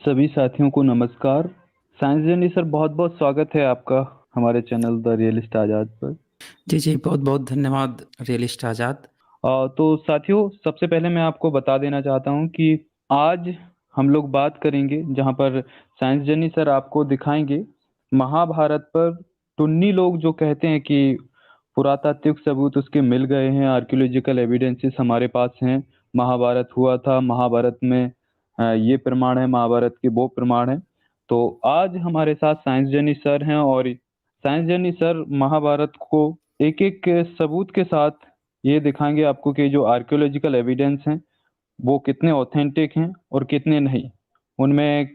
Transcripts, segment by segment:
सभी साथियों को नमस्कार। साइंस जर्नी सर, बहुत-बहुत स्वागत है आपका हमारे चैनल द रियलिस्ट आज़ाद पर। जी, जी। बहुत-बहुत धन्यवाद रियलिस्ट आज़ाद। तो साथियों, सबसे पहले मैं आपको बता देना चाहता हूँ कि आज हम लोग बात करेंगे जहाँ पर साइंस जर्नी सर आपको दिखाएँगे महाभारत पर टुन्नी लोग जो कहते हैं कि पुरातात्विक सबूत उसके मिल गए हैं, आर्कियोलॉजिकल एविडेंसेस हमारे पास हैं, महाभारत हुआ था, महाभारत में ये प्रमाण है, महाभारत के वो प्रमाण हैं। तो आज हमारे साथ साइंस जर्नी सर हैं और साइंस जर्नी सर महाभारत को एक-एक सबूत के साथ ये दिखाएँगे आपको कि जो आर्कियोलॉजिकल एविडेंस हैं, वो कितने ऑथेंटिक हैं और कितने नहीं। उनमें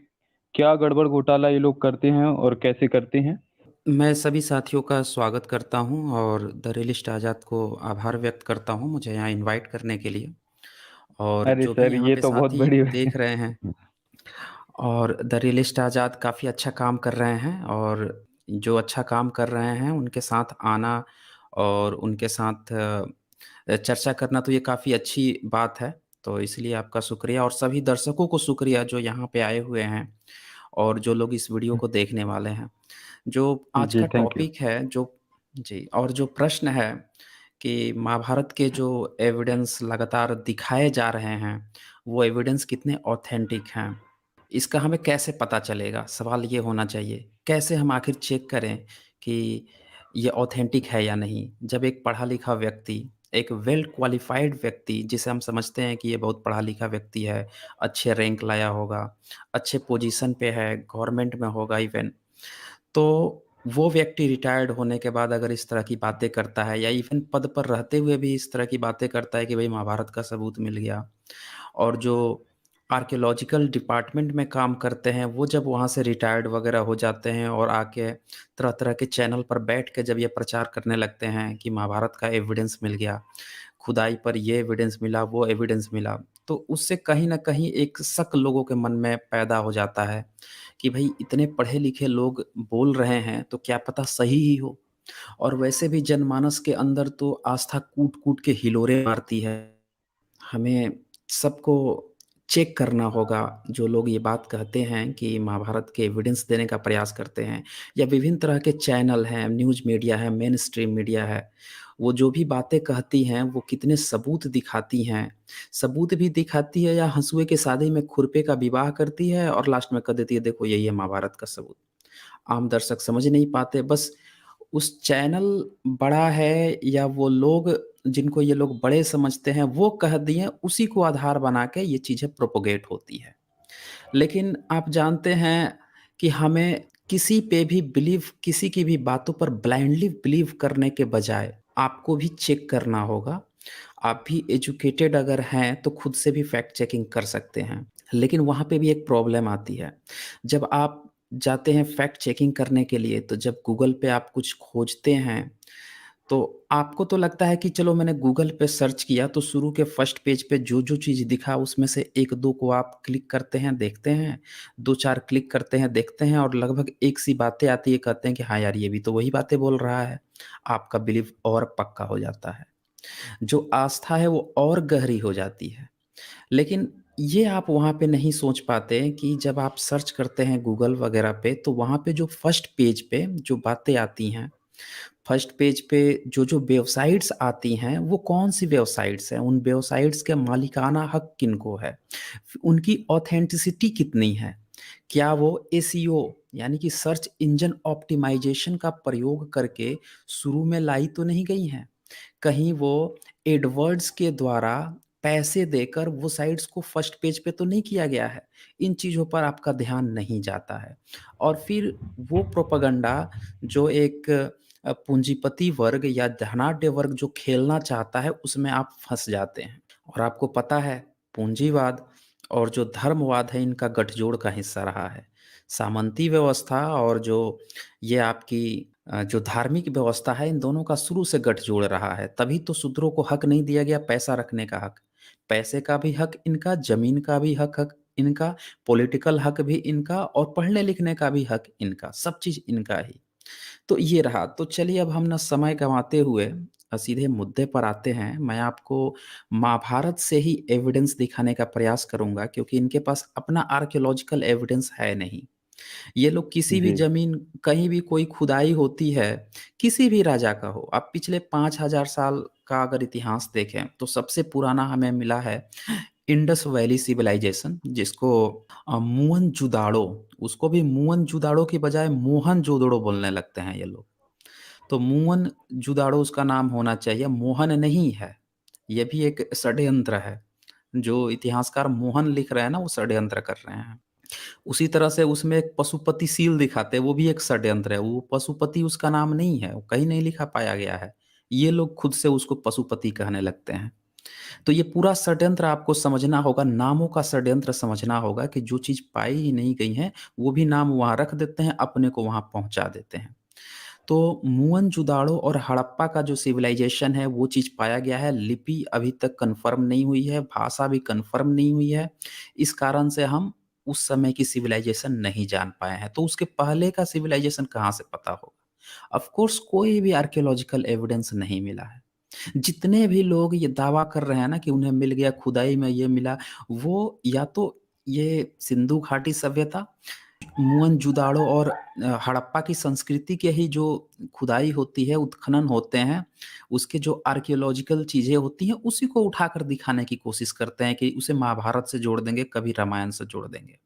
क्या गड़बड़ घोटाला ये लोग करते हैं और कैसे करते हैं। मैं सभी साथियों का स्वागत करता हूँ और द रियलिस्ट आज़ाद को आभार व्यक्त करता हूँ मुझे यहाँ इनवाइट करने के लिए। और अरे जो भी सर, यहाँ ये पे तो बहुत साथी बड़ी देख रहे हैं और द रियलिस्ट आज़ाद काफ़ी अच्छा काम कर रहे हैं और जो अच्छा काम कर रहे हैं उनके साथ आना और उनके साथ चर्चा करना तो ये काफ़ी अच्छी बात है। तो इसलिए आपका शुक्रिया और सभी दर्शकों को शुक्रिया जो यहाँ पे आए हुए हैं और जो लोग इस वीडियो को देखने वाले हैं। जो आज जी, का थैंक यू। टॉपिक है जो जी और जो प्रश्न है कि महाभारत के जो एविडेंस लगातार दिखाए जा रहे हैं, वो एविडेंस कितने ऑथेंटिक हैं? इसका हमें कैसे पता चलेगा? सवाल ये होना चाहिए। कैसे हम आखिर चेक करें कि ये ऑथेंटिक है या नहीं? जब एक पढ़ा-लिखा व्यक्ति, एक वेल क्वालिफ़ाइड व्यक्ति जिसे हम समझते हैं कि ये बहुत पढ़ा-लिखा व्यक्ति है, अच्छे रैंक लाया होगा, अच्छे पोज़ीशन पे है, गवर्नमेंट में होगा इवेन, तो वो व्यक्ति रिटायर्ड होने के बाद अगर इस तरह की बातें करता है या इवन पद पर रहते हुए भी इस तरह की बातें करता है कि भई महाभारत का सबूत मिल गया और जो आर्कियोलॉजिकल डिपार्टमेंट में काम करते हैं, वो जब वहाँ से रिटायर्ड वगैरह हो जाते हैं और आके तरह-तरह के चैनल पर बैठ के जब ये प्रचार करने लगते हैं कि महाभारत का एविडेंस मिल गया, खुदाई पर ये एविडेंस मिला, वो एविडेंस मिला, तो उससे कहीं न कहीं एक शक लोगों के मन में पैदा हो जाता है कि भई इतने पढ़े-लिखे लोग बोल रहे हैं, तो क्या पता सही ही हो। और वैसे भी जनमानस के अंदर तो आस्था कूट-कूट के हिलोरे मारती है। हमें सबको चेक करना होगा, जो लोग ये बात कहते हैं कि महाभारत के एविडेंस देने का प्रयास करते हैं या विभिन्न तरह के चैनल हैं, न्यूज़ मीडिया है, मेन स्ट्रीम मीडिया है, वो जो भी बातें कहती हैं, वो कितने सबूत दिखाती हैं। सबूत भी दिखाती है या हँसुए के शादी में खुरपे का विवाह करती है और लास्ट में कह देती है, देखो यही है महाभारत का सबूत। आम दर्शक समझ नहीं पाते, बस उस चैनल बड़ा है या वो लोग जिनको ये लोग बड़े समझते हैं, वो कह दिए, उसी को आधार बना के ये चीज़ें प्रोपेगेट होती है। लेकिन आप जानते हैं कि हमें किसी पे भी बिलीव किसी की भी बातों पर ब्लाइंडली बिलीव करने के बजाय आपको भी चेक करना होगा। आप भी एजुकेटेड अगर हैं, तो खुद से भी फैक्ट चेकिंग कर सकते हैं। लेकिन वहाँ पे भी एक प्रॉब्लम आती है। जब आप जाते हैं फैक्ट चेकिंग करने के लिए, तो जब गूगल पे आप कुछ खोजते हैं, तो आपको तो लगता है कि चलो मैंने गूगल पे सर्च किया तो शुरू के फर्स्ट पेज पे जो-जो चीज़ दिखा उसमें से 1-2 को आप क्लिक करते हैं, देखते हैं, 2-4 क्लिक करते हैं, देखते हैं और लगभग एक सी बातें आती है, कहते हैं कि हाँ यार, ये भी तो वही बातें बोल रहा है। आपका बिलीव और पक्का हो जाता है। जो आस्था है वो और गहरी हो जाती है। लेकिन ये आप वहाँ पे नहीं सोच पाते कि जब आप सर्च करते हैं गूगल वगैरह पे, तो वहाँ पे जो फर्स्ट पेज पे जो बातें आती हैं, फर्स्ट पेज पे जो-जो वेबसाइट्स आती हैं, वो कौन-सी वेबसाइट्स हैं? उन वेबसाइट्स के मालिकाना हक किनको है? उनकी ऑथेंटिसिटी कितनी है? क्या वो एसईओ यानी कि सर्च इंजन ऑप्टिमाइज़ेशन का प्रयोग करके शुरू में लाई तो नहीं गई हैं? कहीं वो एडवर्ड्स के द्वारा पैसे देकर वो साइट्स को फर्स्ट पेज पे तो नहीं किया गया है। इन चीज़ों पर आपका ध्यान नहीं जाता है और फिर वो प्रोपेगेंडा जो एक पूंजीपति वर्ग या धनाढ्य वर्ग जो खेलना चाहता है, उसमें आप फँस जाते हैं और आपको पता है पूंजीवाद और जो धर्मवाद है, इनका गठजोड़ का हिस्सा रहा है। सामंती व्यवस्था और जो ये आपकी जो धार्मिक व्यवस्था है, इन दोनों का शुरू से गठजोड़ रहा है। तभी तो शूद्रों को हक नहीं दिया गया पैसा रखने का हक। पैसे का भी हक इनका, ज़मीन का भी हक हक इनका, पॉलिटिकल हक भी इनका और पढ़ने-लिखने का भी हक इनका, सब चीज़ इनका ही। तो ये रहा, तो चलिए अब हम ना समय गँवाते हुए सीधे मुद्दे पर आते हैं, मैं आपको महाभारत से ही एविडेंस दिखाने का प्रयास करूँगा, क्योंकि इनके पास अपना आर्कियोलॉजिकल एविडेंस है नहीं। ये लोग किसी भी जी, ज़मीन, कहीं भी कोई खुदाई होती है, किसी भी राजा का हो, आप पिछले 5000 साल का अगर इतिहास देखें, तो सबसे पुराना हमें मिला है इंडस वैली सिविलाइजेशन, जिसको मुअन-जुदाड़ो, उसको भी मुअन-जुदाड़ो की बजाय मोहन-जोदड़ो बोलने लगते हैं ये लोग। तो मुअन-जुदाड़ो उसका नाम होना चाहिए, मोहन नहीं है। ये भी एक षड्यंत्र है। जो इतिहासकार मोहन लिख रहे हैं ना, वो षड्यंत्र कर रहे हैं। उसी तरह से उसमें एक पशुपति सील दिखाते हैं, वो भी एक षड्यंत्र है। वो पशुपति उसका नाम नहीं है, वो कहीं नहीं लिखा पाया गया है। ये लोग खुद से उसको पशुपति कहने लगते हैं। तो ये पूरा षड्यंत्र आपको समझना होगा, नामों का षड्यंत्र समझना होगा कि जो चीज़ पाई ही नहीं गई है, वो भी नाम वहाँ रख देते हैं, अपने को वहाँ पहुँचा देते हैं। तो मुअन-जुदाड़ो और हड़प्पा का जो सिविलाइज़ेशन है, वो चीज़ पाया गया है। लिपि अभी तक कन्फ़र्म नहीं हुई है, भाषा भी कन्फ़र्म नहीं हुई है। इस कारण से हम उस समय की सिविलाइज़ेशन नहीं जान पाए हैं। तो उसके पहले का सिविलाइज़ेशन कहाँ से पता होगा? ऑफ़ कोर्स कोई भी आर्कियोलॉजिकल एविडेंस नहीं मिला है। जितने भी लोग ये दावा कर रहे हैं ना कि उन्हें मिल गया, खुदाई में ये मिला, वो या तो ये सिंधु घाटी सभ्यता, मोहनजोदाड़ो और हड़प्पा की संस्कृति के ही जो खुदाई होती है, उत्खनन होते हैं, उसके जो आर्कियोलॉजिकल चीज़ें होती हैं, उसी को उठाकर दिखाने की कोशिश करते हैं कि उसे महाभारत से जोड़ देंगे, कभी रामायण से जोड़ देंगे।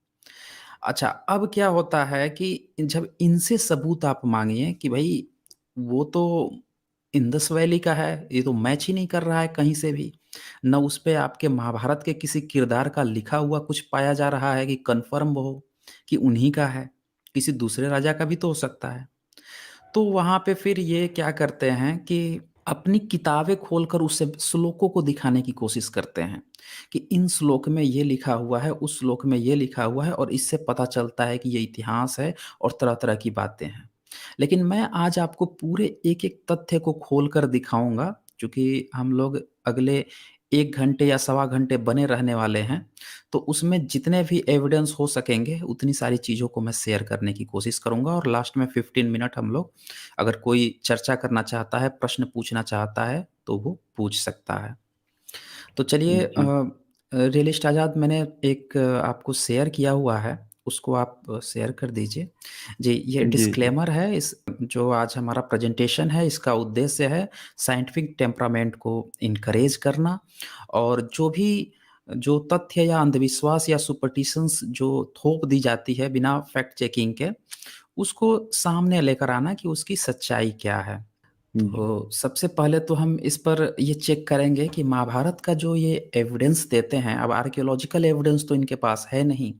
अच्छा, अब क्या होता है कि जब इनसे सबूत आप माँगिए कि भई वो तो इंडस वैली का है, ये तो मैच ही नहीं कर रहा है कहीं से भी। ना उस पे आपके महाभारत के किसी किरदार का लिखा हुआ कुछ पाया जा रहा है कि कन्फर्म हो कि उन्हीं का है, किसी दूसरे राजा का भी तो हो सकता है। तो वहाँ पे फिर ये क्या करते हैं कि अपनी किताबें खोलकर उससे श्लोकों को दिखाने की कोशिश करते हैं कि इन श्लोक में ये लिखा हुआ है, उस श्लोक में ये लिखा हुआ है और इससे पता चलता है कि ये इतिहास है और तरह-तरह की बातें हैं। लेकिन मैं आज आपको पूरे एक-एक तथ्य को खोल कर दिखाऊँगा, चूँकि हम लोग अगले 1 घंटे या सवा घंटे बने रहने वाले हैं, तो उसमें जितने भी एविडेंस हो सकेंगे, उतनी सारी चीज़ों को मैं शेयर करने की कोशिश करूँगा और लास्ट में 15 मिनट हम लोग, अगर कोई चर्चा करना चाहता है, प्रश्न पूछना चाहता है, तो वो पूछ सकता है। तो चलिए जी, रियलिस्ट आज़ाद मैंने एक आपको शेयर किया हुआ है, उसको आप शेयर कर दीजिए। जी, ये जी, जी, डिस्क्लेमर है, इस जो आज हमारा प्रेज़ेंटेशन है, इसका उद्देश्य है साइंटिफ़िक टेम्परामेंट को इनकरेज करना और जो तथ्य या अंधविश्वास या सुपरस्टिशंस जो थोप दी जाती है बिना फैक्ट चेकिंग के, उसको सामने लेकर आना कि उसकी सच्चाई क्या है। जी, तो सबसे पहले तो हम इस पर ये चेक करेंगे कि महाभारत का जो ये एविडेंस देते हैं, अब आर्कियोलॉजिकल एविडेंस तो इनके पास है नहीं,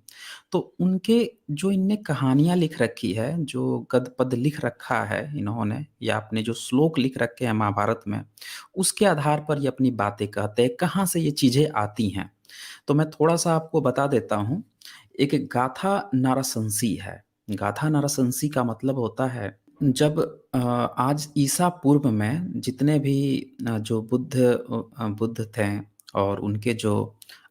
तो उनके जो इनने कहानियाँ लिख रखी है, जो गद्य-पद्य लिख रखा है इन्होंने या अपने जो श्लोक लिख रखे हैं महाभारत में, उसके आधार पर ये अपनी बातें कहते हैं, कहाँ से ये चीज़ें आती हैं। तो मैं थोड़ा-सा आपको बता देता हूँ, एक गाथा नाराशंसी है। गाथा नाराशंसी का मतलब होता है जब आज ईसा पूर्व में जितने भी जो बुद्ध थे और उनके जो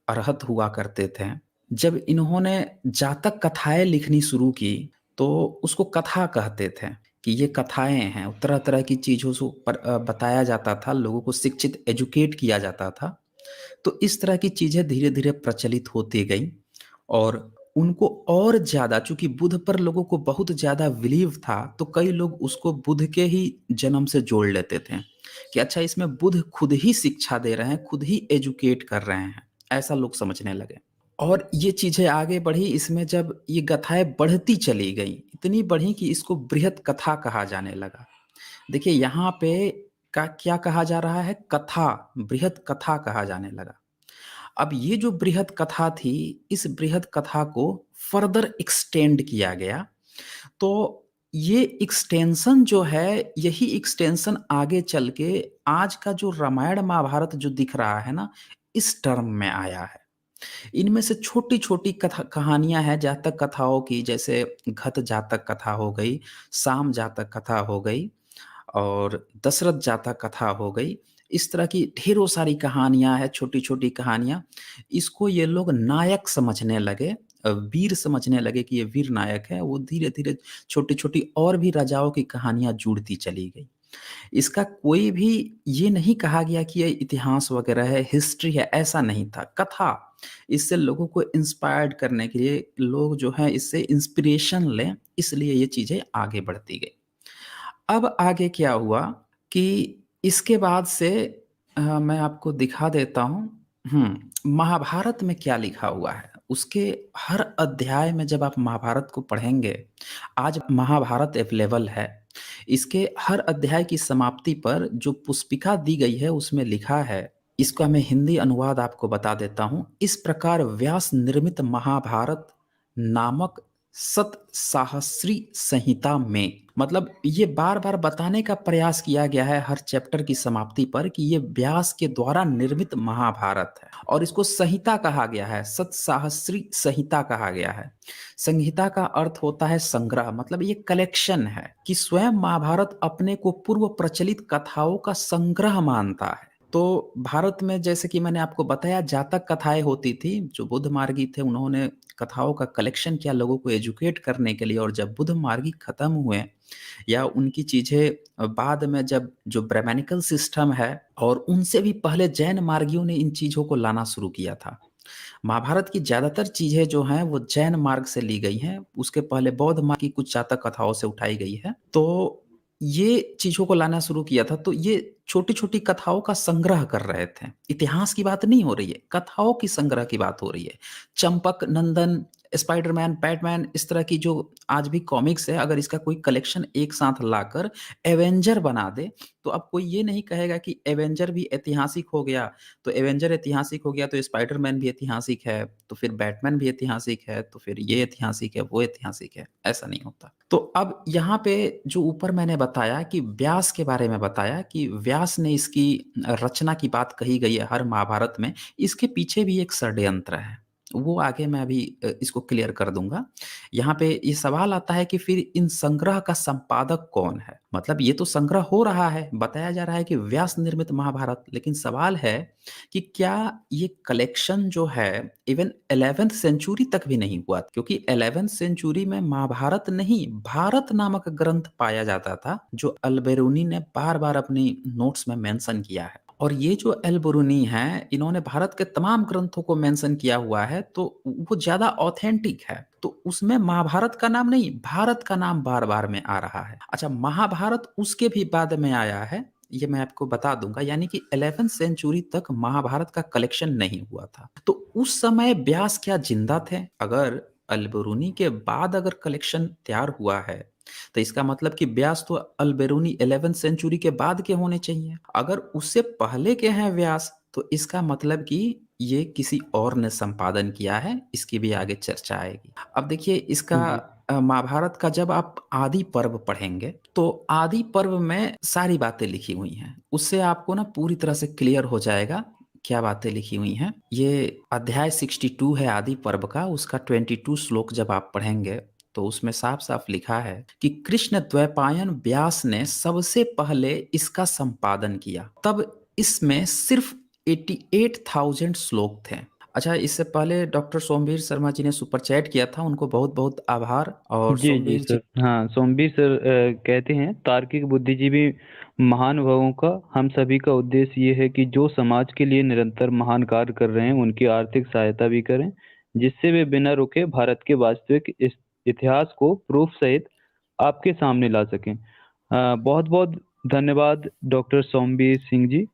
अरहत हुआ करते थे, जब इन्होंने जातक कथाएँ लिखनी शुरू की, तो उसको कथा कहते थे कि ये कथाएँ हैं। तरह-तरह की चीज़ों से बताया जाता था, लोगों को शिक्षित एजुकेट किया जाता था। तो इस तरह की चीज़ें धीरे-धीरे प्रचलित होती गईं और उनको और ज़्यादा, चूँकि बुध पर लोगों को बहुत ज़्यादा बिलीव था, तो कई लोग उसको बुध के ही जन्म से जोड़ लेते थे, कि अच्छा इसमें बुध खुद ही शिक्षा दे रहे हैं, खुद ही एजुकेट कर रहे हैं, ऐसा लोग समझने लगे। और ये चीज़ें आगे बढ़ी, इसमें जब ये गाथाएँ बढ़ती चली गईं, इतनी बढ़ी कि इसको बृहत कथा कहा जाने लगा। देखिए यहाँ पे का क्या कहा जा रहा है? कथा, बृहत कथा कहा जाने लगा। अब ये जो बृहत कथा थी, इस बृहत कथा को फर्दर एक्सटेंड किया गया। तो ये एक्सटेंशन जो है, यही एक्सटेंशन आगे चल के आज का जो रामायण महाभारत जो दिख रहा है ना, इस टर्म में आया है। इनमें से छोटी-छोटी कथा कहानियाँ हैं, जातक कथाओं की, जैसे घत जातक कथा हो गई, साम जातक कथा हो गई और दशरथ जातक कथा हो गई। इस तरह की ढेरों सारी कहानियाँ हैं, छोटी-छोटी कहानियाँ। इसको ये लोग नायक समझने लगे, वीर समझने लगे कि ये वीर नायक है। वो धीरे-धीरे छोटी-छोटी और भी राजाओं की कहानियाँ जुड़ती चली गई। इसका कोई भी ये नहीं कहा गया कि ये इतिहास वगैरह है, हिस्ट्री है, ऐसा नहीं था। कथा, इससे लोगों को इंस्पायर्ड करने के लिए लोग जो हैं इससे इंस्पिरेशन लें, इसलिए ये चीज़ें आगे बढ़ती गई। अब आगे क्या हुआ कि इसके बाद से मैं आपको दिखा देता हूँ। महाभारत में क्या लिखा हुआ है, उसके हर अध्याय में जब आप महाभारत को पढ़ेंगे, आज महाभारत अवेलेबल है। इसके हर अध्याय की समाप्ति पर जो पुस्तिका दी गई है उसमें लिखा है, इसका मैं हिंदी अनुवाद आपको बता देता हूँ। इस प्रकार व्यास निर्मित महाभारत नामक सत साहस्री संहिता में, मतलब ये बार बार बताने का प्रयास किया गया है हर चैप्टर की समाप्ति पर कि ये व्यास के द्वारा निर्मित महाभारत है, और इसको संहिता कहा गया है, सत साहस्री संहिता कहा गया है। संहिता का अर्थ होता है संग्रह, मतलब ये कलेक्शन है कि स्वयं महाभारत अपने को पूर्व प्रचलित कथाओं का संग्रह मानता है। तो भारत में जैसे कि मैंने आपको बताया जातक कथाएं होती थी, जो बुद्ध मार्गी थे उन्होंने कथाओं का कलेक्शन किया लोगों को एजुकेट करने के लिए, और जब बुद्ध मार्गी खत्म हुए या उनकी चीज़ें बाद में जब जो ब्राह्मणिकल सिस्टम है, और उनसे भी पहले जैन मार्गियों ने इन चीज़ों को लाना शुरू किया था। महाभारत की ज़्यादातर चीज़ें जो हैं वो जैन मार्ग से ली गई हैं, उसके पहले बौद्ध मार्ग की कुछ जातक कथाओं से उठाई गई है। तो ये चीज़ों को लाना शुरू किया था, तो ये छोटी-छोटी कथाओं का संग्रह कर रहे थे। इतिहास की बात नहीं हो रही है, कथाओं की संग्रह की बात हो रही है। चंपक, नंदन, स्पाइडरमैन, बैटमैन, इस तरह की जो आज भी कॉमिक्स है, अगर इसका कोई कलेक्शन एक साथ लाकर एवेंजर बना दे, तो अब कोई ये नहीं कहेगा कि एवेंजर भी ऐतिहासिक हो गया, तो एवेंजर ऐतिहासिक हो गया तो स्पाइडरमैन भी ऐतिहासिक है, तो फिर बैटमैन भी ऐतिहासिक है, तो फिर ये ऐतिहासिक है, वो ऐतिहासिक है, ऐसा नहीं होता। तो अब यहाँ पे जो ऊपर मैंने बताया कि व्यास के बारे में बताया कि व्यास ने इसकी रचना की बात कही गई है हर महाभारत में, इसके पीछे भी एक षड्यंत्र है। वो आगे मैं अभी इसको क्लियर कर दूँगा। यहाँ पे ये सवाल आता है कि फिर इन संग्रह का संपादक कौन है? मतलब ये तो संग्रह हो रहा है, बताया जा रहा है कि व्यास निर्मित महाभारत, लेकिन सवाल है कि क्या ये कलेक्शन जो है इवन 11th सेंचुरी तक भी नहीं हुआ? क्योंकि 11th सेंचुरी में महाभारत नहीं, भारत नामक ग्रंथ पाया जाता था, जो अल-बेरूनी ने बार-बार अपनी नोट्स में मेंशन किया है। और ये जो अल-बेरूनी हैं, इन्होंने भारत के तमाम ग्रंथों को मेंशन किया हुआ है, तो वो ज़्यादा ऑथेंटिक है। तो उसमें महाभारत का नाम नहीं, भारत का नाम बार-बार में आ रहा है। अच्छा, महाभारत उसके भी बाद में आया है, ये मैं आपको बता दूँगा, यानी कि 11th सेंचुरी तक महाभारत का कलेक्शन नहीं हुआ था। तो उस समय व्यास क्या ज़िंदा थे? अगर अल-बेरूनी के बाद अगर कलेक्शन तैयार हुआ है, तो इसका मतलब कि व्यास तो अल-बेरूनी 11th सेंचुरी के बाद के होने चाहिए। अगर उससे पहले के हैं व्यास, तो इसका मतलब कि ये किसी और ने संपादन किया है, इसकी भी आगे चर्चा आएगी। अब देखिए इसका जी। महाभारत का जब आप आदि पर्व पढ़ेंगे, तो आदि पर्व में सारी बातें लिखी हुई हैं। उससे आपको ना पूरी तरह से क्लियर हो जाएगा, क्या बातें लिखी हुई हैं। ये अध्याय 62 है आदि पर्व का, उसका 22 श्लोक जब आप पढ़ेंगे, तो उसमें साफ-साफ लिखा है कि कृष्ण द्वैपायन व्यास ने सबसे पहले इसका संपादन किया। तब इसमें सिर्फ 88,000 श्लोक थे। अच्छा, इससे पहले डॉक्टर सोमवीर शर्मा जी ने सुपर चैट किया था, उनको बहुत-बहुत आभार। और जी, जी सोमवीर जी, सर। हाँ, सोमबीर सर कहते हैं तार्किक बुद्धिजीवी महानुभावों का हम सभी का उद्देश्य ये है कि जो समाज के लिए निरंतर महान कार्य कर रहे हैं, उनकी आर्थिक सहायता भी करें, जिससे वे बिना रुके भारत के वास्तविक इतिहास को प्रूफ सहित आपके सामने ला सकें। बहुत-बहुत धन्यवाद डॉक्टर सोमबीर सिंह जी।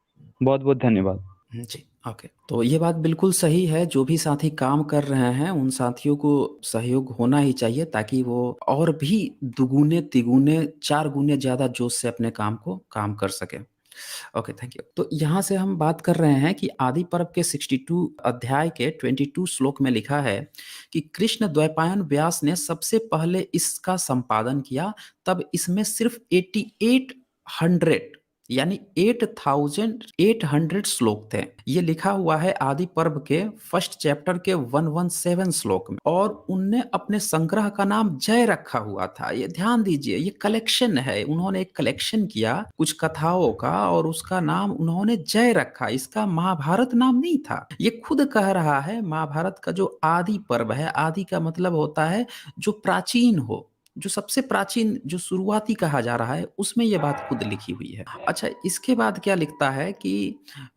बहुत-बहुत धन्यवाद। जी, ओके। तो ये बात बिल्कुल सही है, जो भी साथी काम कर रहे हैं, उन साथियों को सहयोग होना ही चाहिए ताकि वो और भी दुगुने, तिगुने, 4 गुने ज़्यादा जोश से अपने काम को काम कर सकें। Okay, thank you. तो यहाँ से हम बात कर रहे हैं कि आदि पर्व के 62 अध्याय के 22 श्लोक में लिखा है कि कृष्ण द्वैपायन व्यास ने सबसे पहले इसका संपादन किया, तब इसमें सिर्फ 8800 यानी 8800 श्लोक थे। ये लिखा हुआ है आदि पर्व के फर्स्ट चैप्टर के 117 श्लोक में, और उनने अपने संग्रह का नाम जय रखा हुआ था। ये ध्यान दीजिए, ये कलेक्शन है, उन्होंने एक कलेक्शन किया कुछ कथाओं का और उसका नाम उन्होंने जय रखा। इसका महाभारत नाम नहीं था। ये खुद कह रहा है महाभारत का जो आदि पर्व है, आदि का मतलब होता है जो प्राचीन हो, जो सबसे प्राचीन जो शुरुआती कहा जा रहा है उसमें ये बात खुद लिखी हुई है। अच्छा, इसके बाद क्या लिखता है कि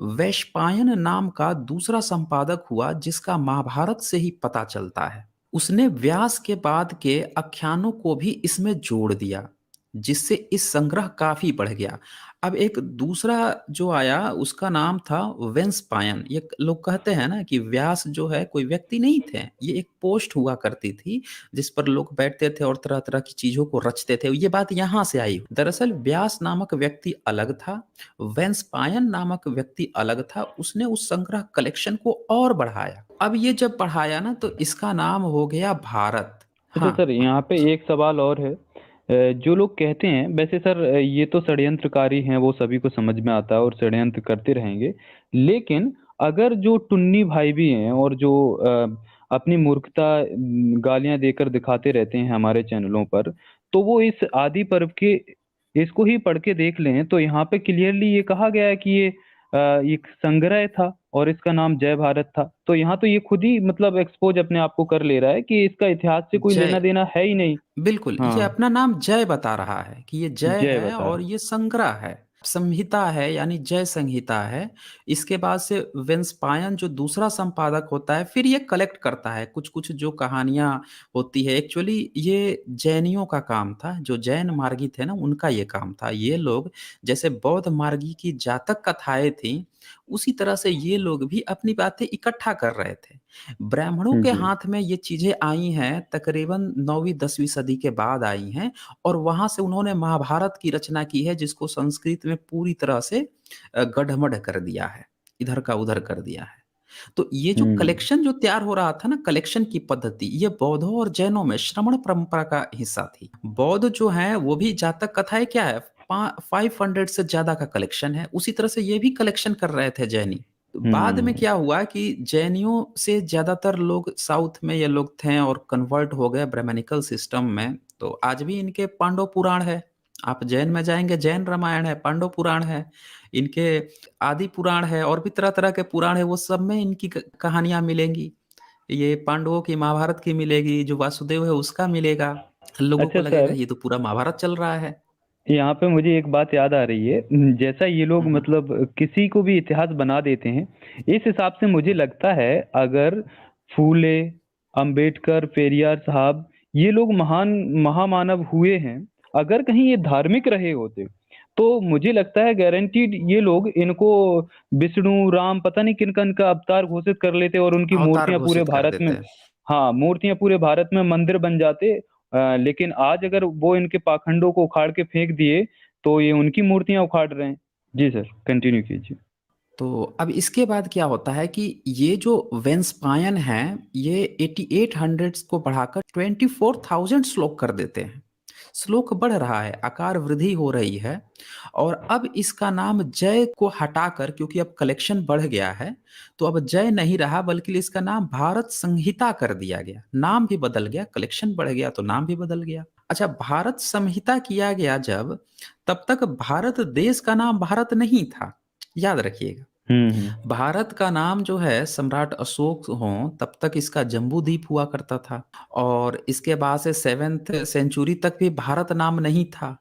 वैशंपायन नाम का दूसरा संपादक हुआ जिसका महाभारत से ही पता चलता है। उसने व्यास के बाद के आख्यानों को भी इसमें जोड़ दिया, जिससे इस संग्रह काफ़ी बढ़ गया। अब एक दूसरा जो आया उसका नाम था वेंसपायन। ये लोग कहते हैं ना कि व्यास जो है कोई व्यक्ति नहीं थे, ये एक पोस्ट हुआ करती थी जिस पर लोग बैठते थे और तरह-तरह की चीज़ों को रचते थे। ये बात यहाँ से आई। दरअसल व्यास नामक व्यक्ति अलग था, वेंसपायन नामक व्यक्ति अलग था। उसने उस संग्रह कलेक्शन को और बढ़ाया। अब ये जब बढ़ाया ना तो इसका नाम हो गया भारत। अच्छा हाँ, सर, यहाँ पे एक सवाल और है। जो लोग कहते हैं, वैसे सर ये तो षड्यंत्रकारी हैं, वो सभी को समझ में आता है और षड्यंत्र करते रहेंगे। लेकिन अगर जो टुन्नी भाई भी हैं और जो अपनी मूर्खता गालियां देकर दिखाते रहते हैं हमारे चैनलों पर, तो वो इस आदि पर्व के इसको ही पढ़ के देख लें तो यहाँ पे क्लियरली ये कहा गया है कि ये एक संग्रह था और इसका नाम जय भारत था। तो यहाँ तो ये खुद ही मतलब एक्सपोज अपने आप को कर ले रहा है कि इसका इतिहास से कोई जय लेना-देना है ही नहीं। बिल्कुल, ये हाँ, अपना नाम जय बता रहा है कि ये जय जय है बता और रहा ये संग्रह है। संहिता है यानी जय संहिता है। इसके बाद से वेंसपायन जो दूसरा संपादक होता है, फिर ये कलेक्ट करता है कुछ-कुछ जो कहानियाँ होती है। एक्चुअली ये जैनियों का काम था, जो जैन मार्गी थे ना उनका ये काम था। ये लोग जैसे बौद्ध मार्गी की जातक कथाएँ थीं, उसी तरह से ये लोग भी अपनी बातें इकट्ठा कर रहे थे। ब्राह्मणों है। के जी। हाथ में ये चीज़ें आई हैं तकरीबन 9वीं-10वीं सदी के बाद आई हैं और वहाँ से उन्होंने महाभारत की रचना की है जिसको संस्कृत में पूरी तरह से गढ़-मढ़ कर दिया है, इधर का उधर कर दिया है। तो ये जो हुँ, कलेक्शन जो तैयार हो रहा था ना, कलेक्शन की पद्धति, ये बौद्धों और जैनों में श्रमण परंपरा का हिस्सा थी। बौद्ध जो हैं वो भी जातक कथाएँ क्या है, पा 500 से ज़्यादा का कलेक्शन है, उसी तरह से ये भी कलेक्शन कर रहे थे जैनी। तो बाद में हुँ, क्या हुआ कि जैनियों से ज़्यादातर लोग साउथ में ये लोग थे और कन्वर्ट हो गए ब्राह्मणिकल सिस्टम में। तो आज भी इनके पांडव पुराण है। आप जैन में जाएँगे, जैन रामायण है, पांडव पुराण है, इनके आदि पुराण है और भी तरह-तरह के पुराण है, वो सब में इनकी क कहानियाँ मिलेंगी। ये पांडवों की महाभारत की मिलेगी, जो वासुदेव है उसका मिलेगा। लोगों को अच्छा लगेगा सर, ये तो पूरा महाभारत चल रहा है। यहाँ पे मुझे एक बात याद आ रही है। जैसा ये लोग हुँ, हुँ। मतलब किसी को भी इतिहास बना देते हैं, इस हिसाब से मुझे लगता है अगर फूले, अंबेडकर, पेरियार साहब ये लोग महान महामानव हुए हैं, अगर कहीं ये धार्मिक रहे होते, तो मुझे लगता है गारंटीड ये लोग इनको विष्णु, राम पता नहीं किनका-किनका अवतार घोषित कर लेते और उनकी अवतार मूर्तियाँ पूरे घोषित कर भारत में देते हैं। हाँ, मूर्तियाँ पूरे भारत में मंदिर बन जाते। लेकिन आज अगर वो इनके पाखंडों को उखाड़ के फेंक दिए, तो ये उनकी मूर्तियाँ उखाड़ रहे हैं। जी सर, कंटिन्यू कीजिए। तो अब इसके बाद क्या होता है कि ये जो वेंस्पायन हैं, ये 8800 को बढ़ाकर 24,000 श्लोक कर देते हैं। श्लोक बढ़ रहा है, आकार वृद्धि हो रही है और अब इसका नाम जय को हटाकर क्योंकि अब कलेक्शन बढ़ गया है, तो अब जय नहीं रहा बल्कि इसका नाम भारत संहिता कर दिया गया। नाम भी बदल गया, कलेक्शन बढ़ गया तो नाम भी बदल गया। अच्छा, भारत संहिता किया गया जब, तब तक भारत देश का नाम भारत नहीं था, याद रखिएगा। हुँ, हुँ। भारत का नाम जो है सम्राट अशोक हों तब तक इसका जम्बूद्वीप हुआ करता था और इसके बाद से 7th सेंचुरी तक भी भारत नाम नहीं था।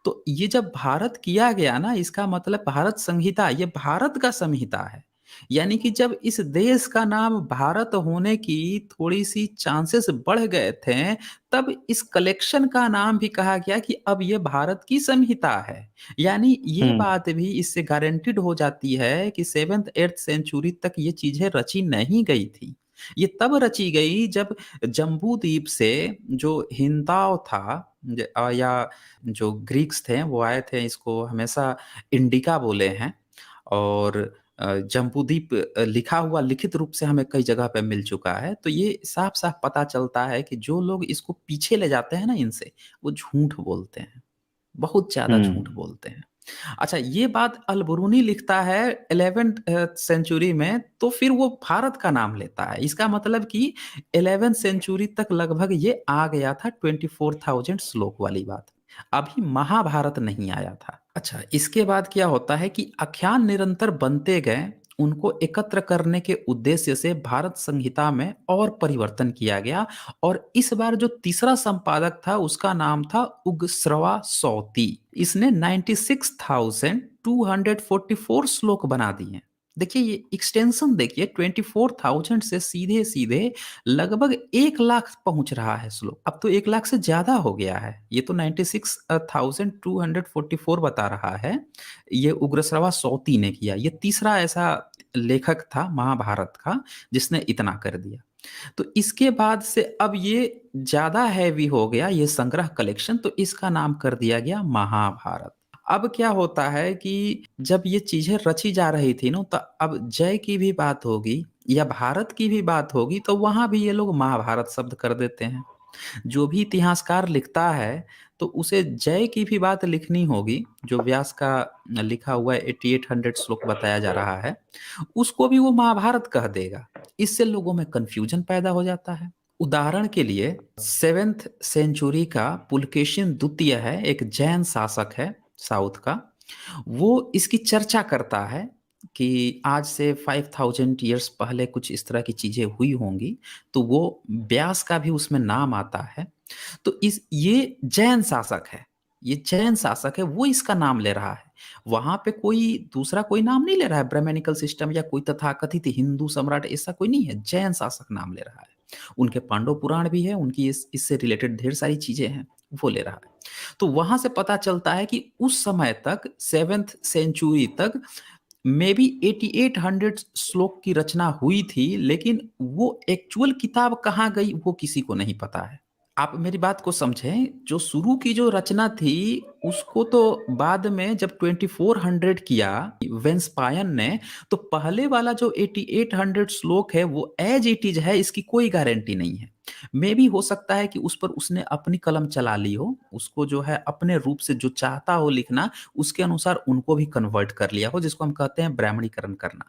तो ये जब भारत किया गया ना इसका मतलब भारत संहिता ये भारत का संहिता है। यानी कि जब इस देश का नाम भारत होने की थोड़ी-सी चांसेस बढ़ गए थे, तब इस कलेक्शन का नाम भी कहा गया कि अब ये भारत की संहिता है। यानी ये हुँ, बात भी इससे गारंटीड हो जाती है कि 7th-8th सेंचुरी तक ये चीज़ें रची नहीं गई थी। ये तब रची गई जब जम्बूद्वीप से जो हिंदाव था या जो ग्रीक्स थे वो आए थे इसको हमेशा इंडिका बोले हैं और जम्बूद्वीप लिखा हुआ लिखित रूप से हमें कई जगह पे मिल चुका है। तो ये साफ-साफ पता चलता है कि जो लोग इसको पीछे ले जाते हैं ना इनसे, वो झूठ बोलते हैं। बहुत ज़्यादा झूठ हुँ, बोलते हैं। अच्छा ये बात अल-बरूनी लिखता है 11th सेंचुरी में तो फिर वो भारत का नाम लेता है। इसका मतलब कि 11th सेंचुरी तक लगभग ये आ गया था 24,000 श्लोक वाली बात। अभी महाभारत नहीं आया था। अच्छा इसके बाद क्या होता है कि आख्यान निरंतर बनते गए उनको एकत्र करने के उद्देश्य से भारत संहिता में और परिवर्तन किया गया। और इस बार जो तीसरा संपादक था उसका नाम था उग्रश्रवा सौती। इसने 96,244 श्लोक बना दिए। देखिए ये एक्सटेंशन देखिए, 24,000 से सीधे सीधे लगभग 1 लाख पहुंच रहा है श्लोक। अब तो 1 लाख से ज्यादा हो गया है, ये तो 96,244 बता रहा है। ये उग्रश्रवा सौती ने किया, ये तीसरा ऐसा लेखक था महाभारत का जिसने इतना कर दिया। तो इसके बाद से अब ये ज्यादा हैवी हो गया ये संग्रह कलेक्शन, तो इसका नाम कर दिया गया महाभारत। अब क्या होता है कि जब ये चीजें रची जा रही थी ना, तो अब जय की भी बात होगी या भारत की भी बात होगी तो वहां भी ये लोग महाभारत शब्द कर देते हैं। जो भी इतिहासकार लिखता है तो उसे जय की भी बात लिखनी होगी, जो व्यास का लिखा हुआ 8800 श्लोक बताया जा रहा है उसको भी वो महाभारत कह देगा। इससे लोगों में कंफ्यूजन पैदा हो जाता है। उदाहरण के लिए 7th सेंचुरी का पुलकेशिन द्वितीय है, एक जैन शासक है साउथ का। वो इसकी चर्चा करता है कि आज से 5000 ईयर्स पहले कुछ इस तरह की चीजें हुई होंगी, तो वो व्यास का भी उसमें नाम आता है। तो इस ये जैन शासक है, ये जैन शासक है, वो इसका नाम ले रहा है। वहां पे कोई दूसरा कोई नाम नहीं ले रहा है, ब्राह्मणिकल सिस्टम या कोई तथाकथित हिंदू सम्राट, ऐसा कोई नहीं है। जैन शासक नाम ले रहा है। उनके पांडव पुराण भी है, उनकी इससे रिलेटेड ढेर सारी चीजें हैं, वो ले रहा है। तो वहां से पता चलता है कि उस समय तक 7th सेंचुरी तक मे बी 8800 श्लोक की रचना हुई थी, लेकिन वो एक्चुअल किताब कहाँ गई वो किसी को नहीं पता है। आप मेरी बात को समझें, जो शुरू की जो रचना थी उसको तो बाद में जब 2400 किया वेंसपायन ने, तो पहले वाला जो 8800 श्लोक है वो एज इट इज है, इसकी कोई गारंटी नहीं है। मे भी हो सकता है कि उस पर उसने अपनी कलम चला ली हो, उसको जो है अपने रूप से जो चाहता हो लिखना उसके अनुसार उनको भी कन्वर्ट कर लिया हो, जिसको हम कहते हैं ब्राह्मणीकरण करना।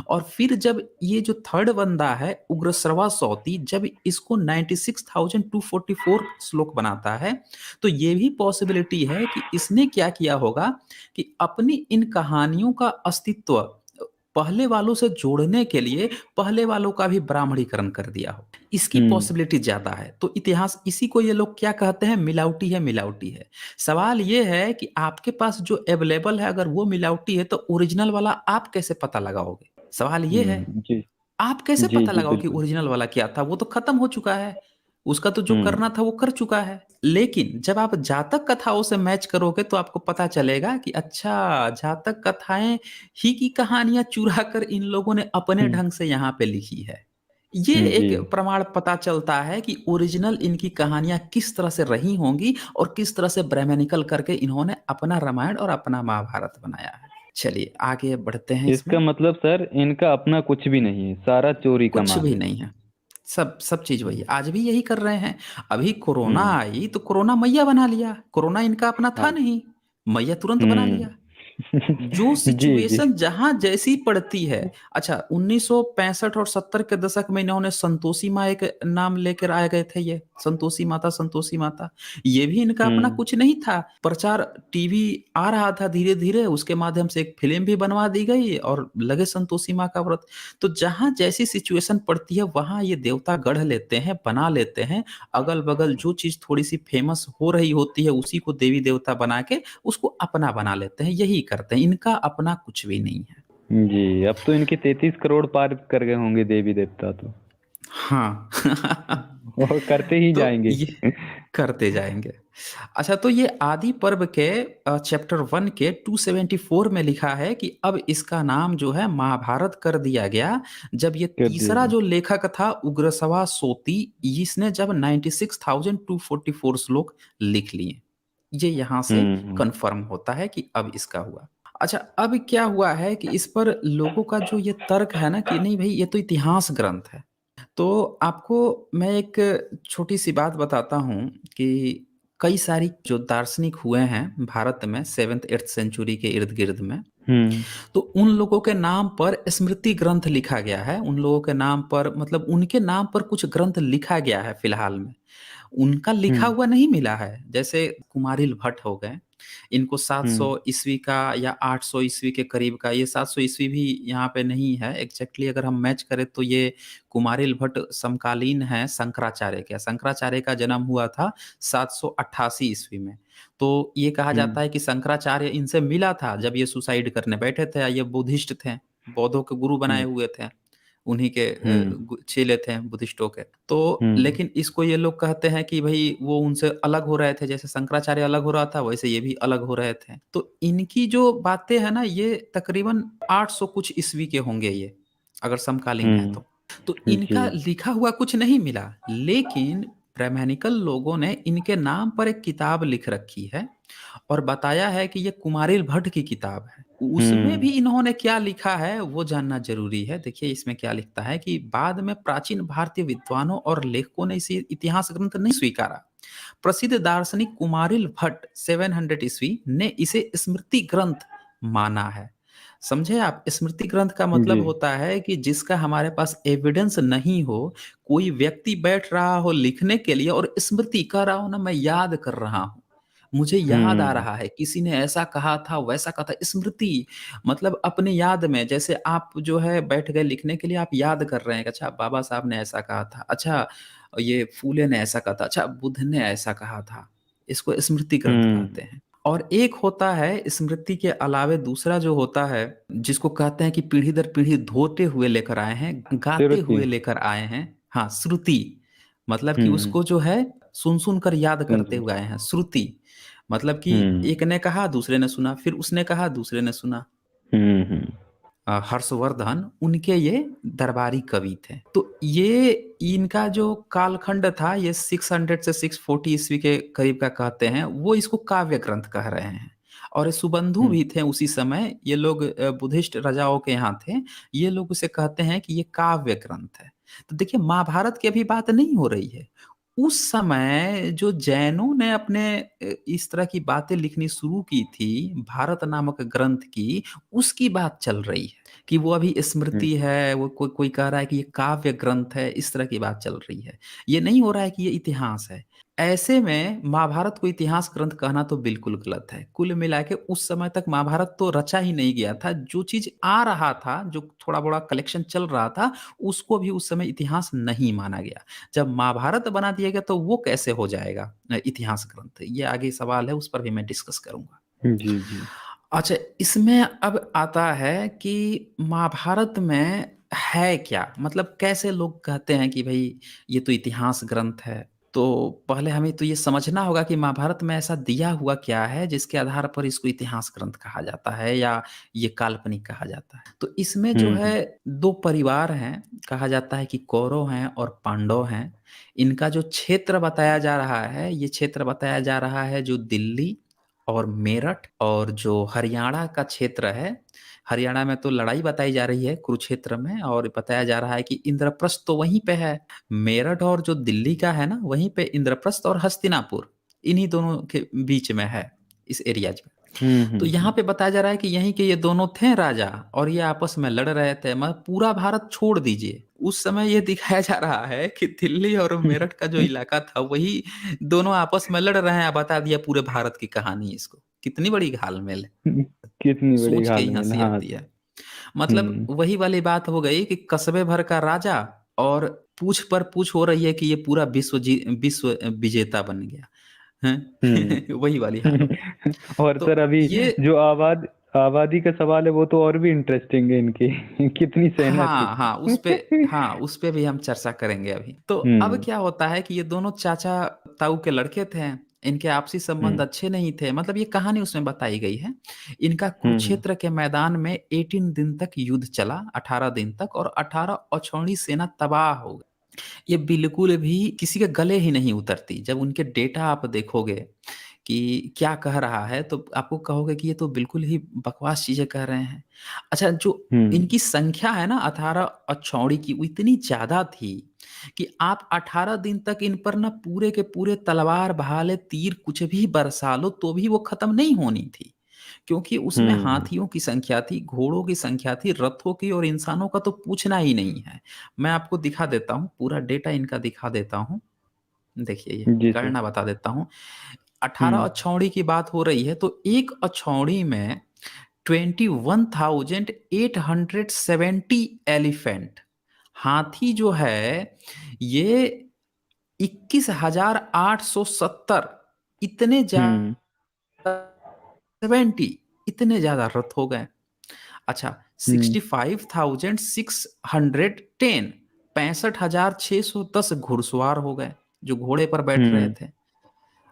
और फिर जब ये जो थर्ड बंदा है उग्रश्रवा सौती, जब इसको 96,244 श्लोक बनाता है, तो ये भी पॉसिबिलिटी है कि इसने क्या किया होगा कि अपनी इन कहानियों का अस्तित्व पहले वालों से जोड़ने के लिए पहले वालों का भी ब्राह्मणीकरण कर दिया हो, इसकी हम्म। पॉसिबिलिटी ज्यादा है। तो इतिहास इसी को ये लोग क्या कहते हैं, मिलावटी है, मिलावटी है। सवाल ये है कि आपके पास जो अवेलेबल है अगर वो मिलावटी है तो ओरिजिनल वाला आप कैसे पता लगाओगे? सवाल ये है, जी आप कैसे जी पता जी लगाओ कि बिल्कुल। ओरिजिनल वाला क्या था? वो तो खत्म हो चुका है, उसका तो जो हम्म। करना था वो कर चुका है। लेकिन जब आप जातक कथाओं से मैच करोगे तो आपको पता चलेगा कि अच्छा, जातक कथाएं ही की कहानियां चुरा कर इन लोगों ने अपने हम्म, ढंग से यहाँ पे लिखी है। ये जी। एक प्रमाण पता चलता है कि ओरिजिनल इनकी कहानियां किस तरह से रही होंगी और किस तरह से ब्राह्मणिकल करके इन्होंने अपना रामायण और अपना महाभारत बनाया है। चलिए आगे बढ़ते हैं इसमें। इसका मतलब सर इनका अपना कुछ भी नहीं है, सारा चोरी का कुछ माल भी है। नहीं है, सब सब चीज वही है, हम्म। आज भी यही कर रहे हैं। अभी कोरोना हम्म। आई तो कोरोना मैया बना लिया, कोरोना इनका अपना था हाँ। नहीं, मैया तुरंत बना हम्म। लिया। जो जी जी। सिचुएशन जहां जैसी पड़ती है। अच्छा, 1965 और 70 के दशक में इन्होंने संतोषी माँ एक नाम लेकर आ गए थे, ये संतोषी माता, संतोषी माता। ये भी इनका अपना हम्म। कुछ नहीं था, प्रचार टीवी आ रहा था धीरे धीरे, उसके माध्यम से एक फिल्म भी बनवा दी गई और लगे संतोषी माँ का व्रत। तो जहां जैसी सिचुएशन पड़ती है वहां ये देवता गढ़ लेते हैं, बना लेते हैं। अगल बगल जो चीज थोड़ी सी फेमस हो रही होती है उसी को देवी देवता बना के उसको अपना बना लेते हैं, यही करते हैं, इनका अपना कुछ भी नहीं है। जी, अब तो इनके 33 करोड़ पार कर गए होंगे देवी देवता तो। हाँ। और करते ही तो जाएंगे। ये करते जाएंगे। अच्छा, तो ये आदि पर्व के चैप्टर 1 के 274 में लिखा है कि अब इसका नाम जो है महाभारत कर दिया गया, जब ये कर दिया तीसरा गया। जो लेखक था उग्रश्रवा सोती, इसने जब 96,244 श्लोक लिख लिए। ये यहाँ से हम्म। कंफर्म होता है कि अब इसका हुआ। अच्छा, अब क्या हुआ है कि इस पर लोगों का जो ये तर्क है ना कि नहीं भाई ये तो इतिहास ग्रंथ है। तो आपको मैं एक छोटी सी बात बताता हूँ कि कई सारी जो दार्शनिक हुए हैं भारत में 7th 8th सेंचुरी के इर्द गिर्द में, हम्म। तो उन लोगों के नाम पर स्मृति ग्रंथ लिखा गया है। उन लोगों के नाम पर मतलब उनके नाम पर कुछ ग्रंथ लिखा गया है फिलहाल में। उनका लिखा हुँ, हुआ नहीं मिला है। जैसे कुमारिल भट्ट हो गए, इनको 700 हुँ, ईस्वी का या 800 ईस्वी के करीब का, ये 700 ईस्वी भी यहाँ पे नहीं है एग्जैक्टली, अगर हम मैच करें तो ये कुमारिल भट्ट समकालीन है शंकराचार्य के। शंकराचार्य का जन्म हुआ था 788 ईस्वी में। तो ये कहा हुँ, जाता है कि शंकराचार्य इनसे मिला था जब ये सुसाइड करने बैठे थे। ये बुद्धिस्ट थे, बौद्धों के गुरु बनाए हुँ, हुए थे, उन्हीं के हुँ, चेले थे बुद्धिस्टों के। तो हुँ, लेकिन इसको ये लोग कहते हैं कि भाई वो उनसे अलग हो रहे थे, जैसे शंकराचार्य अलग हो रहा था वैसे ये भी अलग हो रहे थे। तो इनकी जो बातें हैं ना, ये तकरीबन 800 कुछ ईस्वी के होंगे ये, अगर समकालीन है तो। तो इनका जी, लिखा हुआ कुछ नहीं मिला, लेकिन ब्राह्मणिकल लोगों ने इनके नाम पर एक किताब लिख रखी है और बताया है कि ये कुमारिल भट्ट की किताब है। उसमें हुँ, भी इन्होंने क्या लिखा है वो जानना ज़रूरी है। देखिए इसमें क्या लिखता है कि बाद में प्राचीन भारतीय विद्वानों और लेखकों ने इसे इतिहास ग्रंथ नहीं स्वीकारा। प्रसिद्ध दार्शनिक कुमारिल भट्ट 700 ईस्वी ने इसे स्मृति ग्रंथ माना है। समझे आप? स्मृति ग्रंथ का मतलब जी, होता है कि जिसका हमारे पास एविडेंस नहीं हो, कोई व्यक्ति बैठ रहा हो लिखने के लिए और स्मृति कर रहा हो ना, मैं याद कर रहा हूँ, मुझे याद आ हुँ, रहा है, किसी ने ऐसा कहा था, वैसा कहा था। स्मृति मतलब अपने याद में, जैसे आप जो है बैठ गए लिखने के लिए, आप याद कर रहे हैं कि अच्छा बाबा साहब ने ऐसा कहा था, अच्छा ये फूले ने ऐसा कहा था, अच्छा बुद्ध ने ऐसा कहा था। इसको स्मृति ग्रंथ हुँ, कहते हैं। और एक होता है स्मृति के अलावे दूसरा जो होता है, जिसको कहते हैं कि पीढ़ी दर पीढ़ी धोते हुए लेकर आए हैं, गाते श्रुति, हुए लेकर आए हैं। हाँ, श्रुति मतलब कि हुँ, उसको जो है सुन-सुन कर याद करते समझी, हुए आए हैं। श्रुति मतलब कि हुँ, एक ने कहा, दूसरे ने सुना, फिर उसने कहा, दूसरे ने सुना। हुँ, हुँ, हर्षवर्धन उनके ये दरबारी कवि थे। तो ये इनका जो कालखंड था, ये 600 से 640 ईस्वी के करीब का कहते हैं, वो इसको काव्य ग्रंथ कह रहे हैं। और ये सुबंधु हुँ, भी थे उसी समय, ये लोग बुद्धिस्ट राजाओं के यहाँ थे। ये लोग उसे कहते हैं कि ये काव्य ग्रंथ है। तो देखिए महाभारत की अभी बात नहीं हो रही है। उस समय जो जैनों ने अपने इस तरह की बातें लिखनी शुरू की थी, भारत नामक ग्रंथ की, उसकी बात चल रही है। कि वो अभी हुँ, स्मृति है, वो कोई कोई कह रहा है कि ये काव्य ग्रंथ है, इस तरह की बात चल रही है। ये नहीं हो रहा है कि ये इतिहास है। ऐसे में महाभारत को इतिहास ग्रंथ कहना तो बिल्कुल गलत है। कुल मिला के उस समय तक महाभारत तो रचा ही नहीं गया था। जो चीज़ आ रहा था, जो थोड़ा-बड़ा कलेक्शन चल रहा था, उसको भी उस समय इतिहास नहीं माना गया। जब महाभारत बना दिया गया तो वो कैसे हो जाएगा इतिहास ग्रंथ? ये आगे सवाल है, उस पर भी मैं डिस्कस करूँगा। जी, जी, अच्छा, इसमें अब आता है कि महाभारत में है क्या? मतलब कैसे लोग कहते हैं कि भई ये तो इतिहास ग्रंथ है। तो पहले हमें तो ये समझना होगा कि महाभारत में ऐसा दिया हुआ क्या है जिसके आधार पर इसको इतिहास ग्रंथ कहा जाता है या ये काल्पनिक कहा जाता है। तो इसमें जो हुँ, है हुँ, 2 परिवार हैं, कहा जाता है कि कौरव हैं और पांडव हैं। इनका जो क्षेत्र बताया जा रहा है, ये क्षेत्र बताया जा रहा है जो दिल्ली और मेरठ और जो हरियाणा का क्षेत्र है, हरियाणा में तो लड़ाई बताई जा रही है कुरुक्षेत्र में, और बताया जा रहा है कि इंद्रप्रस्थ तो वहीं पे है। मेरठ और जो दिल्ली का है ना, वहीं पे इंद्रप्रस्थ और हस्तिनापुर, इन्हीं दोनों के बीच में है, इस एरियाज़ में। हुँ, तो हुँ, यहाँ हुँ, पे बताया जा रहा है कि यहीं के ये दोनों थे राजा और ये आपस में लड़ रहे थे। मतलब पूरा भारत छोड़ दीजिए, उस समय ये दिखाया जा रहा है कि दिल्ली और मेरठ का जो इलाका था वही दोनों आपस में लड़ रहे हैं। बता दिया पूरे भारत की कहानी इसको। कितनी बड़ी घाल-मेल है, कितनी बड़ी सोच के ही घाल-मेल, हँसी हाँ, आती सर, है। मतलब हुँ, वही वाली बात हो गई कि कस्बे भर का राजा और पूछ पर पूछ हो रही है कि ये पूरा विश्व विजेता बन गया। हुँ। हैं? वही वाली हाल हो गई। और तो सर अभी ये जो आबादी का सवाल है वो तो और भी इंटरेस्टिंग है इनकी कितनी सेना थी। हाँ, हाँ, उस पे भी हम चर्चा करेंगे अभी। तो अब हुँ, क्या होता है कि ये दोनों चाचा-ताऊ के लड़के थे, इनके आपसी हुँ, संबंध अच्छे नहीं थे, मतलब ये कहानी उसमें बताई गई है। इनका हुँ, हुँ, कुरुक्षेत्र के मैदान में 18 दिन तक युद्ध चला, 18 दिन तक, और 18 अक्षौहिणी सेना तबाह हो गई। ये बिल्कुल भी किसी के गले ही नहीं उतरती। जब उनके डेटा आप देखोगे कि क्या कह रहा है, तो आपको कहोगे कि ये तो बिल्कुल ही बकवास चीज़ें कह रहे हैं। अच्छा, जो हुँ, इनकी संख्या है ना 18 अक्षौहिणी की, वो इतनी ज़्यादा थी कि आप 18 दिन तक इन पर ना पूरे के पूरे तलवार, भाले, तीर कुछ भी बरसा लो, तो भी वो खत्म नहीं होनी थी। क्योंकि उसमें हुँ, हाथियों की संख्या थी, घोड़ों की संख्या थी, रथों की, और इंसानों का तो पूछना ही नहीं है। मैं आपको दिखा देता हूँ, पूरा डेटा इनका दिखा देता हूँ। देखिए ये जी सर। गणना बता देता हूँ। 18 हम्म। अछौड़ी की बात हो रही है, तो एक अछौड़ी में 21,870 एलिफेंट, हाथी जो है ये 21,870, इतने हम्म। ज्यादा, 70, इतने ज्यादा रथ हो गए। अच्छा, हम्म। 65,610, 65,610 घुड़सवार हो गए जो घोड़े पर बैठ रहे हम्म। थे।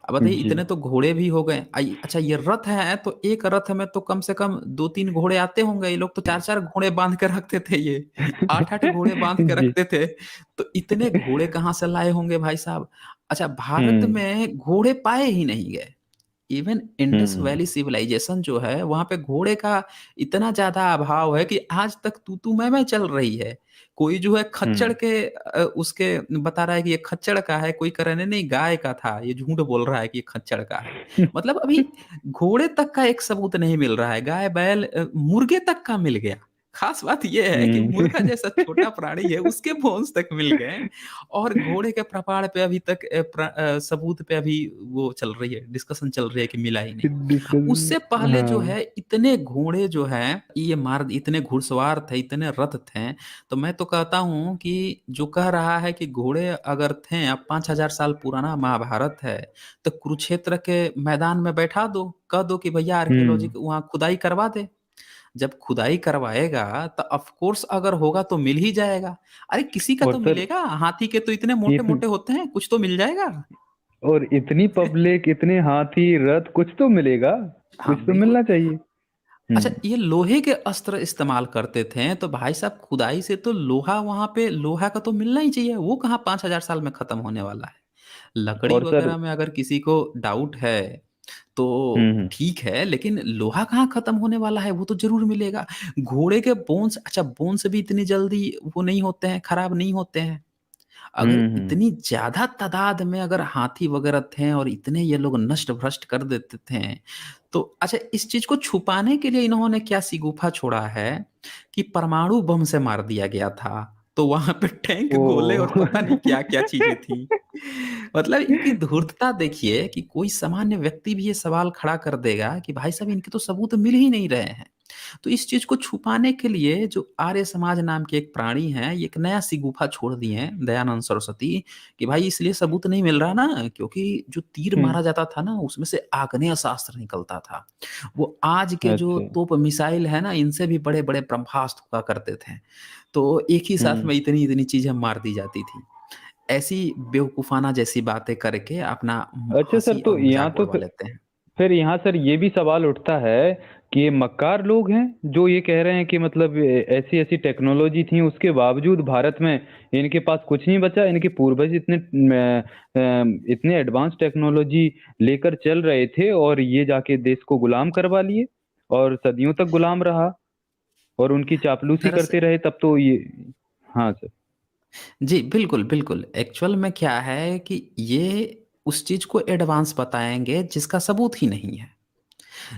अब बताइए, जी। इतने तो घोड़े भी हो गए। अच्छा, ये रथ है तो एक रथ में तो कम से कम 2-3 घोड़े आते होंगे। ये लोग तो 4-4 घोड़े बांध के रखते थे, ये 8-8 घोड़े बांध के जी। रखते थे। तो इतने घोड़े कहाँ से लाए होंगे भाई साहब। अच्छा, भारत हम्म। में घोड़े पाए ही नहीं गए। इवन इंडस हम्म। वैली सिविलाइजेशन जो है वहां पे घोड़े का इतना ज्यादा अभाव है कि आज तक तू मैं चल रही है। कोई जो है खच्चड़ हम्म। के उसके बता रहा है कि ये खच्चड़ का है, कोई कह रहा है नहीं नहीं गाय का था, ये झूठ बोल रहा है कि ये खच्चड़ का है। मतलब अभी घोड़े तक का एक सबूत नहीं मिल रहा है, गाय बैल मुर्गे तक का मिल गया। खास बात यह है कि मुर्गा जैसा छोटा प्राणी है उसके बोन्स तक मिल गए, और घोड़े के प्रपाड़ पे अभी तक सबूत पे अभी वो चल रही है, डिस्कशन चल रही है कि मिला ही नहीं। डिस्कस। उससे पहले जो हाँ। है इतने घोड़े जो है ये मार, इतने घुड़सवार थे, इतने रथ थे। तो मैं तो कहता हूँ कि जो कह रहा है कि घोड़े अगर थे, अब 5,000 साल पुराना महाभारत है, तो कुरुक्षेत्र के मैदान में बैठा दो, कह दो कि भैया आर्कियोलॉजी हम्म। वहां खुदाई करवा दे। जब खुदाई करवाएगा तो ऑफ कोर्स अगर होगा तो मिल ही जाएगा। अरे किसी का और तो सर मिलेगा, हाथी के तो इतने मोटे इत, मोटे होते हैं, कुछ तो मिल जाएगा। और इतनी पब्लिक, इतने हाथी, रथ, कुछ तो मिलेगा। हाँ कुछ तो बिल्कुल। मिलना चाहिए। अच्छा, हम्म। ये लोहे के अस्त्र इस्तेमाल करते थे, तो भाई साहब खुदाई से तो लोहा, वहां पे लोहा का तो मिलना ही चाहिए। वो कहाँ 5,000 साल में खत्म होने वाला है। लकड़ी और सर। वगैरह में अगर किसी को डाउट है तो हम्म। ठीक है, लेकिन लोहा कहाँ खत्म होने वाला है, वो तो जरूर मिलेगा। घोड़े के बोन्स, अच्छा बोन्स भी इतनी जल्दी वो नहीं होते हैं, खराब नहीं होते हैं। अगर हम्म। इतनी ज्यादा तादाद में अगर हाथी वगैरह थे और इतने ये लोग नष्ट भ्रष्ट कर देते थे, तो अच्छा इस चीज को छुपाने के लिए इन्होंने क्या सिगूफा छोड़ा है कि परमाणु बम से मार दिया गया था, तो वहां पे टैंक ओ। गोले और पता नहीं क्या क्या चीजें थी। मतलब इनकी धूर्तता देखिए कि कोई सामान्य व्यक्ति भी ये सवाल खड़ा कर देगा कि भाई साहब इनके तो सबूत मिल ही नहीं रहे हैं। तो इस चीज को छुपाने के लिए जो आर्य समाज नाम के एक प्राणी हैं, ये एक नया सी गुफा छोड़ दिए हैं दयानंद सरस्वती, कि भाई इसलिए सबूत नहीं मिल रहा ना क्योंकि जो तीर हम्म। मारा जाता था ना उसमें से आग्नेय शास्त्र निकलता था। वो आज के जो अच्छा। तोप मिसाइल है ना इनसे भी बड़े बड़े ब्रह्मास्त्र हुआ करते थे। तो एक ही साथ हम्म। में इतनी इतनी चीजें मार दी जाती थी। ऐसी बेवकूफाना जैसी बातें करके अपना अच्छा सर, हंसी और तो यहाँ मजाक तो उड़वा लेते हैं। फिर यहाँ सर ये भी सवाल उठता है कि ये मक्कार लोग हैं जो ये कह रहे हैं कि मतलब ऐसी ऐसी टेक्नोलॉजी थी, उसके बावजूद भारत में इनके पास कुछ नहीं बचा। इनके पूर्वज इतने एडवांस टेक्नोलॉजी लेकर चल रहे थे और ये जाके देश को गुलाम करवा लिए और सदियों तक गुलाम रहा और उनकी चापलूसी दरअसल करते रहे, तब तो ये। हाँ सर। जी, बिल्कुल, बिल्कुल। एक्चुअल में क्या है कि ये उस चीज़ को एडवांस बताएँगे जिसका सबूत ही नहीं है।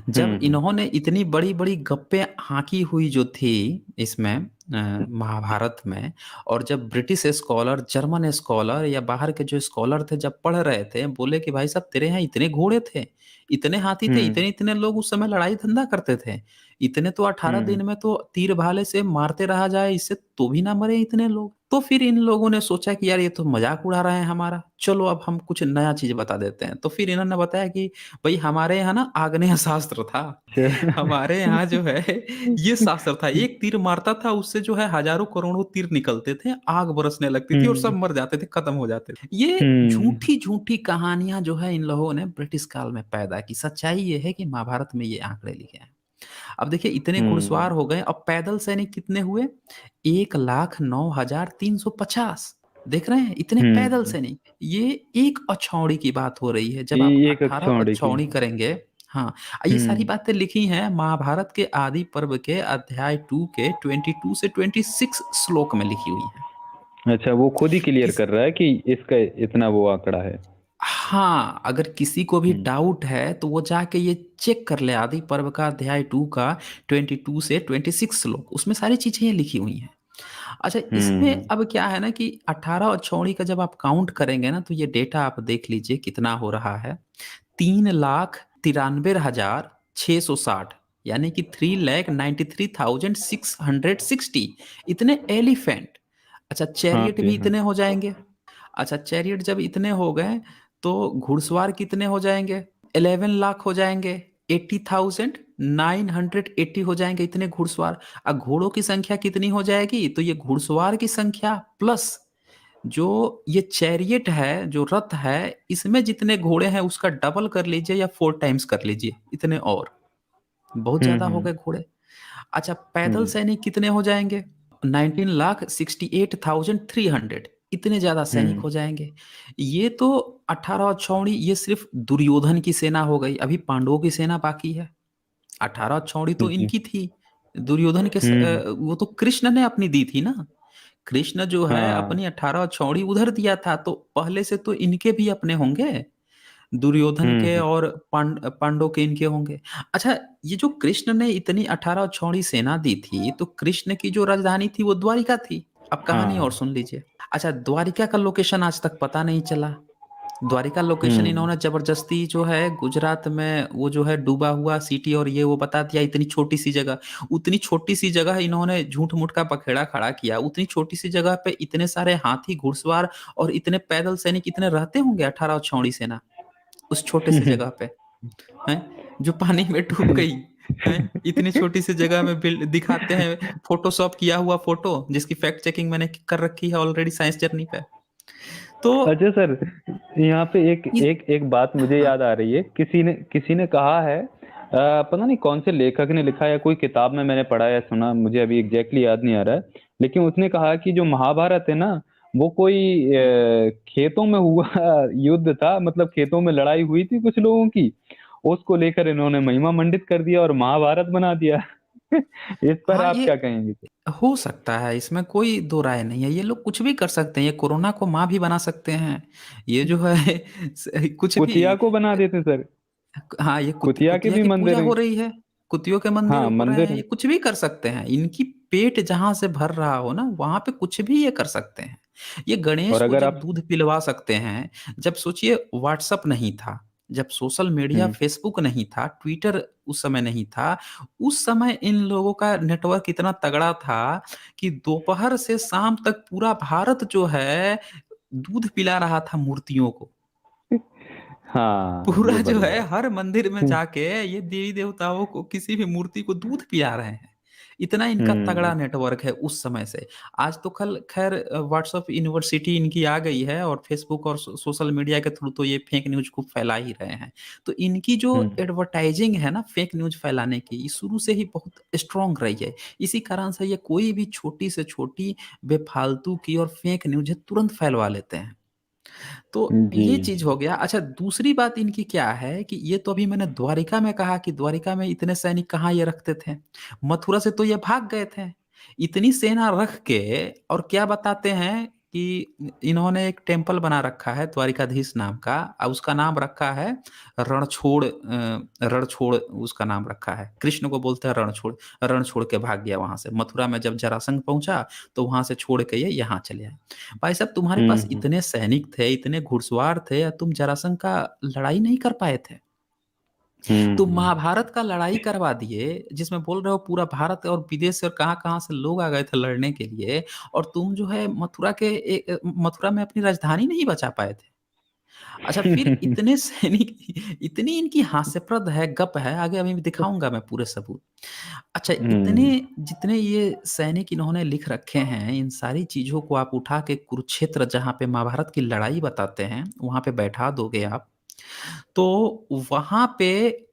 जब हम्म। इन्होंने इतनी बड़ी-बड़ी गप्पें हाँकी हुई जो थी इसमें महाभारत में, और जब ब्रिटिश स्कॉलर, जर्मन स्कॉलर या बाहर के जो स्कॉलर थे जब पढ़ रहे थे, बोले कि भाई साहब तेरे यहाँ इतने घोड़े थे, इतने हाथी थे, हम्म। इतने-इतने लोग उस समय लड़ाई धंधा करते थे। इतने तो 18 हम्म। दिन में तो तीर भाले से मारते रहा जाए, इससे तो भी ना मरे इतने लोग। तो फिर इन लोगों ने सोचा कि यार ये तो मज़ाक उड़ा रहे हैं हमारा, चलो अब हम कुछ नया चीज़ बता देते हैं। तो फिर इन्होंने बताया कि भई हमारे यहाँ ना आग्नेय शास्त्र था। अच्छा। हमारे यहाँ जो है ये शास्त्र था, एक तीर मारता था उससे जो है हज़ारों करोड़ों तीर निकलते थे, आग बरसने लगती थी और सब हम्म। मर जाते थे, खत्म हो जाते थे। ये हम्म। झूठी-झूठी कहानियाँ जो है इन लोगों ने ब्रिटिश काल में पैदा की। सच्चाई ये है कि महाभारत में ये आंकड़े लिखे हैं। अब देखिए इतने हम्म। घुड़सवार हो गए, अब पैदल सैनिक कितने हुए? 1,09,350। देख रहे हैं? इतने पैदल हम्म। सैनिक। ये एक अछौड़ी की बात हो रही है। जब आप ये एक 18 अक्षौड़ी की। अछौड़ी करेंगे, हाँ, ये सारी हम्म। बातें लिखी हैं महाभारत के आदि पर्व के अध्याय 2 के 22 से 26 श्लोक में लिखी हुई हैं। अच्छा, वो खुद ही क्लियर किस कर रहा है कि इसका इतना वो आंकड़ा है। हाँ, अगर किसी को भी हम्म। डाउट है तो वो जाके ये चेक कर ले, आदि पर्व का अध्याय 2 का 22 से 26 श्लोक, उसमें सारी चीजें ये लिखी हुई हैं। अच्छा, हम्म इसमें अब क्या है ना कि 18 और छौड़ी का जब आप काउंट करेंगे ना, तो ये डेटा आप देख लीजिए कितना हो रहा है। 3,93,660, यानी कि 3,93,660 इतने एलिफेंट। अच्छा, हाँ चैरियट जी भी हाँ। इतने हो जाएंगे। अच्छा, चैरियट जब इतने हो गए तो घुड़सवार कितने हो जाएंगे? 11 लाख हो जाएंगे। 80,980 हो जाएंगे इतने घुड़सवार। अब घोड़ों की संख्या कितनी हो जाएगी? तो ये घुड़सवार की संख्या प्लस जो ये चैरियट है, जो रथ है, इसमें जितने घोड़े हैं उसका डबल कर लीजिए या 4 टाइम्स कर लीजिए, इतने और बहुत ज्यादा हो हम्म। गए घोड़े। अच्छा, पैदल जी। सैनिक कितने हो जाएंगे? 19,68,300 इतने ज्यादा सैनिक हम्म हो जाएंगे। ये तो 18 और छौड़ी, ये सिर्फ दुर्योधन की सेना हो गई। अभी पांडवों की सेना बाकी है। 18 और छौड़ी तो जी। इनकी थी। दुर्योधन के हम्म। वो तो कृष्ण ने अपनी दी थी ना। कृष्ण जो है हाँ। अपनी 18 और छौड़ी उधर दिया था, तो पहले से तो इनके भी अपने होंगे, दुर्योधन के हम्म। और पांडव के इनके होंगे। अच्छा, ये जो कृष्ण ने इतनी 18 और छौड़ी सेना दी थी, तो कृष्ण की जो राजधानी थी वो द्वारिका थी। अब कहानी और हाँ। सुन लीजिए। अच्छा, द्वारिका का लोकेशन आज तक पता नहीं चला। द्वारिका लोकेशन हम्म इन्होंने जबरदस्ती जो है गुजरात में वो जो है डूबा हुआ सिटी और ये वो बता दिया, इतनी छोटी सी जगह। उतनी छोटी सी जगह इन्होंने झूठ मूठ का पखेड़ा खड़ा किया। उतनी छोटी सी जगह पे इतने सारे हाथी घुड़सवार और इतने पैदल सैनिक इतने रहते होंगे 18 और छौड़ी सेना उस छोटे से जगह पे, हैं, जो पानी में डूब गई, हैं। इतनी छोटी सी जगह में बिल्ड दिखाते हैं, फोटोशॉप किया हुआ फोटो, जिसकी फैक्ट चेकिंग मैंने कर रखी है ऑलरेडी साइंस जर्नी पे। तो अच्छा सर, यहाँ पे एक इस एक एक बात मुझे हाँ, याद आ रही है। किसी ने कहा है, पता नहीं कौन से लेखक ने लिखा है या कोई किताब में मैंने पढ़ा या सुना, मुझे अभी एग्जैक्टली याद नहीं आ रहा है। लेकिन उसने कहा कि जो महाभारत है ना, वो कोई खेतों में हुआ युद्ध था, मतलब खेतों में लड़ाई हुई थी कुछ लोगों की, उसको लेकर इन्होंने महिमा मंडित कर दिया और महाभारत बना दिया। इस पर हाँ, आप ये क्या कहेंगे? हो सकता है, इसमें कोई दो राय नहीं है। ये लोग कुछ भी कर सकते हैं, ये कोरोना को माँ भी बना सकते हैं। ये जो है कुछ भी। कुतिया को बना देते सर। हाँ, ये कुतिया के कुतिया भी की पूजा मंदिर हो हैं। रही है, कुतियों के मंदिर हाँ हो रहे मंदिर हैं, है। ये कुछ भी कर सकते हैं। इनकी पेट जहां से भर रहा हो ना, वहां पे कुछ भी ये कर सकते हैं। ये गणेश और को अगर जब आप दूध पिलवा सकते हैं, जब सोचिए व्हाट्सअप नहीं था, जब सोशल मीडिया हम्म फेसबुक नहीं था, ट्विटर उस समय नहीं था, उस समय इन लोगों का नेटवर्क इतना तगड़ा था कि दोपहर से शाम तक पूरा भारत जो है दूध पिला रहा था मूर्तियों को। हाँ ये पूरा जो बढ़िया है है। हर मंदिर में जाके ये देवी देवताओं को, किसी भी मूर्ति को दूध पिला रहे हैं। इतना इनका हम्म तगड़ा नेटवर्क है उस समय से। आज तो कल खैर व्हाट्सएप यूनिवर्सिटी इनकी आ गई है, और फेसबुक और सोशल मीडिया के थ्रू तो ये फेक न्यूज खूब फैला ही रहे हैं। तो इनकी जो हम्म एडवर्टाइजिंग है ना फेक न्यूज फैलाने की, ये शुरू से ही बहुत स्ट्रांग रही है। इसी कारण से ये कोई भी छोटी से छोटी बेफालतू की और फेक न्यूज है तुरंत फैलवा लेते हैं। तो जी। ये चीज हो गया। अच्छा, दूसरी बात इनकी क्या है कि ये तो अभी मैंने द्वारिका में कहा कि द्वारिका में इतने सैनिक कहाँ ये रखते थे। मथुरा से तो ये भाग गए थे। इतनी सेना रख के और क्या बताते हैं कि इन्होंने एक टेम्पल बना रखा है द्वारिकाधीश नाम का, और उसका नाम रखा है रणछोड़। रणछोड़ उसका नाम रखा है, कृष्ण को बोलते हैं रणछोड़। रण छोड़ के भाग गया वहां से, मथुरा में जब जरासंध पहुंचा तो वहां से छोड़ के ये यहाँ चले आए। भाई साहब, तुम्हारे पास हम्म इतने सैनिक थे, इतने घुड़सवार थे, और तुम जरासंध का लड़ाई नहीं कर पाए थे। तुम हम्म। महाभारत का लड़ाई करवा दिए, जिसमें बोल रहे हो पूरा भारत और विदेश से और कहाँ कहाँ से लोग आ गए थे लड़ने के लिए, और तुम जो है मथुरा में अपनी राजधानी नहीं बचा पाए थे। अच्छा, फिर इतने सैनिक इतनी इनकी हास्यप्रद है गप है, आगे अभी भी दिखाऊंगा मैं पूरे सबूत। अच्छा, इतने हम्म। जितने ये सैनिक इन्होंने लिख रखे हैं, इन सारी चीजों को आप उठा के कुरुक्षेत्र जहाँ पे महाभारत की लड़ाई बताते हैं वहां पे बैठा दोगे आप, तो वहां पे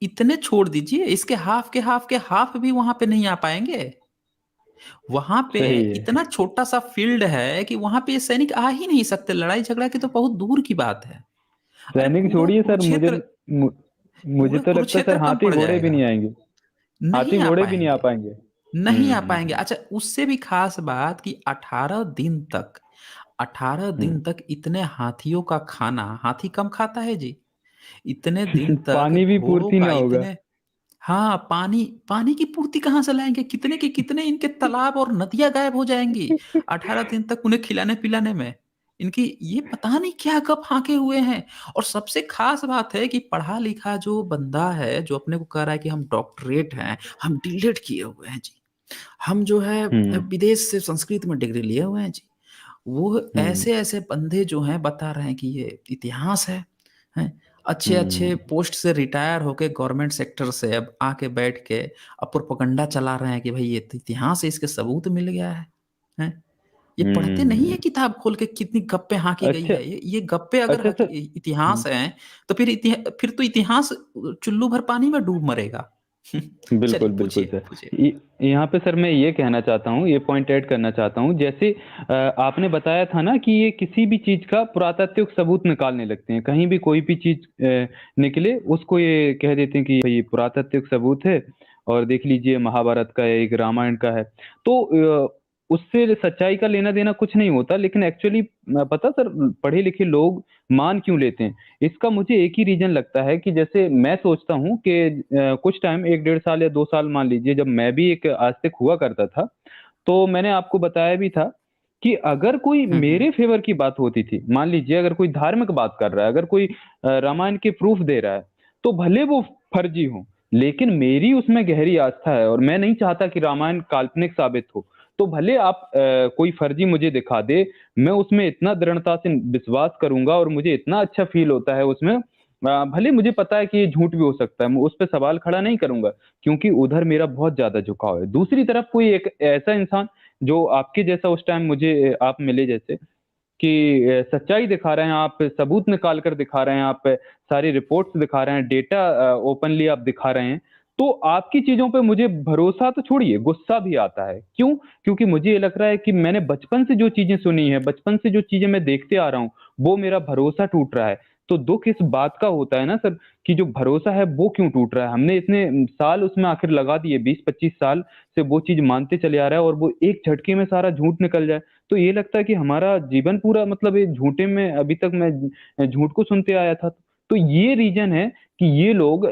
इतने छोड़ दीजिए, इसके हाफ के हाफ भी वहां पे नहीं आ पाएंगे। वहां पे सही है। इतना छोटा सा फील्ड है कि वहां पे ये सैनिक आ ही नहीं सकते, लड़ाई झगड़ा की तो बहुत दूर की बात है। अरे सैनिक पूरा छोड़िए सर, कुरुक्षेत्र, मुझे पूरा तो लगता है सर कुरुक्षेत्र कम हाथी पड़ घोड़े भी जाएगा। नहीं आएंगे। नहीं हाथी आ घोड़े भी नहीं आ पाएंगे, पाएंगे। नहीं आ पाएंगे। हम्म। अच्छा, उससे भी खास बात कि 18 दिन तक, 18 दिन हम्म। तक इतने हाथियों का खाना, हाथी कम खाता है जी। इतने दिन तक पानी भी घोड़ों पूर्ति का ना होगा। इतने, हाँ, पानी पानी की पूर्ति कहाँ से लाएँगे? कितने के कितने इनके तालाब और नदियाँ गायब हो जाएँगी, 18 दिन तक उन्हें खिलाने-पिलाने में। इनकी ये पता नहीं क्या कब हाँके हुए हैं। और सबसे ख़ास बात है कि पढ़ा-लिखा जो बंदा है, जो अपने को कह रहा है कि हम डॉक्टरेट हैं, हम डीलिट किए हुए हैं जी। हम जो है हुँ, विदेश से संस्कृत में डिग्री लिए हुए हैं जी। वो हुँ, ऐसे-ऐसे बंदे जो हैं बता रहे हैं कि ये इतिहास है, हैं? अच्छे-अच्छे हुँ, पोस्ट से रिटायर होके गवर्नमेंट सेक्टर से अब आके बैठ के अब प्रोपेगेंडा चला रहे हैं कि भई ये तो इतिहास है, इसके सबूत मिल गया है। हैं? ये पढ़ते नहीं है हुँ। किताब खोल के कितनी गप्पे हाँकी गई अच्छा, है। ये गप्पे अगर अच्छा सर। इतिहास हुँ। हैं, तो फिर तो इतिहास चुल्लू भर पानी में डूब मरेगा। चलिए बिल्कुल, बिल्कुल पूछिए, सर। पूछिए। यहाँ पे सर मैं ये कहना चाहता हूँ, ये पॉइंट ऐड करना चाहता हूँ, जैसे आपने बताया था ना कि ये किसी भी चीज़ का पुरातात्विक सबूत निकालने लगते हैं। कहीं भी कोई भी चीज़ निकले, उसको ये कह देते हैं कि भई पुरातात्विक सबूत है और देख लीजिए महाभारत का है, एक रामायण का है। तो उससे सच्चाई का लेना-देना कुछ नहीं होता, लेकिन एक्चुअली पता सर पढ़े-लिखे लोग मान क्यों लेते हैं? इसका मुझे एक ही रीज़न लगता है कि जैसे मैं सोचता हूँ कि कुछ टाइम 1 डेढ़ साल या 2 साल मान लीजिए जब मैं भी एक आस्तिक हुआ करता था, तो मैंने आपको बताया भी था कि अगर कोई हुँ, हुँ। मेरे फ़ेवर की बात होती थी, मान लीजिए अगर कोई धार्मिक बात कर रहा है, अगर कोई रामायण के प्रूफ़ दे रहा है, तो भले वो फ़र्ज़ी हो, लेकिन मेरी उसमें गहरी आस्था है और मैं नहीं चाहता कि रामायण काल्पनिक साबित हो। तो भले आप कोई फ़र्ज़ी मुझे दिखा दे, मैं उसमें इतना दृढ़ता से विश्वास करूँगा और मुझे इतना अच्छा फ़ील होता है उसमें भले मुझे पता है कि ये झूठ भी हो सकता है, मैं उस पे सवाल खड़ा नहीं करूँगा, क्योंकि उधर मेरा बहुत ज़्यादा झुकाव है। दूसरी तरफ कोई एक ऐसा इंसान जो आपके जैसा उस टाइम मुझे आप मिले जैसे कि सच्चाई दिखा रहे हैं आप, सबूत निकाल कर दिखा रहे हैं आप, सारी रिपोर्ट्स दिखा रहे हैं, डेटा ओपनली आप दिखा रहे हैं, तो आपकी चीज़ों पे मुझे भरोसा तो छोड़िए, गुस्सा भी आता है। क्यों? क्योंकि मुझे ये लग रहा है कि मैंने बचपन से जो चीज़ें सुनी हैं, बचपन से जो चीज़ें मैं देखते आ रहा हूँ, वो मेरा भरोसा टूट रहा है। तो दुःख इस बात का होता है ना सर कि जो भरोसा है वो क्यों टूट रहा है? हमने इतने साल उसमें आखिर लगा दिए 20-25 साल से वो चीज़ मानते चले आ रहा है और वो एक झटके में सारा झूठ निकल जाए। तो ये लगता है कि हमारा जीवन पूरा मतलब ये झूठे में अभी तक मैं झूठ को सुनते आया था। तो ये रीज़न है कि ये लोग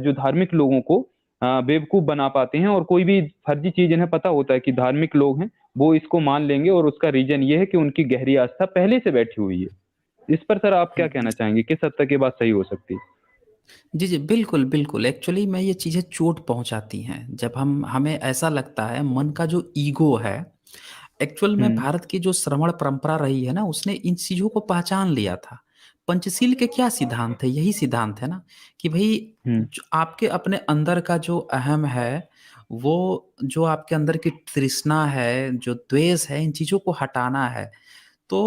जो धार्मिक लोगों को बेवकूफ़ बना पाते हैं और कोई भी फर्ज़ी चीज़ इन्हें पता होता है कि धार्मिक लोग हैं, वो इसको मान लेंगे और उसका रीज़न ये है कि उनकी गहरी आस्था पहले से बैठी हुई है। इस पर सर आप क्या कहना चाहेंगे? किस हद तक ये बात सही हो सकती है? जी, जी। बिल्कुल, बिल्कुल। एक्चुअली में ये चीज़ें चोट पहुँचाती हैं। जब हमें ऐसा लगता है मन का जो ईगो है, एक्चुअल में हुँ, भारत की जो श्रवण परंपरा रही है ना, उसने इन चीज़ों को पहचान लिया था। पंचशील के क्या सिद्धांत है? यही सिद्धांत है ना कि भई हुँ, ज आपके अपने अंदर का जो अहम है, वो जो आपके अंदर की तृष्णा है, जो द्वेष है, इन चीज़ों को हटाना है। तो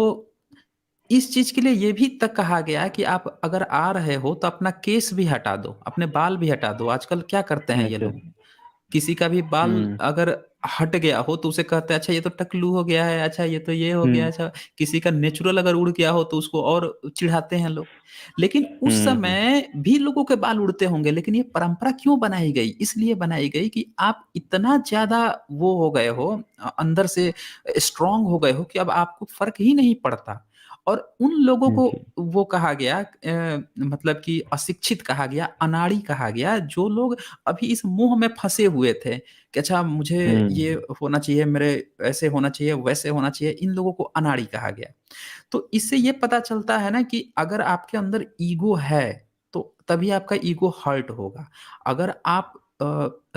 इस चीज़ के लिए ये भी तक कहा गया है कि आप अगर आ रहे हो तो अपना केस भी हटा दो, अपने बाल भी हटा दो। आजकल क्या करते हैं ये अच्छा। लोग, किसी का भी बाल हुँ, अगर हट गया हो तो उसे कहते हैं अच्छा ये तो टकलू हो गया है, अच्छा ये तो ये हो गया हुँ, है, अच्छा किसी का नेचुरल अगर उड़ गया हो तो उसको और चिढ़ाते हैं लोग। लेकिन उस हुँ, हुँ, समय भी लोगों के बाल उड़ते होंगे, लेकिन ये परंपरा क्यों बनाई गई? इसलिए बनाई गई कि आप इतना ज़्यादा वो हो गए हो अंदर से स्ट्रॉन्ग हो गए हो कि अब आपको फ़र्क ही नहीं पड़ता। और उन लोगों को जी। वो कहा गया मतलब कि अशिक्षित कहा गया, अनाड़ी कहा गया, जो लोग अभी इस मोह में फँसे हुए थे कि अच्छा मुझे ये हुँ, होना चाहिए, मेरे ऐसे होना चाहिए, वैसे होना चाहिए, इन लोगों को अनाड़ी कहा गया। तो इससे ये पता चलता है ना कि अगर आपके अंदर ईगो है, तो तभी आपका ईगो हर्ट होगा। अगर आप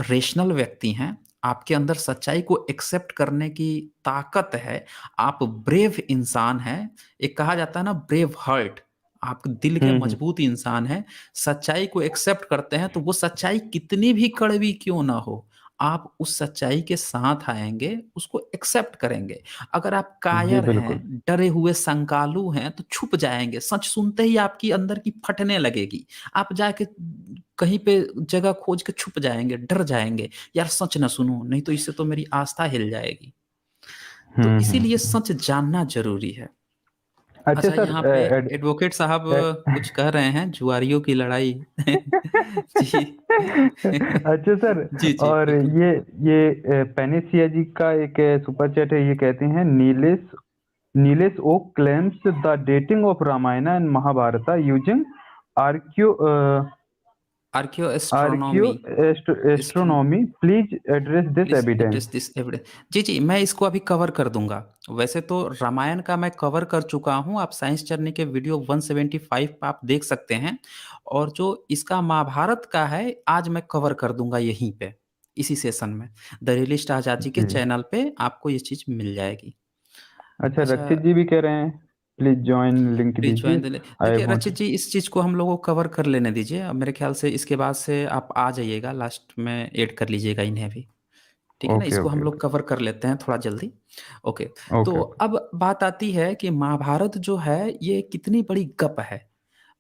रेशनल व्यक्ति हैं, आपके अंदर सच्चाई को एक्सेप्ट करने की ताकत है, आप ब्रेव इंसान हैं, एक कहा जाता है ना ब्रेव हार्ट, आप दिल के हुँ, हुँ, मजबूत इंसान हैं, सच्चाई को एक्सेप्ट करते हैं, तो वो सच्चाई कितनी भी कड़वी क्यों ना हो, आप उस सच्चाई के साथ आएँगे, उसको एक्सेप्ट करेंगे। अगर आप जी, कायर बिल्कुल। हैं, डरे हुए संकालू हैं, तो छुप जाएँगे, सच सुनते ही आपकी अंदर की फटने लगेगी। आप जाके कहीं पे जगह खोज के छुप जाएँगे, डर जाएँगे, यार सच ना सुनूँ, नहीं तो इससे तो मेरी आस्था हिल जाएगी। तो हुँ, हुँ, इसीलिए हुँ। सच जानना ज़रूरी है। अच्छा अच्छा सर यहाँ पे एडवोकेट साहब ए कुछ कह रहे हैं, जुआरियों की लड़ाई। जी। अच्छा सर जी, जी, और बिल्कुल। ये पेनिसिया जी का एक सुपर चैट है, ये कहते हैं Nilesh Oak claims the dating of Ramayana and Mahabharata using archeo archaeo archaeo astronomy. Astronomy, please address this please evidence. Address this evidence. जी जी, मैं इसको अभी कवर कर दूंगा। वैसे तो रामायण का मैं कवर कर चुका हूँ, आप साइंस जर्नी के वीडियो 175 पे आप देख सकते हैं। और जो इसका महाभारत का है, आज मैं कवर कर दूंगा यहीं पे, इसी सेशन में। द रियलिस्ट आजाद जी के जी। चैनल पे आपको ये चीज़ मिल जाएगी। अच्छा, अच्छा, रक्षित जी भी कह रहे हैं प्लीज ज्वाइन, लिंक प्लीज दीजिए। Join the. आई देखिए वांट। रचित जी, इस चीज़ को हम लोगों को कवर कर लेने दीजिए। अब मेरे ख्याल से इसके बाद से आप आ जाइएगा, लास्ट में ऐड कर लीजिएगा इन्हें भी। ठीक है ना, ओके इसको हम ओके लोग ओके कवर कर लेते हैं थोड़ा जल्दी। ओके। तो ओके ओके। अब बात आती है कि महाभारत जो है ये कितनी बड़ी गप है।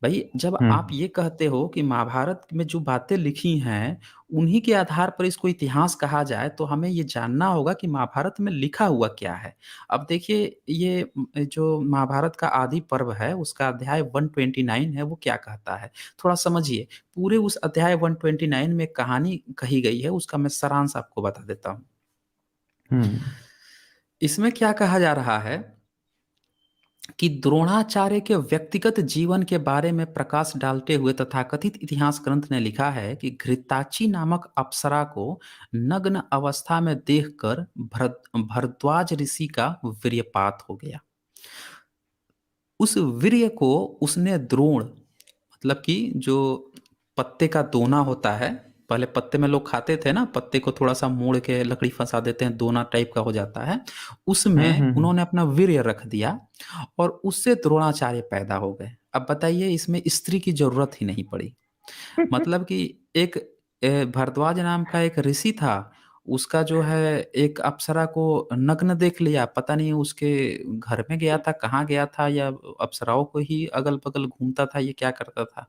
भाई, जब आप हम्म ये कहते हो कि महाभारत में जो बातें लिखी हैं उन्हीं के आधार पर इसको इतिहास कहा जाए, तो हमें ये जानना होगा कि महाभारत में लिखा हुआ क्या है। अब देखिए, ये जो महाभारत का आदि पर्व है उसका अध्याय 129 है, वो क्या कहता है थोड़ा समझिए। पूरे उस अध्याय 129 में कहानी कही गई है, उसका मैं सारांश आपको बता देता हूँ। हम्म इसमें क्या कहा जा रहा है कि द्रोणाचार्य के व्यक्तिगत जीवन के बारे में प्रकाश डालते हुए तथाकथित इतिहास ग्रंथ ने लिखा है कि घृताची नामक अप्सरा को नग्न अवस्था में देखकर भरद्वाज ऋषि का वीर्यपात हो गया। उस वीर्य को उसने द्रोण, मतलब कि जो पत्ते का दोना होता है, पहले पत्ते में लोग खाते थे ना, पत्ते को थोड़ा सा मोड़ के लकड़ी फंसा देते हैं, दोना टाइप का हो जाता है। उसमें हम्म। उन्होंने अपना वीर्य रख दिया और उससे द्रोणाचार्य पैदा हो गए। अब बताइए, इसमें स्त्री की जरूरत ही नहीं पड़ी। मतलब कि एक भरद्वाज नाम का एक ऋषि था, उसका जो है एक अप्सरा को नग्न देख लिया, पता नहीं उसके घर में गया था, कहाँ गया था, या अप्सराओं को ही अगल बगल घूमता था, ये क्या करता था।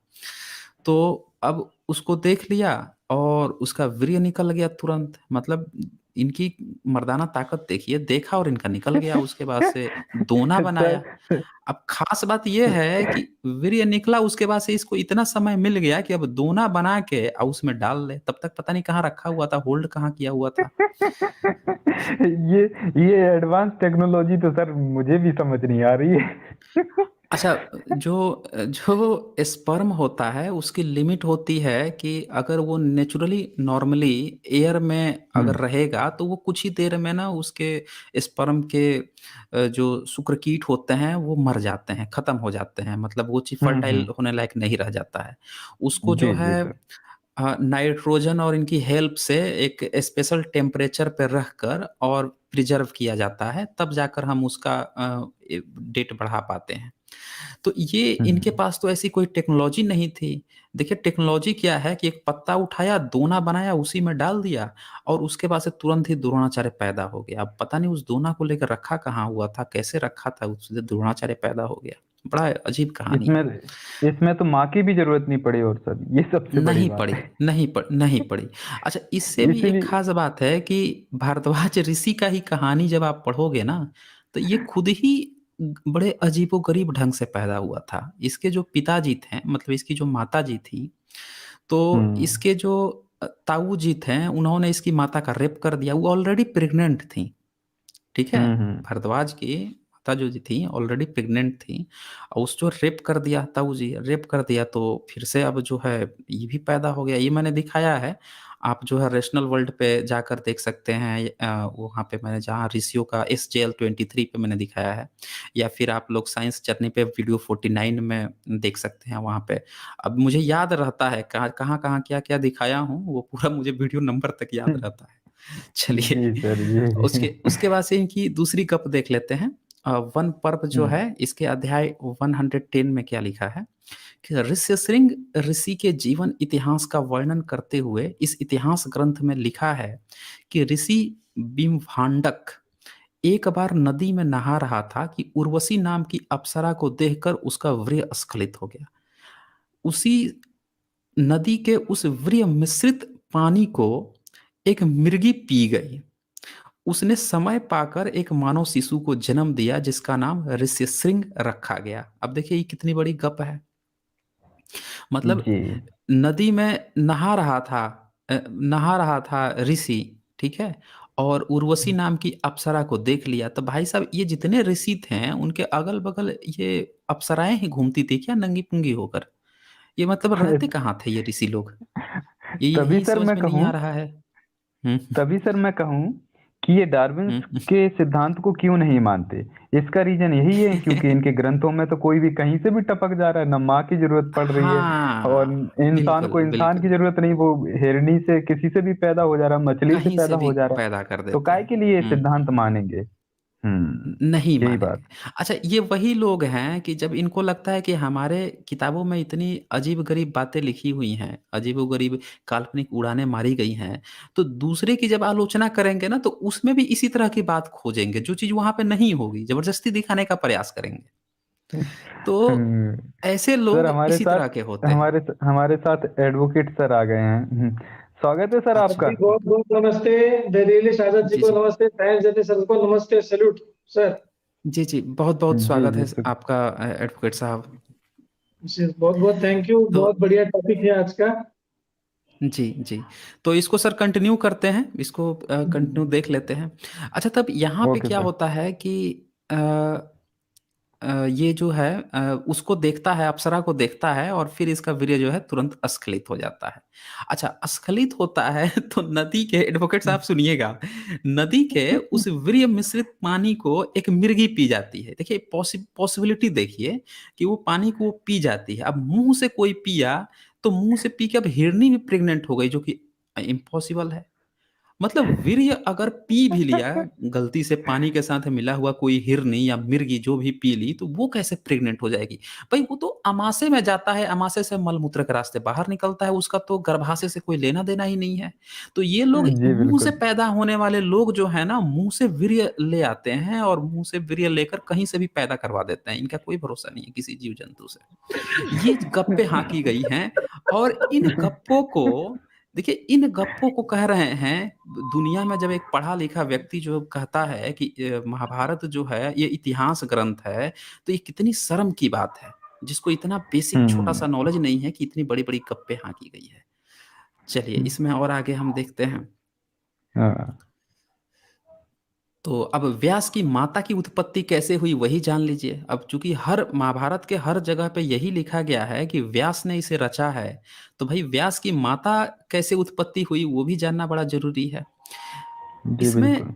तो अब उसको देख लिया और उसका वीर्य निकल गया तुरंत। मतलब इनकी मर्दाना ताकत देखिए, देखा और इनका निकल गया, उसके बाद से दोना बनाया। सर, अब खास बात ये है कि वीर्य निकला, उसके बाद से इसको इतना समय मिल गया कि अब दोना बना के और उसमें डाल ले। तब तक पता नहीं कहाँ रखा हुआ था, होल्ड कहाँ किया हुआ था। ये ये एडवांस टेक्नोलॉजी तो सर मुझे भी समझ नहीं आ रही है। अच्छा, जो जो स्पर्म होता है उसकी लिमिट होती है कि अगर वो नेचुरली नॉर्मली एयर में अगर हम्म रहेगा तो वो कुछ ही देर में ना उसके स्पर्म के जो शुक्रकीट होते हैं वो मर जाते हैं, खत्म हो जाते हैं। मतलब वो चीज फर्टाइल हम्म। होने लायक नहीं रह जाता है। उसको जो जी है जी सर। नाइट्रोजन और इनकी हेल्प से एक स्पेशल टेम्परेचर पर रखकर और प्रिजर्व किया जाता है, तब जाकर हम उसका डेट बढ़ा पाते हैं। तो ये इनके हम्म पास तो ऐसी कोई टेक्नोलॉजी नहीं थी। देखिए टेक्नोलॉजी क्या है कि एक पत्ता उठाया, दोना बनाया, उसी में डाल दिया और उसके बाद से तुरंत ही द्रोणाचार्य पैदा हो गया। अब पता नहीं उस दोना को लेकर रखा कहाँ हुआ था, कैसे रखा था, उससे द्रोणाचार्य पैदा हो गया। बड़ा अजीब कहानी इसमें है। इसमें तो माँ की भी जरूरत नहीं पड़ी, और सर ये सबसे बड़ी नहीं बात पड़ी, है। नहीं पड़ी। अच्छा, इससे भी एक इसीलिए। खास बात है कि भारद्वाज ऋषि का ही कहानी जब आप पढ़ोगे ना, तो ये खुद ही बड़े अजीबोगरीब ढंग से पैदा हुआ था। इसके जो पिताजी थे, मतलब इसकी जो माता जी थी, तो हम्म इसके जो ताऊ जी थे, उन्होंने इसकी माता का रेप कर दिया। वो ऑलरेडी प्रेग्नेंट थी, ठीक है। हम्म। भारद्वाज की माता जो जी थी ऑलरेडी प्रेग्नेंट थी, और उसको रेप कर दिया, ताऊ जी रेप कर दिया, तो फिर से अब जो है ये भी पैदा हो गया। ये मैंने दिखाया है, आप जो है रेशनल वर्ल्ड पे जाकर देख सकते हैं। वहाँ पे मैंने जहाँ ऋषियों का SJL 23 पे मैंने दिखाया है, या फिर आप लोग साइंस जर्नी पे वीडियो 49 में देख सकते हैं वहाँ पे। अब मुझे याद रहता है कहाँ कहाँ कहाँ क्या क्या दिखाया हूँ, वो पूरा मुझे वीडियो नंबर तक याद रहता है। जी चलिए, सर जी। उसके उसके बाद से इनकी दूसरी गप देख लेते हैं। वन पर्व जो है, हम्म इसके अध्याय 110 में क्या लिखा है कि ऋष्यशृंग ऋषि के जीवन इतिहास का वर्णन करते हुए इस इतिहास ग्रंथ में लिखा है कि ऋषि बिम्भांडक एक बार नदी में नहा रहा था कि उर्वशी नाम की अप्सरा को देखकर उसका वीर्य स्खलित हो गया। उसी नदी के उस वीर्य मिश्रित पानी को एक मृगी पी गई। उसने समय पाकर एक मानव शिशु को जन्म दिया जिसका नाम ऋष्यशृंग रखा गया। अब देखिए ये कितनी बड़ी गप है। मतलब जी। नदी में नहा रहा था ऋषि, ठीक है, और उर्वशी नाम की अप्सरा को देख लिया। तो भाई साहब, ये जितने ऋषि थे उनके अगल बगल ये अप्सराएं ही घूमती थी क्या, नंगी पुंगी होकर? ये मतलब रहते कहाँ थे ये ऋषि लोग? ये तभी यही सर समझ मैं में नहीं कहूँ आ रहा है। हुँ, तभी सर मैं कहूँ कि ये डार्विन हुँ, के सिद्धांत को क्यों नहीं मानते। इसका रीजन यही है क्योंकि इनके ग्रंथों में तो कोई भी कहीं से भी टपक जा रहा है, ना माँ की जरूरत पड़ रही है और हाँ, इंसान को बिल्कुल, इंसान की बिल्कुल। जरूरत नहीं, वो हिरनी से किसी से भी पैदा हो जा रहा है, मछली से कहीं पैदा से भी हो जा रहा पैदा कर है, तो देते काय हैं। के लिए ये हुँ, सिद्धांत मानेंगे। नहीं यही मानेंगे। बात। अच्छा, ये वही लोग हैं कि जब इनको लगता है कि हमारे किताबों में इतनी अजीब-गरीब बातें लिखी हुई हैं, अजीबो-गरीब काल्पनिक उड़ानें मारी गई हैं, तो दूसरे की जब आलोचना करेंगे ना, तो उसमें भी इसी तरह की बात खोजेंगे, जो चीज़ वहाँ पे नहीं होगी, ज़बरदस्ती दिखाने का प्रयास करेंगे। तो हम्म, ऐसे सर लोग हमारे इसी साथ तरह के होते हैं। हमारे साथ एडवोकेट सर आ गए हैं। स्वागत है सर अच्छा। आपका। जी बहुत बहुत नमस्ते। दरियली साजद जी जी, को जी। नमस्ते, साइंस जैसे सर को नमस्ते, सैल्यूट सर। जी, जी। बहुत-बहुत जी स्वागत जी है आपका एडवोकेट साहब। बहुत बहुत थैंक यू, तो बहुत बढ़िया टॉपिक है आज का। जी, जी। तो इसको सर कंटिन्यू करते हैं, इसको कंटिन्यू देख लेते हैं। अच्छा, तब यहाँ पे ओके क्या सर। होता है कि अ ये जो है उसको देखता है, अप्सरा को देखता है और फिर इसका वीर्य जो है तुरंत अस्खलित हो जाता है। अच्छा, अस्खलित होता है तो नदी के एडवोकेट साहब सुनिएगा, नदी के उस वीर्य मिश्रित पानी को एक मिर्गी पी जाती है। देखिए पॉसिबिलिटी देखिए कि वो पानी को वो पी जाती है। अब मुँह से कोई पिया, तो मुँह से पी के अब हिरनी भी प्रेग्नेंट हो गई जो कि इम्पॉसिबल है। मतलब वीर्य अगर पी भी लिया, गलती से पानी के साथ मिला हुआ कोई हिरनी या मिर्गी जो भी पी ली, तो वो कैसे प्रेग्नेंट हो जाएगी? भई वो तो अमाशय में जाता है, अमाशय से मल-मूत्र के रास्ते बाहर निकलता है, उसका तो गर्भाशय से कोई लेना-देना ही नहीं है। तो ये लोग जी मुँह से बिल्कुल। पैदा होने वाले लोग जो हैं ना, मुँह से वीर्य ले आते हैं और मुँह से वीर्य लेकर कहीं से भी पैदा करवा देते हैं। इनका कोई भरोसा नहीं है किसी जीव-जंतु से। ये गप्पे हाँकी गई हैं और इन गप्पों को देखिए, इन गप्पों को कह रहे हैं, दुनिया में जब एक पढ़ा-लिखा व्यक्ति जो कहता है कि महाभारत जो है ये इतिहास ग्रंथ है, तो ये कितनी शर्म की बात है। जिसको इतना बेसिक हम्म। छोटा-सा नॉलेज नहीं है कि इतनी बड़ी-बड़ी गप्पें हाँकी गई है। चलिए, इसमें और आगे हम देखते हैं। हाँ। तो अब व्यास की माता की उत्पत्ति कैसे हुई वही जान लीजिए। अब चूँकि हर महाभारत के हर जगह पे यही लिखा गया है कि व्यास ने इसे रचा है, तो भई व्यास की माता कैसे उत्पत्ति हुई वो भी जानना बड़ा ज़रूरी है। जी इसमें बिल्कुल।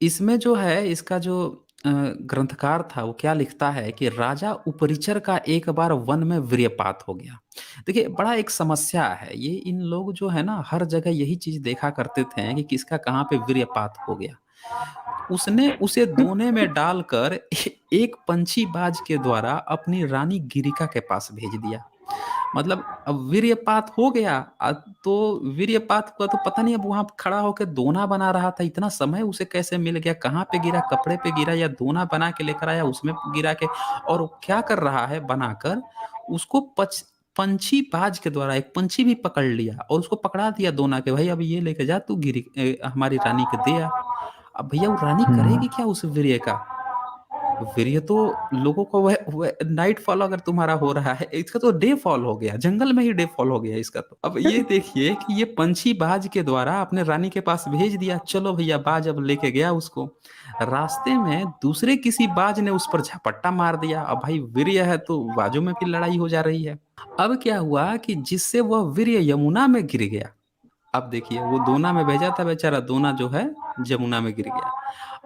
इसमें जो है इसका जो ग्रंथकार था वो क्या लिखता है कि राजा उपरिचर का एक बार वन में वीर्यपात हो गया। देखिए बड़ा एक समस्या है ये, इन लोग जो है ना हर जगह यही चीज़ देखा करते थे कि किसका कहाँ पे वीर्यपात हो गया। उसने उसे दोने में डालकर एक पंछी बाज के द्वारा अपनी रानी गिरिका के पास भेज दिया। मतलब अब वीर्यपात हो गया, तो वीर्यपात का तो पता नहीं, अब वहाँ खड़ा होके दोना बना रहा था, इतना समय उसे कैसे मिल गया, कहाँ पे गिरा, कपड़े पे गिरा या दोना बना के लेकर आया उसमें गिरा के, और वो क्या कर रहा है बनाकर, उसको पंछी बाज के द्वारा एक पंछी भी पकड़ लिया और उसको पकड़ा दिया दोना के, भाई अब ये लेके जा तू हमारी रानी के दे आ। अब भैया वो रानी हम्म। करेगी क्या उस वीर्य का? वीर्य तो लोगों को वह नाइट फॉल अगर तुम्हारा हो रहा है, इसका तो डे फॉल हो गया, जंगल में ही डे फॉल हो गया इसका तो। अब ये देखिए कि ये पंछी बाज के द्वारा अपने रानी के पास भेज दिया, चलो भैया बाज अब लेके गया उसको। रास्ते में दूसरे किसी बाज ने उस पर झपट्टा मार दिया, अब भाई वीर्य है तो बाजों में भी लड़ाई हो जा रही है। अब क्या हुआ कि जिससे वह वीर्य यमुना में गिर गया। अब देखिए वो दोना में भेजा था बेचारा, दोना जो है जमुना में गिर गया।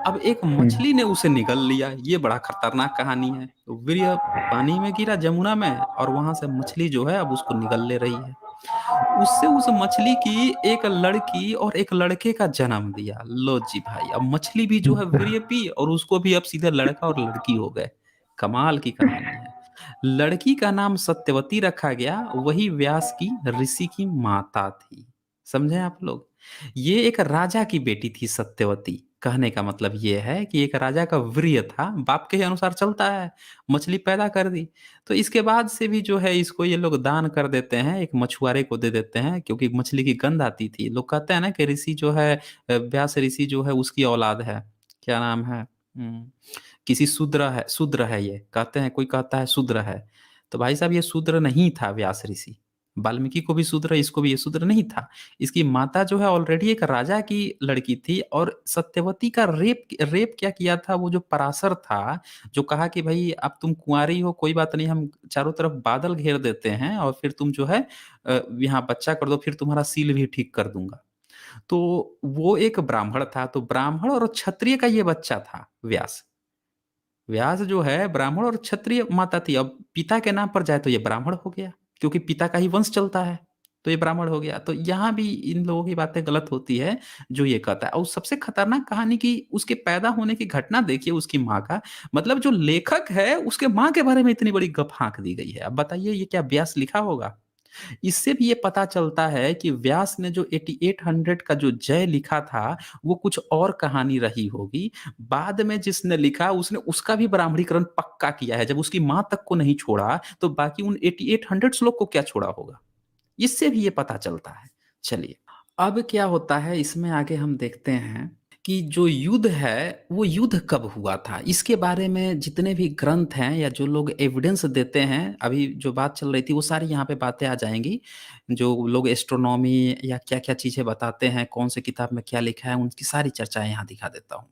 अब एक हम्म। मछली ने उसे निगल लिया, ये बड़ा खतरनाक कहानी है। तो वीर्य पानी में गिरा जमुना में और वहां से मछली जो है अब उसको निगल ले रही है। उससे उस मछली की एक लड़की और एक लड़के का जन्म दिया। लो जी भाई, अब मछली भी जो है वीर्य पी और उसको भी अब सीधे लड़का और लड़की हो गए। कमाल की कहानी है। लड़की का नाम सत्यवती रखा गया, वही व्यास की ऋषि की माता थी। समझे आप लोग? ये एक राजा की बेटी थी सत्यवती। कहने का मतलब ये है कि एक राजा का वीर्य था, बाप के ही अनुसार चलता है, मछली पैदा कर दी। तो इसके बाद से भी जो है इसको ये लोग दान कर देते हैं, एक मछुआरे को दे देते हैं क्योंकि मछली की गंध आती थी। लोग कहते हैं ना कि ऋषि जो है व्यास ऋषि जो है उसकी औलाद है। क्या नाम है? किसी शूद्र है ये, कहते हैं, कोई कहता है शूद्र है। तो भाई साहब ये शूद्र नहीं था व्यास ऋषि। वाल्मीकि को भी शूद्र, इसको भी ये शूद्र नहीं था। इसकी माता जो है ऑलरेडी एक राजा की लड़की थी, और सत्यवती का रेप रेप क्या किया था वो जो पराशर था, जो कहा कि भाई अब तुम कुंवारी हो, कोई बात नहीं, हम चारों तरफ बादल घेर देते हैं और फिर तुम जो है यहाँ बच्चा कर दो, फिर तुम्हारा सील भी ठीक कर दूंगा। तो वो एक ब्राह्मण था, तो ब्राह्मण और क्षत्रिय का ये बच्चा था व्यास। व्यास जो है ब्राह्मण और क्षत्रिय माता थी, अब पिता के नाम पर जाए तो ये ब्राह्मण हो गया, क्योंकि पिता का ही वंश चलता है, तो ये ब्राह्मण हो गया। तो यहाँ भी इन लोगों की बातें गलत होती है जो ये कहता है। और सबसे खतरनाक कहानी की उसके पैदा होने की घटना देखिए, उसकी माँ का, मतलब जो लेखक है उसके माँ के बारे में इतनी बड़ी गप हाँक दी गई है। अब बताइए ये क्या व्यास लिखा होगा? इससे भी ये पता चलता है कि व्यास ने जो 8800 का जो जय लिखा था, वो कुछ और कहानी रही होगी। बाद में जिसने लिखा उसने उसका भी ब्राह्मणीकरण पक्का किया है। जब उसकी माँ तक को नहीं छोड़ा, तो बाकी उन 8800 श्लोक को क्या छोड़ा होगा? इससे भी ये पता चलता है। चलिए, अब क्या होता है इसमें आगे हम देखते हैं कि जो युद्ध है वो युद्ध कब हुआ था, इसके बारे में जितने भी ग्रंथ हैं या जो लोग एविडेंस देते हैं, अभी जो बात चल रही थी वो सारी यहाँ पे बातें आ जाएंगी। जो लोग एस्ट्रोनॉमी या क्या क्या चीज़ें बताते हैं, कौन से किताब में क्या लिखा है, उनकी सारी चर्चाएं यहाँ दिखा देता हूँ।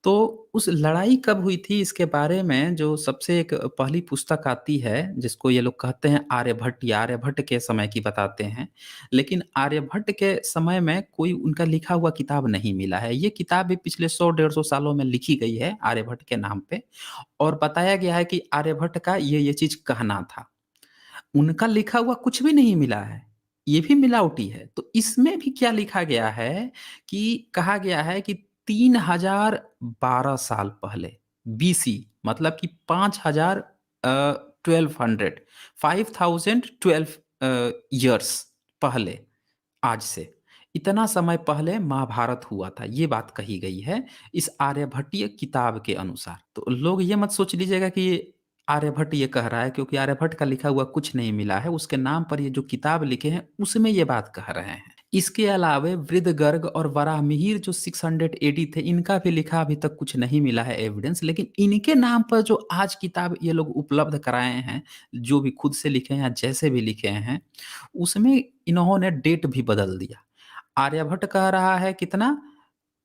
तो उस लड़ाई कब हुई थी इसके बारे में जो सबसे एक पहली पुस्तक आती है, जिसको ये लोग कहते हैं आर्यभट्ट, या आर्यभट्ट के समय की बताते हैं। लेकिन आर्यभट्ट के समय में कोई उनका लिखा हुआ किताब नहीं मिला है। ये किताब भी पिछले 100-150 सालों में लिखी गई है आर्यभट्ट के नाम पे, और बताया गया है कि आर्यभट्ट का ये चीज़ कहना था। उनका लिखा हुआ कुछ भी नहीं मिला है, ये भी मिलावटी है। तो इसमें भी क्या लिखा गया है कि कहा गया है कि 3012 साल पहले बीसी, मतलब कि 5000 1200 5012 ईयर्स पहले, आज से इतना समय पहले महाभारत हुआ था, ये बात कही गई है इस आर्यभट्टीय किताब के अनुसार। तो लोग ये मत सोच लीजिएगा कि ये आर्यभट्ट ये कह रहा है, क्योंकि आर्यभट्ट का लिखा हुआ कुछ नहीं मिला है। उसके नाम पर ये जो किताब लिखे हैं उसमें ये बात कह रहे हैं। इसके अलावे वृद्धगर्ग और वराहमिहिर जो 600 एडी थे, इनका भी लिखा अभी तक कुछ नहीं मिला है एविडेंस। लेकिन इनके नाम पर जो आज किताब ये लोग उपलब्ध कराए हैं, जो भी खुद से लिखे हैं या जैसे भी लिखे हैं, उसमें इन्होंने डेट भी बदल दिया। आर्यभट्ट कह रहा है कितना,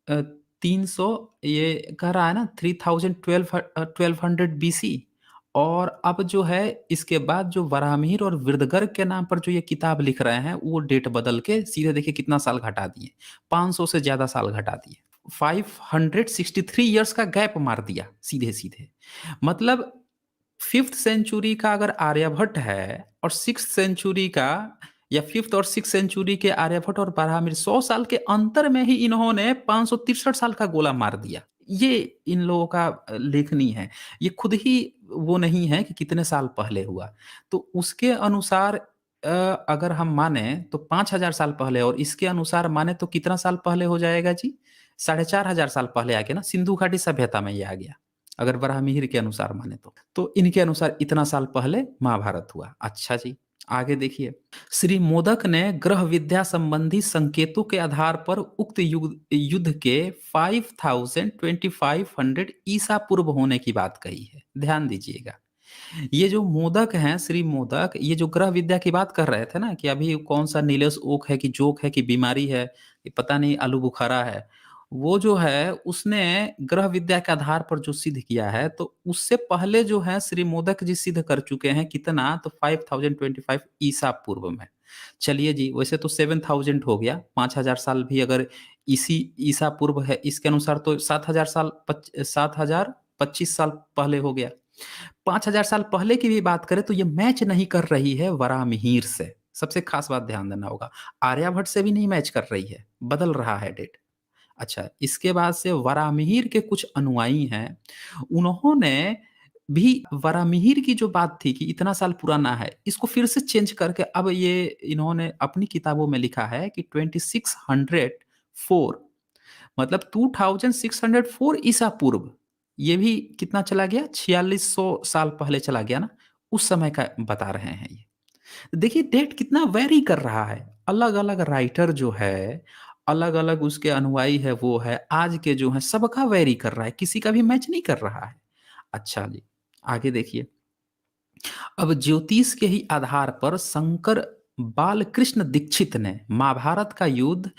300, ये कह रहा है ना 3012 बीसी। और अब जो है इसके बाद जो वराहमिहिर और वृद्धगर्ग के नाम पर जो ये किताब लिख रहे हैं, वो डेट बदल के सीधे देखिए कितना साल घटा दिए, 500 से ज्यादा साल घटा दिए, 563 ईयर्स का गैप मार दिया सीधे सीधे। मतलब 5th सेंचुरी का अगर आर्यभट्ट है, और 6th सेंचुरी का, या 5th और 6th सेंचुरी के आर्यभट्ट और बरहामिर, 100 साल के अंतर में ही इन्होंने 563 साल का गोला मार दिया। ये इन लोगों का लेखनी है। ये खुद ही वो नहीं है कि कितने साल पहले हुआ। तो उसके अनुसार अगर हम माने तो 5000 साल पहले, और इसके अनुसार माने तो कितना साल पहले हो जाएगा जी? 4500 साल पहले आ गया ना, सिंधु घाटी सभ्यता में ये आ गया, अगर वराहमिहिर के अनुसार माने तो इनके अनुसार इतना साल पहले महाभारत हुआ। अच्छा जी, आगे देखिए। श्री मोदक ने ग्रह विद्या संबंधी संकेतों के आधार पर उक्त युद्ध के 2500 ईसा पूर्व होने की बात कही है। ध्यान दीजिएगा, ये जो मोदक हैं, श्री मोदक, ये जो ग्रह विद्या की बात कर रहे थे ना कि अभी कौन सा नीलेश ओक है कि जोक है कि बीमारी है कि पता नहीं आलू बुखारा है, वो जो है उसने ग्रह विद्या के आधार पर जो सिद्ध किया है, तो उससे पहले जो है श्री मोदक जी सिद्ध कर चुके हैं कितना, तो 5025 ईसा पूर्व में। चलिए जी, वैसे तो 7000 हो गया, 5000 साल भी अगर इसी ईसा पूर्व है इसके अनुसार, तो 7000 साल 7025 साल पहले हो गया। 5000 साल पहले की भी बात करें तो ये मैच नहीं कर रही है वराहमिहिर से। सबसे खास बात ध्यान देना होगा, आर्यभट्ट से भी नहीं मैच कर रही है, बदल रहा है डेट। अच्छा, इसके बाद से वराहमिहिर के कुछ अनुयायी हैं, उन्होंने भी वराहमिहिर की जो बात थी कि इतना साल पुराना है, इसको फिर से चेंज करके अब ये इन्होंने अपनी किताबों में लिखा है कि 2604, मतलब 2604 ईसा पूर्व। ये भी कितना चला गया, 4600 साल पहले चला गया ना, उस समय का बता रहे हैं ये। देखिए डेट कितना वेरी कर रहा है, अलग अलग राइटर जो है, अलग अलग उसके अनुयायी है, वो है आज के जो है सबका वेरी कर रहा है, किसी का भी मैच नहीं कर रहा है। अच्छा जी, आगे देखिए। अब ज्योतिष के ही आधार पर शंकर बालकृष्ण दीक्षित ने महाभारत का युद्ध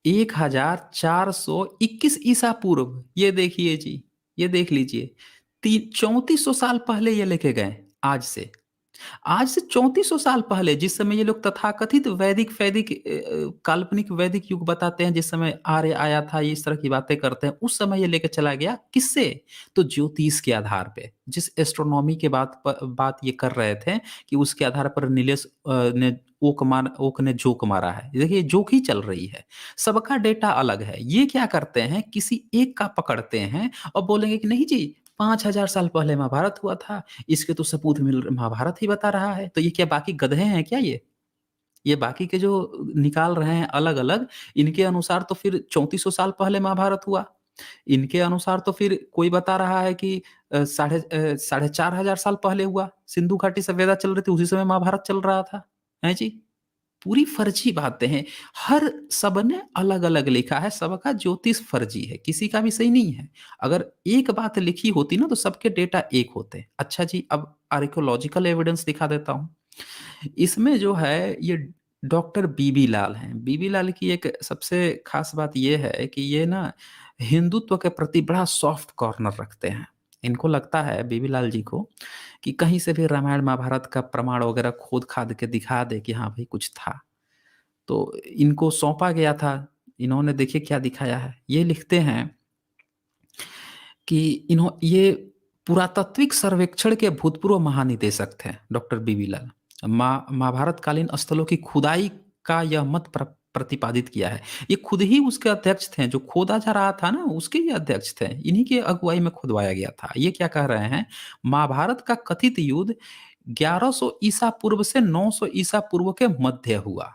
1421 ईसा पूर्व, ये देखिए जी, ये देख लीजिए, 3400 साल पहले ये लेके गए। आज से 3400 साल पहले, जिस समय ये लोग तथाकथित वैदिक वैदिक काल्पनिक वैदिक युग बताते हैं, जिस समय आर्य आया था, ये इस तरह की बातें करते हैं, उस समय ये लेके चला गया किससे? तो ज्योतिष के आधार पे, जिस एस्ट्रोनॉमी के बात ये कर रहे थे कि उसके आधार पर नीलेश ने ओक ने जोक मारा है। देखिए जोक ही चल रही है, सबका डेटा अलग है। ये क्या करते हैं, किसी एक का पकड़ते हैं और बोलेंगे कि नहीं जी 5000 साल पहले महाभारत हुआ था, इसके तो सबूत महाभारत ही बता रहा है। तो ये क्या बाकी गधे हैं क्या? ये बाकी के जो निकाल रहे हैं अलग अलग, इनके अनुसार तो फिर 3400 साल पहले महाभारत हुआ। इनके अनुसार तो फिर कोई बता रहा है कि 4500 साल पहले हुआ, सिंधु घाटी सभ्यता चल रही थी, उसी समय महाभारत चल रहा था। है जी, पूरी फर्जी बातें हैं। हर सबने अलग अलग लिखा है, सबका ज्योतिष फर्जी है, किसी का भी सही नहीं है। अगर एक बात लिखी होती ना तो सबके डेटा एक होते। अच्छा जी, अब आर्कियोलॉजिकल एविडेंस दिखा देता हूँ। इसमें जो है ये डॉक्टर बीबी लाल हैं। बीबी लाल की एक सबसे खास बात ये है कि ये ना हिंदुत्व के प्रति बड़ा सॉफ्ट कॉर्नर रखते हैं। इनको लगता है बीबी लाल जी को कि कहीं से भी रामायण महाभारत का प्रमाण वगैरह खोद खाद के दिखा दे कि हाँ भाई कुछ था। तो इनको सौंपा गया था, इन्होंने देखिए क्या दिखाया है। ये लिखते हैं कि ये पुरातात्विक सर्वेक्षण के भूतपूर्व महानिदेशक थे डॉक्टर बीबी लाल। महाभारत कालीन स्थलों की खुदाई का यह मत प्रतिपादित किया है। ये खुद ही उसके अध्यक्ष थे, जो खोदा जा रहा था ना उसके ही अध्यक्ष थे, इन्हीं की अगुवाई में खुदवाया गया था। ये क्या कह रहे हैं, महाभारत का कथित युद्ध 1100 ईसा पूर्व से 900 ईसा पूर्व के मध्य हुआ।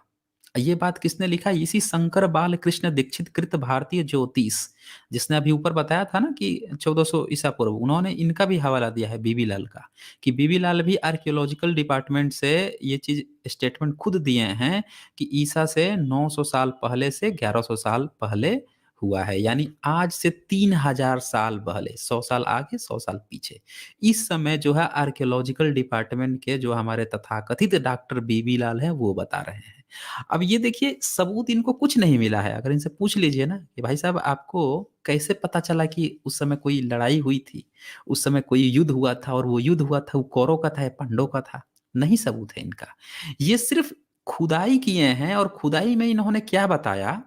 ये बात किसने लिखा? इसी शंकर बाल कृष्ण दीक्षित कृत भारतीय ज्योतिष, जिसने अभी ऊपर बताया था ना कि 1400 ईसा पूर्व, उन्होंने इनका भी हवाला दिया है बीबी लाल का, कि बीबी लाल भी आर्कियोलॉजिकल डिपार्टमेंट से ये चीज स्टेटमेंट खुद दिए हैं कि ईसा से 900 साल पहले से 1100 साल पहले हुआ है। यानी आज से 3000 साल पहले, 100 साल आगे 100 साल पीछे। इस समय जो है आर्कियोलॉजिकल डिपार्टमेंट के जो हमारे तथाकथित डॉक्टर बीबी लाल हैं वो बता रहे हैं। अब ये देखिए सबूत इनको कुछ नहीं मिला है। अगर इनसे पूछ लीजिए ना कि भाई साहब आपको कैसे पता चला कि उस समय कोई लड़ाई हुई थी, उस समय कोई युद्ध हुआ था, और वो युद्ध हुआ था वो कौरव का था या पांडव का था, नहीं सबूत है इनका। ये सिर्फ खुदाई किए हैं, और खुदाई में इन्होंने क्या बताया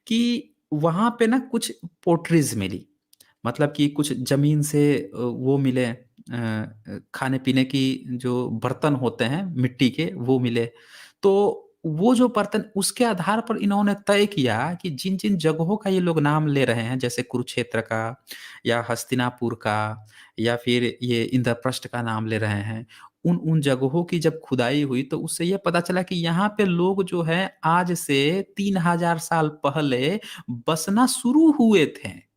कि वहां पे ना कुछ पोट्रीज मिली, मतलब कि कुछ जमीन से वो मिले, खाने पीने की जो बर्तन होते हैं मिट्टी के वो मिले। तो वो जो बर्तन, उसके आधार पर इन्होंने तय किया कि जिन जिन जगहों का ये लोग नाम ले रहे हैं, जैसे कुरुक्षेत्र का या हस्तिनापुर का या फिर ये इंद्रप्रस्थ का नाम ले रहे हैं, उन उन जगहों की जब खुदाई हुई तो उससे ये पता चला कि यहाँ पे लोग जो है आज से 3000 साल पहले बसना शुरू हुए थे।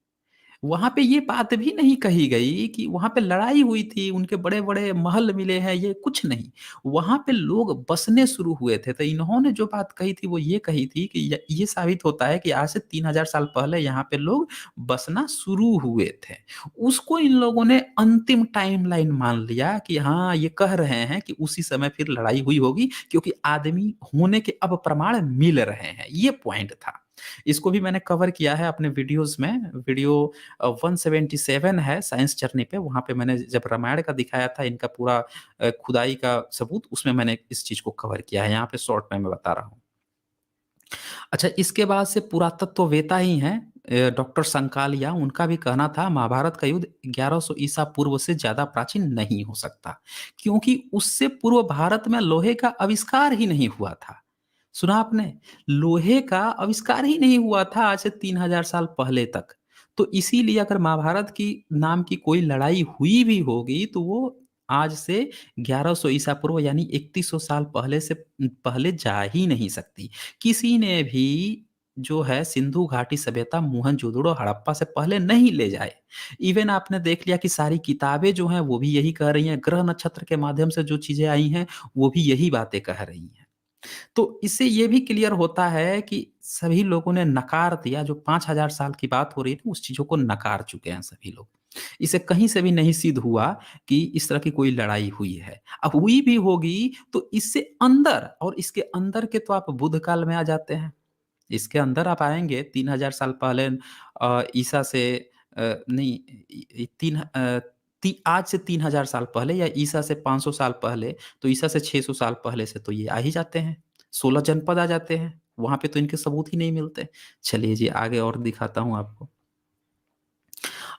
वहाँ पे ये बात भी नहीं कही गई कि वहाँ पे लड़ाई हुई थी, उनके बड़े-बड़े महल मिले हैं, ये कुछ नहीं। वहाँ पे लोग बसने शुरू हुए थे। तो इन्होंने जो बात कही थी वो ये कही थी कि ये साबित होता है कि आज से 3000 साल पहले यहाँ पे लोग बसना शुरू हुए थे। उसको इन लोगों ने अंतिम टाइमलाइन मान लिया कि हाँ, ये कह रहे हैं कि उसी समय फिर लड़ाई हुई होगी, क्योंकि आदमी होने के अब प्रमाण मिल रहे हैं। ये पॉइंट था। इसको भी मैंने कवर किया है अपने वीडियोज़ में। वीडियो 177 है साइंस जर्नी पे, वहाँ पे मैंने जब रामायण का दिखाया था इनका पूरा खुदाई का सबूत, उसमें मैंने इस चीज़ को कवर किया है। यहाँ पे शॉर्ट में मैं बता रहा हूँ। अच्छा, इसके बाद से पुरातत्ववेता ही हैं डॉक्टर संकालिया, उनका भी कहना था महाभारत का युद्ध 1100 ईसा पूर्व से ज़्यादा प्राचीन नहीं हो सकता, क्योंकि उससे पूर्व भारत में लोहे का आविष्कार ही नहीं हुआ था। सुना आपने? लोहे का आविष्कार ही नहीं हुआ था आज से 3000 साल पहले तक। तो इसीलिए अगर महाभारत की नाम की कोई लड़ाई हुई भी होगी तो वो आज से 1100 ईसा पूर्व यानी 3100 साल पहले से पहले जा ही नहीं सकती। किसी ने भी जो है सिंधु घाटी सभ्यता मोहनजोदड़ो हड़प्पा से पहले नहीं ले जाए। इवन आपने देख लिया कि सारी किताबें जो हैं वो भी यही कह रही हैं, ग्रह नक्षत्र के माध्यम से जो चीज़ें आई हैं वो भी यही बातें कह रही हैं। तो इससे ये भी क्लियर होता है कि सभी लोगों ने नकार दिया, जो 5000 साल की बात हो रही थी उस चीज़ों को नकार चुके हैं सभी लोग। इसे कहीं से भी नहीं सिद्ध हुआ कि इस तरह की कोई लड़ाई हुई है। अब हुई भी होगी तो इससे अंदर, और इसके अंदर के तो आप बुद्ध काल में आ जाते हैं। इसके अंदर आप आएँगे 3000 साल पहले ईसा से नहीं इ इ तीन अ, ती आज से 3000 साल पहले या ईसा से 500 साल पहले, तो ईसा से 600 साल पहले से तो ये आ ही जाते हैं। 16 जनपद आ जाते हैं, वहाँ पे तो इनके सबूत ही नहीं मिलते। चलिए जी आगे और दिखाता हूँ आपको।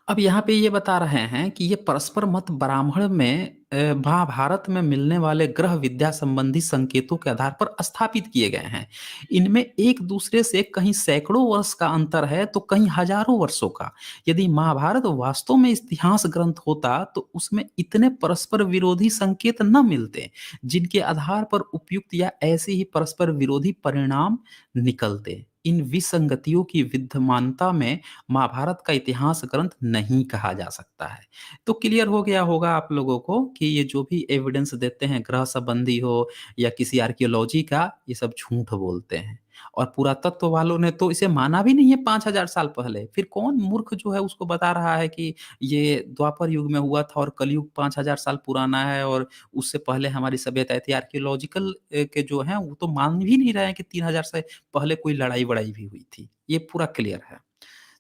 अब यहाँ पे ये बता रहे हैं कि ये परस्पर मत ब्राह्मण में महाभारत में मिलने वाले ग्रह विद्या संबंधी संकेतों के आधार पर स्थापित किए गए हैं। इनमें एक दूसरे से कहीं सैकड़ों वर्ष का अंतर है तो कहीं हजारों वर्षों का। यदि महाभारत वास्तव में इतिहास ग्रंथ होता तो उसमें इतने परस्पर विरोधी संकेत न मिलते, जिनके आधार पर उपयुक्त या ऐसे ही परस्पर विरोधी परिणाम निकलते। इन विसंगतियों की विद्यमानता में महाभारत का इतिहास ग्रंथ नहीं कहा जा सकता है। तो क्लियर हो गया होगा आप लोगों को कि ये जो भी एविडेंस देते हैं ग्रह संबंधी हो या किसी आर्कियोलॉजी का, ये सब झूठ बोलते हैं। और पुरातत्व वालों ने तो इसे माना भी नहीं है 5000 साल पहले। फिर कौन मूर्ख जो है उसको बता रहा है कि ये द्वापर युग में हुआ था और कलयुग 5000 साल पुराना है और उससे पहले हमारी सभ्यता थी। आर्कियोलॉजिकल के जो हैं वो तो मान भी नहीं रहे हैं कि 3000 से पहले कोई लड़ाई-वड़ाई भी हुई थी। ये पूरा क्लियर है।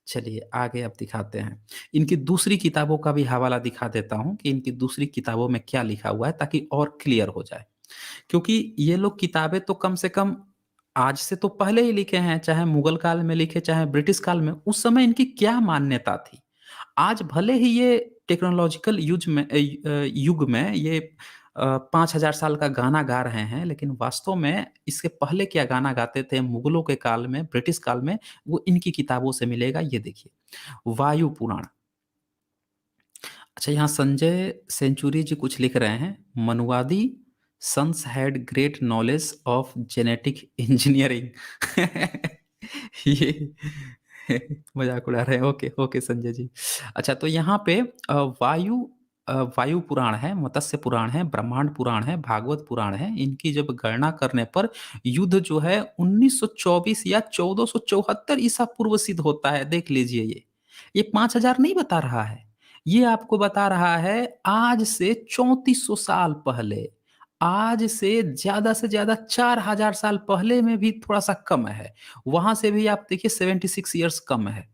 चलिए आगे अब दिखाते हैं। इनकी दूसरी किताबों का भी हवाला दिखा देता हूँ कि इनकी दूसरी किताबों में क्या लिखा हुआ है ताकि और क्लियर हो जाए। क्योंकि ये लोग किताबें तो कम से कम आज से तो पहले ही लिखे हैं, चाहे मुगल काल में लिखे, चाहे ब्रिटिश काल में, उस समय इनकी क्या मान्यता थी। आज भले ही ये टेक्नोलॉजिकल युग में ये 5000 साल का गाना गा रहे हैं, लेकिन वास्तव में इसके पहले क्या गाना गाते थे मुगलों के काल में, ब्रिटिश काल में, वो इनकी किताबों से मिलेगा। ये देखिए, वायु पुराण। अच्छा, यहाँ संजय सेंचुरी जी कुछ लिख रहे हैं, मनुवादी sons had great knowledge of genetic engineering. ये मजाक उड़ा रहे हैं। Okay okay Sanjay ji. अच्छा, तो यहाँ पे वायु पुराण है, मत्स्य पुराण है, ब्रह्मांड पुराण है, भागवत पुराण है। इनकी जब गणना करने पर युद्ध जो है 1924 या 1474 ईसा पूर्व सिद्ध होता है। देख लीजिए, ये 5000 नहीं बता रहा है, ये आपको बता रहा है आज से 3400 साल पहले, आज से ज्यादा 4000 साल पहले में भी थोड़ा सा कम है। वहां से भी आप देखिए 76 ईयर्स कम है,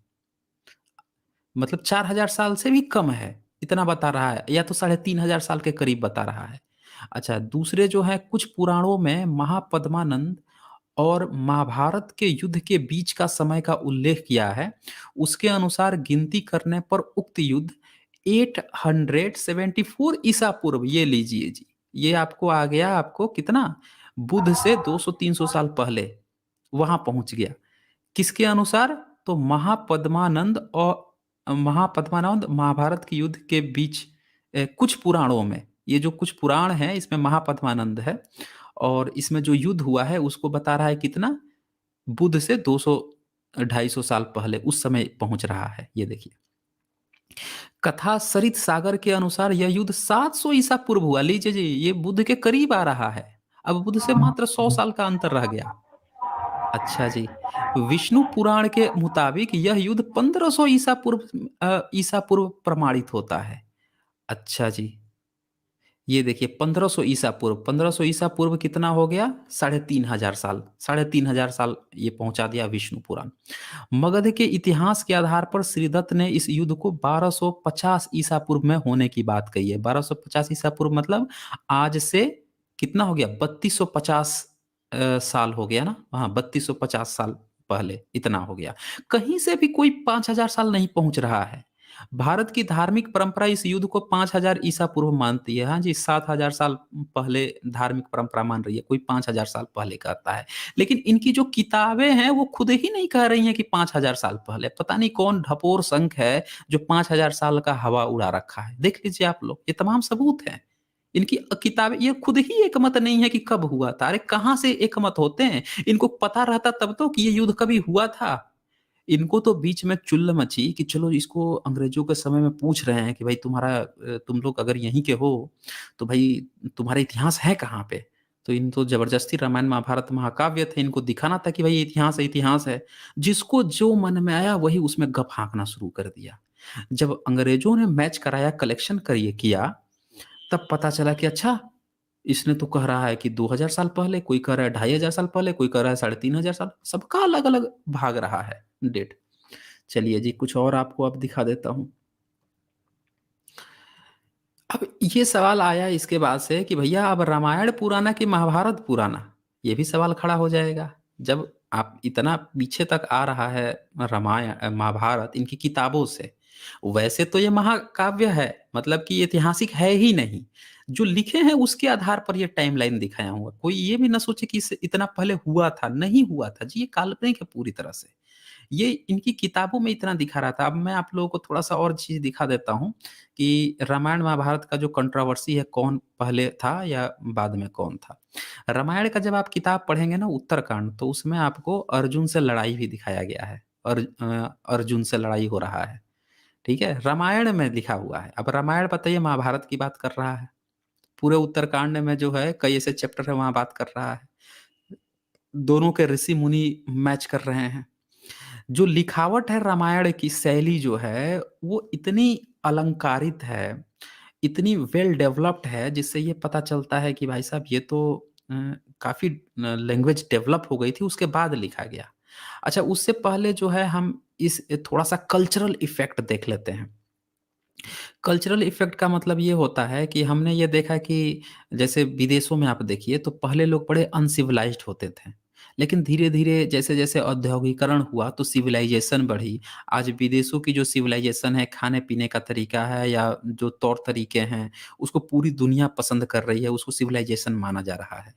मतलब 4000 साल से भी कम है, इतना बता रहा है, या तो 3500 साल के करीब बता रहा है। अच्छा, दूसरे जो है कुछ पुराणों में महापद्मानंद और महाभारत के युद्ध के बीच का समय का उल्लेख किया है। उसके अनुसार गिनती करने पर उक्त युद्ध 874 ईसा पूर्व, ये लीजिए जी, ये आपको आ गया, आपको कितना, बुध से 200-300 साल पहले वहां पहुंच गया। किसके अनुसार? तो महापद्मानंद महाभारत के युद्ध के बीच कुछ पुराणों में, ये जो कुछ पुराण है इसमें महापद्मानंद है और इसमें जो युद्ध हुआ है उसको बता रहा है कितना, बुध से 200-250 साल पहले, उस समय पहुंच रहा है। ये देखिए, कथा सरित सागर के अनुसार यह युद्ध 700 ईसा पूर्व हुआ। लीजिए जी, ये बुध के करीब आ रहा है, अब बुध से मात्र 100 साल का अंतर रह गया। अच्छा जी, विष्णु पुराण के मुताबिक यह युद्ध 1500 ईसा पूर्व प्रमाणित होता है। अच्छा जी, ये देखिए 1500 ईसा पूर्व, 1500 ईसा पूर्व कितना हो गया, 3500 साल, 3500 साल ये पहुंचा दिया विष्णु पुराण। मगध के इतिहास के आधार पर श्रीदत्त ने इस युद्ध को 1250 ईसा पूर्व में होने की बात कही है। 1250 ईसा पूर्व मतलब आज से कितना हो गया, 3250 साल हो गया ना, हाँ 3250 साल पहले इतना हो गया। कहीं से भी कोई 5000 साल नहीं पहुंच रहा है। भारत की धार्मिक परंपरा इस युद्ध को 5000 ईसा पूर्व मानती है। हाँ जी, 7000 साल पहले धार्मिक परंपरा मान रही है, कोई 5000 साल पहले कहता है। लेकिन इनकी जो किताबें हैं वो खुद ही नहीं कह रही हैं कि 5000 साल पहले। पता नहीं कौन ढपोर संख है जो 5000 साल का हवा उड़ा रखा है। देख लीजिए आप लोग, ये तमाम सबूत हैं। इनकी किताबें, ये खुद ही एकमत नहीं है कि कब हुआ था। अरे कहाँ से एकमत होते हैं, इनको पता रहता तब तो कि ये युद्ध कभी हुआ था। इनको तो बीच में चुल्ल मची कि चलो इसको अंग्रेजों के समय में पूछ रहे हैं कि भाई तुम लोग अगर यहीं के हो तो भाई तुम्हारा इतिहास है कहाँ पे। तो इन तो जबरदस्ती रामायण महाभारत महाकाव्य थे, इनको दिखाना था कि भाई ये इतिहास है, इतिहास है। जिसको जो मन में आया वही उसमें गप हाँकना शुरू कर दिया। जब अंग्रेजों ने मैच कराया, कलेक्शन करिए किया, तब पता चला कि अच्छा, इसने तो कह रहा है कि 2000 साल पहले, कोई कह रहा है 2500 साल पहले, कोई कह रहा है 3500 साल, सबका अलग-अलग भाग रहा है डेट। चलिए जी, कुछ और आपको अब दिखा देता हूँ। अब ये सवाल आया इसके बाद से कि भैया अब रामायण पुराना कि महाभारत पुराना? ये भी सवाल खड़ा हो जाएगा। जब आप इतना पीछे तक आ रहा है रामायण महाभारत इनकी किताबों से, वैसे तो ये महाकाव्य है, मतलब कि ऐतिहासिक है ही नहीं। जो लिखे हैं उसके आधार पर ये टाइमलाइन दिखाया हुआ। कोई ये भी ना सोचे कि इससे इतना पहले हुआ था, नहीं हुआ था जी, ये काल्पनिक है पूरी तरह से। ये इनकी किताबों में इतना दिखा रहा था। अब मैं आप लोगों को थोड़ा-सा और चीज़ दिखा देता हूँ कि रामायण महाभारत का जो कंट्रोवर्सी है, कौन पहले था या बाद में कौन था। रामायण का जब आप किताब पढ़ेंगे ना उत्तरकांड, तो उसमें आपको अर्जुन से लड़ाई भी दिखाया गया है। अर्जुन से लड़ाई हो रहा है, ठीक है? रामायण में लिखा हुआ है। अब रामायण बताइए महाभारत की बात कर रहा है। पूरे उत्तरकांड में जो है कई ऐसे चैप्टर है वहाँ बात कर रहा है। दोनों के ऋषि-मुनि मैच कर रहे हैं। जो लिखावट है रामायण की शैली जो है, वो इतनी अलंकारित है, इतनी वेल डेवलप्ड है, जिससे ये पता चलता है कि भाई साहब ये तो काफ़ी लैंग्वेज डेवलप हो गई थी, उसके बाद लिखा गया। अच्छा, उससे पहले जो है हम इस थोड़ा-सा कल्चरल इफ़ेक्ट देख लेते हैं। कल्चरल इफ़ेक्ट का मतलब ये होता है कि हमने ये देखा कि जैसे विदेशों में आप देखिए तो पहले लोग बड़े अनसिविलाइज़्ड होते थे। लेकिन धीरे-धीरे जैसे-जैसे औद्योगीकरण हुआ तो सिविलाइज़ेशन बढ़ी। आज विदेशों की जो सिविलाइज़ेशन है, खाने-पीने का तरीका है या जो तौर-तरीके हैं, उसको पूरी दुनिया पसंद कर रही है, उसको सिविलाइज़ेशन माना जा रहा है।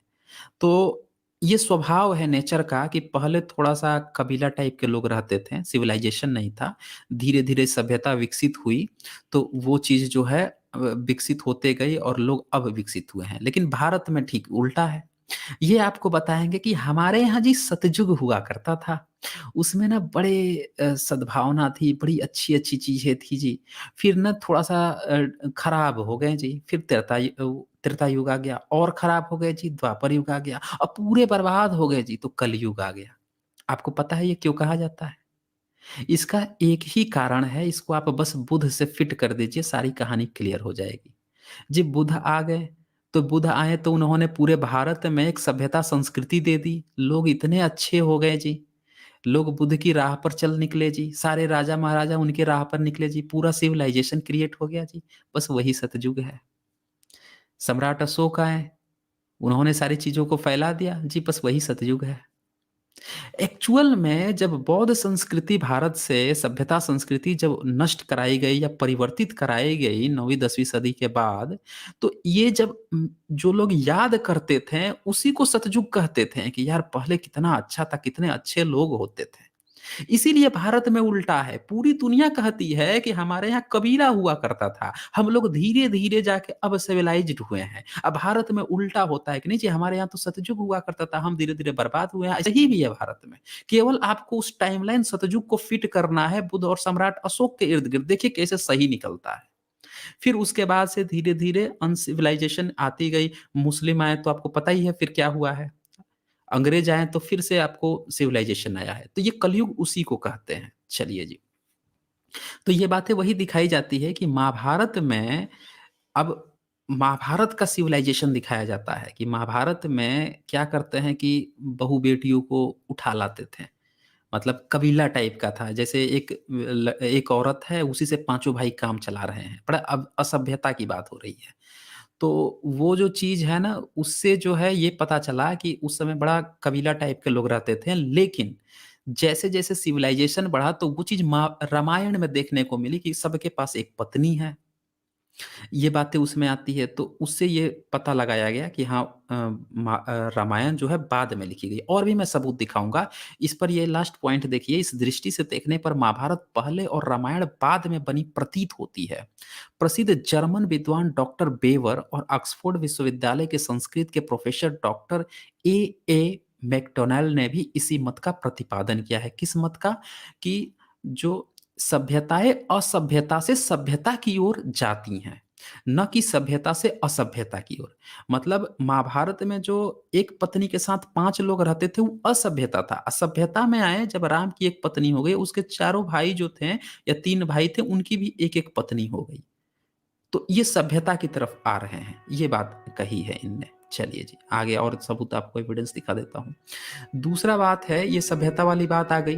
तो ये स्वभाव है नेचर का कि पहले थोड़ा-सा कबीला टाइप के लोग रहते थे, सिविलाइज़ेशन नहीं था। धीरे-धीरे सभ्यता विकसित हुई, तो वो चीज़ जो है विकसित होते गई और लोग अब विकसित हुए हैं। लेकिन भारत में ठीक उल्टा है। ये आपको बताएँगे कि हमारे यहाँ जी सतयुग हुआ करता था। उसमें ना बड़े सद्भावना थी, बड़ी अच्छी-अच्छी चीज़ें थी जी। फिर ना थोड़ा-सा खराब हो गए जी, फिर त्रेता युग आ गया और खराब हो गए जी, द्वापर युग आ गया। अब पूरे बर्बाद हो गए जी, तो कलयुग आ गया। आपको पता है ये क्यों कहा जाता है? इसका एक ही कारण है, इसको आप बस बुध से फिट कर दीजिए, सारी कहानी क्लियर हो जाएगी। जी बुध आ गए, तो बुध आए तो उन्होंने पूरे भारत में एक सभ्यता संस्कृति दे दी। लोग इतने अच्छे हो गए जी, लोग बुध की राह पर चल निकले जी, सारे राजा-महाराजा उनके राह पर निकले जी, पूरा सिविलाइज़ेशन क्रिएट हो गया जी। बस वही सतयुग है। सम्राट अशोक आए, उन्होंने सारी चीज़ों को फैला दिया, जी बस वही सतयुग है। एक्चुअल में जब बौद्ध संस्कृति भारत से सभ्यता संस्कृति जब नष्ट कराई गई या परिवर्तित कराई गई 9वीं-10वीं सदी के बाद, तो ये जब जो लोग याद करते थे, उसी को सतयुग कहते थे कि यार पहले कितना अच्छा था, कितने अच्छे लोग होते थे। इसीलिए भारत में उल्टा है। पूरी दुनिया कहती है कि हमारे यहाँ कबीला हुआ करता था। हम लोग धीरे-धीरे जाके अब सिविलाइज़्ड हुए हैं। अब भारत में उल्टा होता है कि नहीं जी हमारे यहाँ तो सतयुग हुआ करता था, हम धीरे-धीरे बर्बाद हुए हैं। सही भी है भारत में। केवल आपको उस टाइमलाइन सतयुग को फिट करना है बुद्ध और सम्राट अशोक के इर्द-गिर्द। देखिए कैसे सही निकलता है। फिर उसके बाद से धीरे-धीरे अनसिविलाइज़ेशन आती गई। मुस्लिम आए तो आपको पता ही है फिर क्या हुआ है। अंग्रेज आए तो फिर से आपको सिविलाइजेशन आया है। तो ये कलयुग उसी को कहते हैं। चलिए जी। तो ये बातें वही दिखाई जाती है कि महाभारत में अब महाभारत का सिविलाइजेशन दिखाया जाता है कि महाभारत में क्या करते हैं कि बहू-बेटियों को उठा लाते थे। मतलब कबीला टाइप का था। जैसे एक औरत है उसी से पाँचों भाई काम चला रहे हैं। बड़ा अब असभ्यता की बात हो रही है। तो वो जो चीज़ है ना, उससे जो है ये पता चला कि उस समय बड़ा कबीला टाइप के लोग रहते थे। लेकिन जैसे-जैसे सिविलाइज़ेशन बढ़ा तो वो चीज़ रामायण में देखने को मिली कि सबके पास एक पत्नी है। ये बातें उसमें आती है तो उससे ये पता लगाया गया कि हाँ रामायण जो है बाद में लिखी गई और भी मैं सबूत दिखाऊँगा। इस पर ये लास्ट पॉइंट देखिए, इस दृष्टि से देखने पर महाभारत पहले और रामायण बाद में बनी प्रतीत होती है। प्रसिद्ध जर्मन विद्वान डॉक्टर बेवर और ऑक्सफोर्ड विश्वविद्यालय के संस्कृत के प्रोफेसर डॉक्टर ए मैकडॉनेल ने भी इसी मत का प्रतिपादन किया है। किस मत का? कि जो सभ्यताएँ असभ्यता से सभ्यता की ओर जाती हैं। न कि सभ्यता से असभ्यता की ओर। मतलब महाभारत में जो एक पत्नी के साथ 5 लोग रहते थे वो असभ्यता था। असभ्यता में आए जब राम की एक पत्नी हो गई, उसके चारों भाई जो थे या 3 भाई थे उनकी भी एक-एक पत्नी हो गई। तो ये सभ्यता की तरफ आ रहे हैं, ये बात कही है इनने। चलिए जी, आगे और सबूत आपको एविडेंस दिखा देता हूँ। दूसरा बात है, ये सभ्यता वाली बात आ गई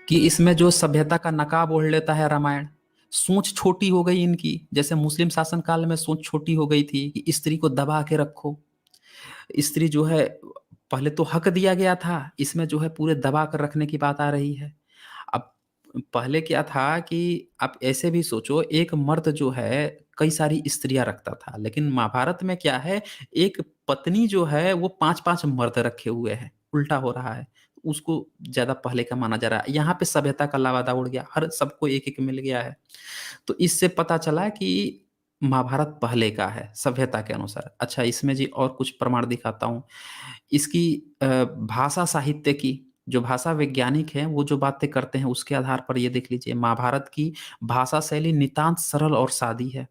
कि इसमें जो सभ्यता का नकाब ओढ़ लेता है रामायण। सोच छोटी हो गई इनकी, जैसे मुस्लिम शासन काल में सोच छोटी हो गई थी कि स्त्री को दबा के रखो। स्त्री जो है, पहले तो हक दिया गया था, इसमें जो है पूरे दबा कर रखने की बात आ रही है। अब पहले क्या था कि आप ऐसे भी सोचो, एक मर्द जो है कई सारी स्त्रियां रखता था, लेकिन महाभारत में क्या है, एक पत्नी जो है वो 5-5 मर्द रखे हुए हैं, उल्टा हो रहा है। उसको ज्यादा पहले का माना जा रहा है। यहाँ पे सभ्यता का लवादा उड़ गया, हर सबको एक एक मिल गया है। तो इससे पता चला कि महाभारत पहले का है सभ्यता के अनुसार। अच्छा, इसमें जी और कुछ प्रमाण दिखाता हूँ। इसकी भाषा साहित्य की, जो भाषा वैज्ञानिक हैं वो जो बातें करते हैं उसके आधार पर ये देख लीजिए, महाभारत की भाषा शैली नितांत सरल और सादी है।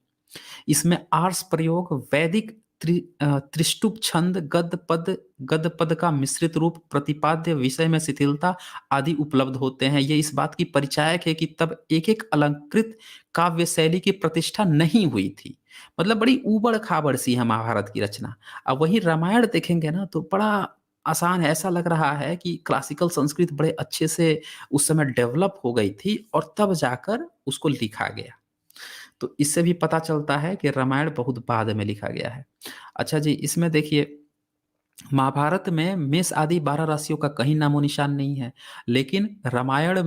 इसमें आर्ष प्रयोग, वैदिक त्रिष्टुप छंद, गद्य पद का मिश्रित रूप, प्रतिपाद्य विषय में शिथिलता आदि उपलब्ध होते हैं। ये इस बात की परिचायक है कि तब एक एक अलंकृत काव्य शैली की प्रतिष्ठा नहीं हुई थी। मतलब बड़ी ऊबड़ खाबड़ सी है महाभारत की रचना। अब वही रामायण देखेंगे ना तो बड़ा आसान है, ऐसा लग रहा है कि क्लासिकल संस्कृत बड़े अच्छे से उस समय डेवलप हो गई थी और तब जाकर उसको लिखा गया। तो इससे भी पता चलता है कि रामायण बहुत बाद में लिखा गया है। अच्छा जी, इसमें देखिए, महाभारत में मेष आदि 12 राशियों का कहीं नामो निशान नहीं है, लेकिन रामायण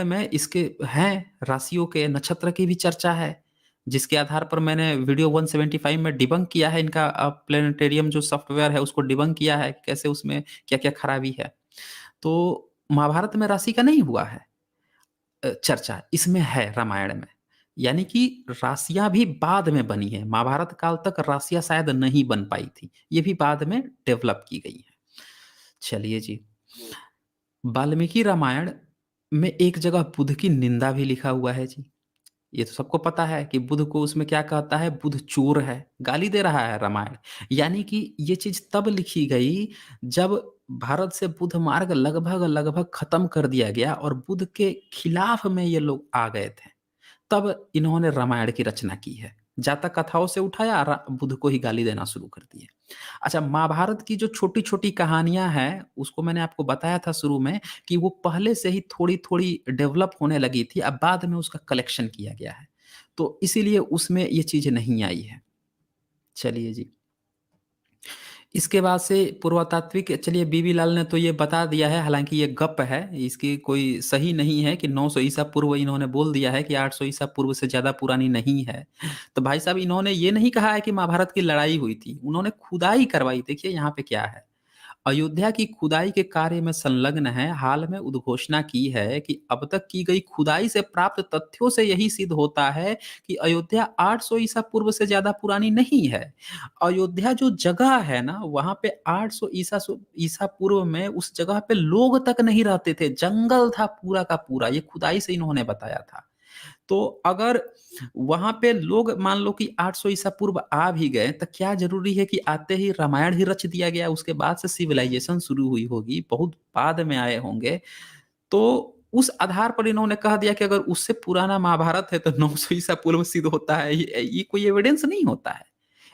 में इसके हैं राशियों के, नक्षत्र की भी चर्चा है, जिसके आधार पर मैंने वीडियो 175 में डिबंक किया है इनका प्लेनेटेरियम जो सॉफ्टवेयर है उसको डिबंक किया है कैसे उसमें क्या-क्या खराबी है। तो महाभारत में राशि का नहीं हुआ है चर्चा, इसमें है रामायण में। यानी कि राशियाँ भी बाद में बनी हैं, महाभारत काल तक राशियाँ शायद नहीं बन पाई थी, ये भी बाद में डेवलप की गई हैं। चलिए जी, वाल्मीकि रामायण में एक जगह बुध की निंदा भी लिखा हुआ है जी। ये तो सबको पता है कि बुध को उसमें क्या कहता है, बुध चोर है, गाली दे रहा है रामायण। यानी कि ये चीज़ तब लिखी गई जब भारत से बुध मार्ग लगभग खत्म कर दिया गया और बुध के खिलाफ में ये लोग आ गए थे। तब इन्होंने रामायण की रचना की है। जातक कथाओं से उठाया, बुध को ही गाली देना शुरू कर दिए। अच्छा, महाभारत की जो छोटी-छोटी कहानियाँ हैं, उसको मैंने आपको बताया था शुरू में कि वो पहले से ही थोड़ी-थोड़ी डेवलप होने लगी थी, अब बाद में उसका कलेक्शन किया गया है। तो इसीलिए उसमें ये चीज़ नहीं आई है। चलिए जी। इसके बाद से पुरातात्विक, चलिए बीबी लाल ने तो ये बता दिया है, हालाँकि ये गप है, इसकी कोई सही नहीं है कि 900 ईसा पूर्व, इन्होंने बोल दिया है कि 800 ईसा पूर्व से ज़्यादा पुरानी नहीं है। तो भाई साहब, इन्होंने ये नहीं कहा है कि महाभारत की लड़ाई हुई थी, उन्होंने खुदाई करवाई। देखिए यहाँ पे क्या है, अयोध्या की खुदाई के कार्य में संलग्न है, हाल में उद्घोषणा की है कि अब तक की गई खुदाई से प्राप्त तथ्यों से यही सिद्ध होता है कि अयोध्या 800 ईसा पूर्व से ज़्यादा पुरानी नहीं है। अयोध्या जो जगह है ना, वहाँ पे 800 ईसा पूर्व में उस जगह पे लोग तक नहीं रहते थे, जंगल था पूरा का पूरा, ये खुदाई से इन्होंने बताया था। तो अगर वहाँ पे लोग मान लो कि 800 ईसा पूर्व आ भी गए, तो क्या ज़रूरी है कि आते ही रामायण ही रच दिया गया, उसके बाद से सिविलाइज़ेशन शुरू हुई होगी, बहुत बाद में आए होंगे। तो उस आधार पर इन्होंने कह दिया कि अगर उससे पुराना महाभारत है तो 900 ईसा पूर्व सिद्ध होता है, ये कोई एविडेंस नहीं होता है।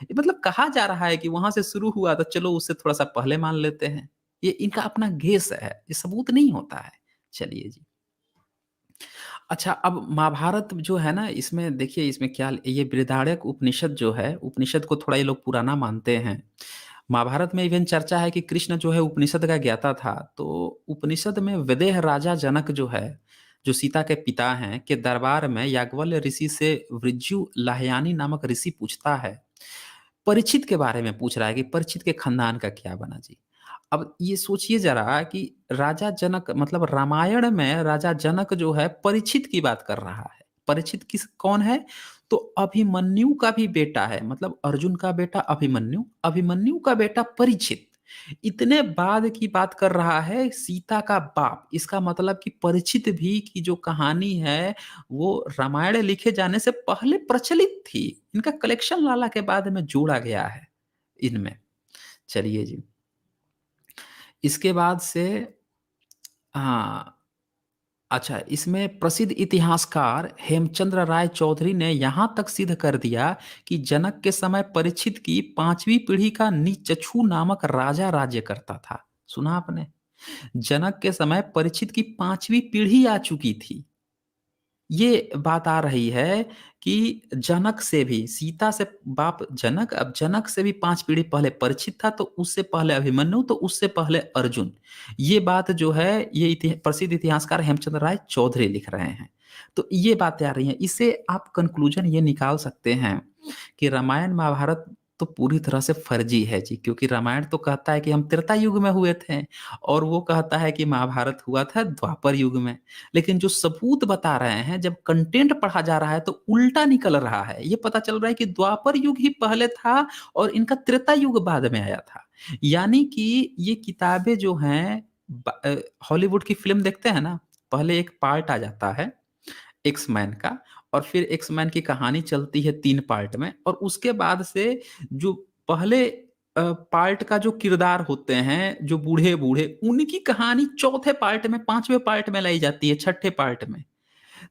ये मतलब कहा जा रहा है कि वहाँ से शुरू हुआ तो चलो उससे थोड़ा-सा पहले मान लेते हैं। ये इनका अपना गेस है, ये सबूत नहीं होता है। चलिए जी। अच्छा, अब महाभारत जो है ना, इसमें देखिए इसमें क्या, ये बृहदारण्यक उपनिषद जो है, उपनिषद को थोड़ा ये लोग पुराना मानते हैं। महाभारत में इवन चर्चा है कि कृष्ण जो है उपनिषद का ज्ञाता था। तो उपनिषद में विदेह राजा जनक जो है, जो सीता के पिता हैं, के दरबार में याज्ञवल्क्य ऋषि से वृज्यु लाहयानी नामक ऋषि पूछता है, परीक्षित के बारे में पूछ रहा है कि परीक्षित के खानदान का क्या बना जी। अब ये सोचिए ज़रा कि राजा जनक, मतलब रामायण में राजा जनक जो है परीक्षित की बात कर रहा है। परीक्षित कौन है? तो अभिमन्यु का भी बेटा है, मतलब अर्जुन का बेटा अभिमन्यु, अभिमन्यु का बेटा परीक्षित। इतने बाद की बात कर रहा है, सीता का बाप। इसका मतलब कि परीक्षित भी की जो कहानी है वो रामायण लिखे जाने से पहले प्रचलित थी। इनका कलेक्शन लाला के बाद में जोड़ा गया है इनमें। चलिए जी, इसके बाद से हाँ, अच्छा, इसमें प्रसिद्ध इतिहासकार हेमचंद्र राय चौधरी ने यहां तक सिद्ध कर दिया कि जनक के समय परीक्षित की 5वीं पीढ़ी का नीचछू नामक राजा राज्य करता था। सुना आपने? जनक के समय परीक्षित की 5वीं पीढ़ी आ चुकी थी। ये बात आ रही है कि जनक से भी, सीता से बाप जनक, अब जनक से भी 5 पीढ़ी पहले परीक्षित था, तो उससे पहले अभिमन्यु, तो उससे पहले अर्जुन। ये बात जो है ये प्रसिद्ध इतिहासकार हेमचंद्र राय चौधरी लिख रहे हैं। तो ये बातें आ रही हैं। इससे आप कंक्लूजन ये निकाल सकते हैं कि रामायण महाभारत तो पूरी तरह से फर्जी है जी, क्योंकि रामायण तो कहता है कि हम त्रेता युग में हुए थे और वो कहता है कि महाभारत हुआ था द्वापर युग में। लेकिन जो सबूत बता रहे हैं, जब कंटेंट पढ़ा जा रहा है तो उल्टा निकल रहा है। ये पता चल रहा है कि द्वापर युग ही पहले था और इनका त्रेता युग बाद में आया था। यानी कि ये किताबें जो हैं, हॉलीवुड की फिल्म देखते हैं ना, पहले एक पार्ट आ जाता है एक्स मैन का, और फिर एक्स मैन की कहानी चलती है 3 पार्ट में, और उसके बाद से जो पहले पार्ट का जो किरदार होते हैं, जो बूढ़े बूढ़े, उनकी कहानी चौथे पार्ट में, 5वें पार्ट में लाई जाती है, छठे पार्ट में।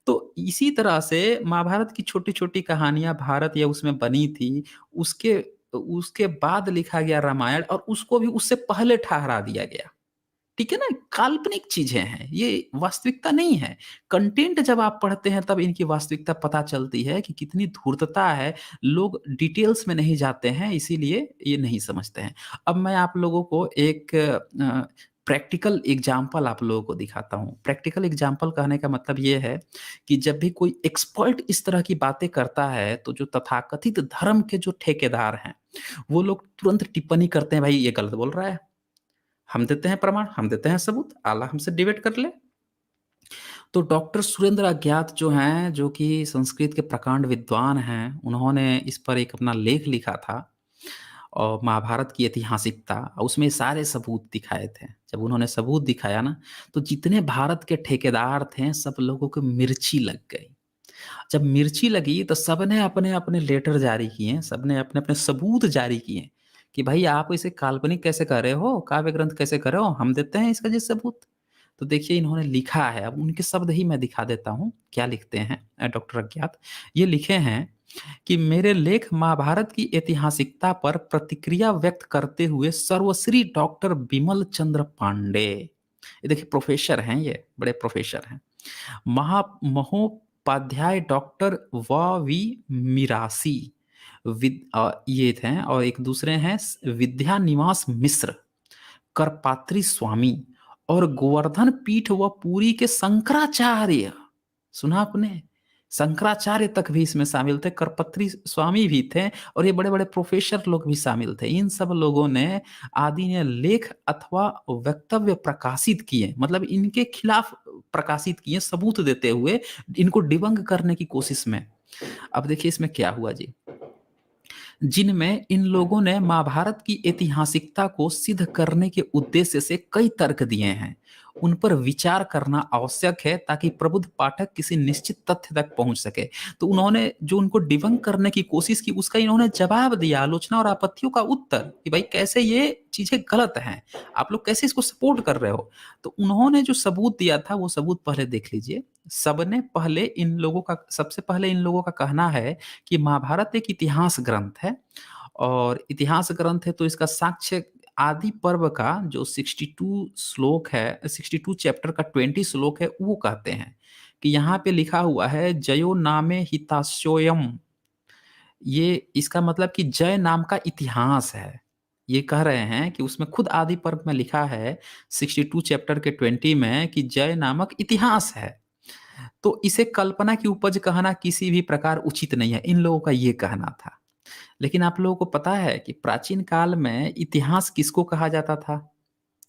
तो इसी तरह से महाभारत की छोटी छोटी कहानियां भारत या उसमें बनी थी, उसके उसके बाद लिखा गया रामायण, और उसको भी उससे पहले ठहरा दिया गया। ठीक है ना? काल्पनिक चीजें हैं, ये वास्तविकता नहीं है। कंटेंट जब आप पढ़ते हैं तब इनकी वास्तविकता पता चलती है कि कितनी धूर्तता है। लोग डिटेल्स में नहीं जाते हैं, इसीलिए ये नहीं समझते हैं। अब मैं आप लोगों को एक प्रैक्टिकल एग्जाम्पल आप लोगों को दिखाता हूँ। प्रैक्टिकल एग्जाम्पल कहने का मतलब ये है कि जब भी कोई एक्सपर्ट इस तरह की बातें करता है, तो जो तथाकथित धर्म के जो ठेकेदार हैं, वो लोग तुरंत टिप्पणी करते हैं, भाई ये गलत बोल रहा है, हम देते हैं प्रमाण, हम देते हैं सबूत, आला हमसे डिबेट कर ले। तो डॉक्टर सुरेंद्र अज्ञात जो हैं, जो कि संस्कृत के प्रकांड विद्वान हैं, उन्होंने इस पर एक अपना लेख लिखा था और महाभारत की ऐतिहासिकता, और उसमें सारे सबूत दिखाए थे। जब उन्होंने सबूत दिखाया ना, तो जितने भारत के ठेकेदार थे सब लोगों को मिर्ची लग गई। जब मिर्ची लगी तो सबने अपने अपने लेटर जारी किए, सबने अपने अपने सबूत जारी किए कि भाई आप इसे काल्पनिक कैसे कर रहे हो, काव्य ग्रंथ कैसे कर रहे हो, हम देते हैं इसका जी सबूत। तो देखिए इन्होंने लिखा है, अब उनके शब्द ही मैं दिखा देता हूँ क्या लिखते हैं डॉक्टर अज्ञात। ये लिखे हैं कि मेरे लेख महाभारत की ऐतिहासिकता पर प्रतिक्रिया व्यक्त करते हुए सर्वश्री डॉक्टर बिमल चंद्र पांडे, ये देखिए प्रोफेसर हैं, ये बड़े प्रोफेसर हैं, महोपाध्याय डॉक्टर व वी मिरासी, ये थे, और एक दूसरे हैं विद्या निवास मिश्र, करपात्री स्वामी, और गोवर्धन पीठ व पुरी के शंकराचार्य। सुना आपने? शंकराचार्य तक भी इसमें शामिल थे, करपत्री स्वामी भी थे, और ये बड़े बड़े प्रोफेसर लोग भी शामिल थे। इन सब लोगों ने आदि ने लेख अथवा वक्तव्य प्रकाशित किए, मतलब इनके खिलाफ प्रकाशित किए, सबूत देते हुए इनको डिबंग करने की कोशिश में। अब देखिए इसमें क्या हुआ जी, जिनमें इन लोगों ने महाभारत की ऐतिहासिकता को सिद्ध करने के उद्देश्य से कई तर्क दिए हैं। उन पर विचार करना आवश्यक है ताकि प्रबुद्ध पाठक किसी निश्चित तथ्य तक पहुंच सके। तो उन्होंने जो उनको डिबंक करने की कोशिश की, उसका इन्होंने जवाब दिया, आलोचना और आपत्तियों का उत्तर, कि भाई कैसे ये चीजें गलत हैं, आप लोग कैसे इसको सपोर्ट कर रहे हो। तो उन्होंने जो सबूत दिया था वो सबूत पहले देख लीजिए। सबसे पहले इन लोगों का कहना है कि महाभारत एक इतिहास ग्रंथ है, और इतिहास ग्रंथ है तो इसका साक्ष्य आदि पर्व का जो 62 श्लोक है, 62 चैप्टर का 20 श्लोक है, वो कहते हैं कि यहाँ पे लिखा हुआ है जयो नामे हितास्योयम। ये इसका मतलब कि जय नाम का इतिहास है। ये कह रहे हैं कि उसमें खुद आदि पर्व में लिखा है 62 चैप्टर के 20 में कि जय नामक इतिहास है। तो इसे कल्पना की उपज कहना किसी भी प्रकार उचित नहीं है, इन लोगों का ये कहना था। लेकिन आप लोगों को पता है कि प्राचीन काल में इतिहास किसको कहा जाता था?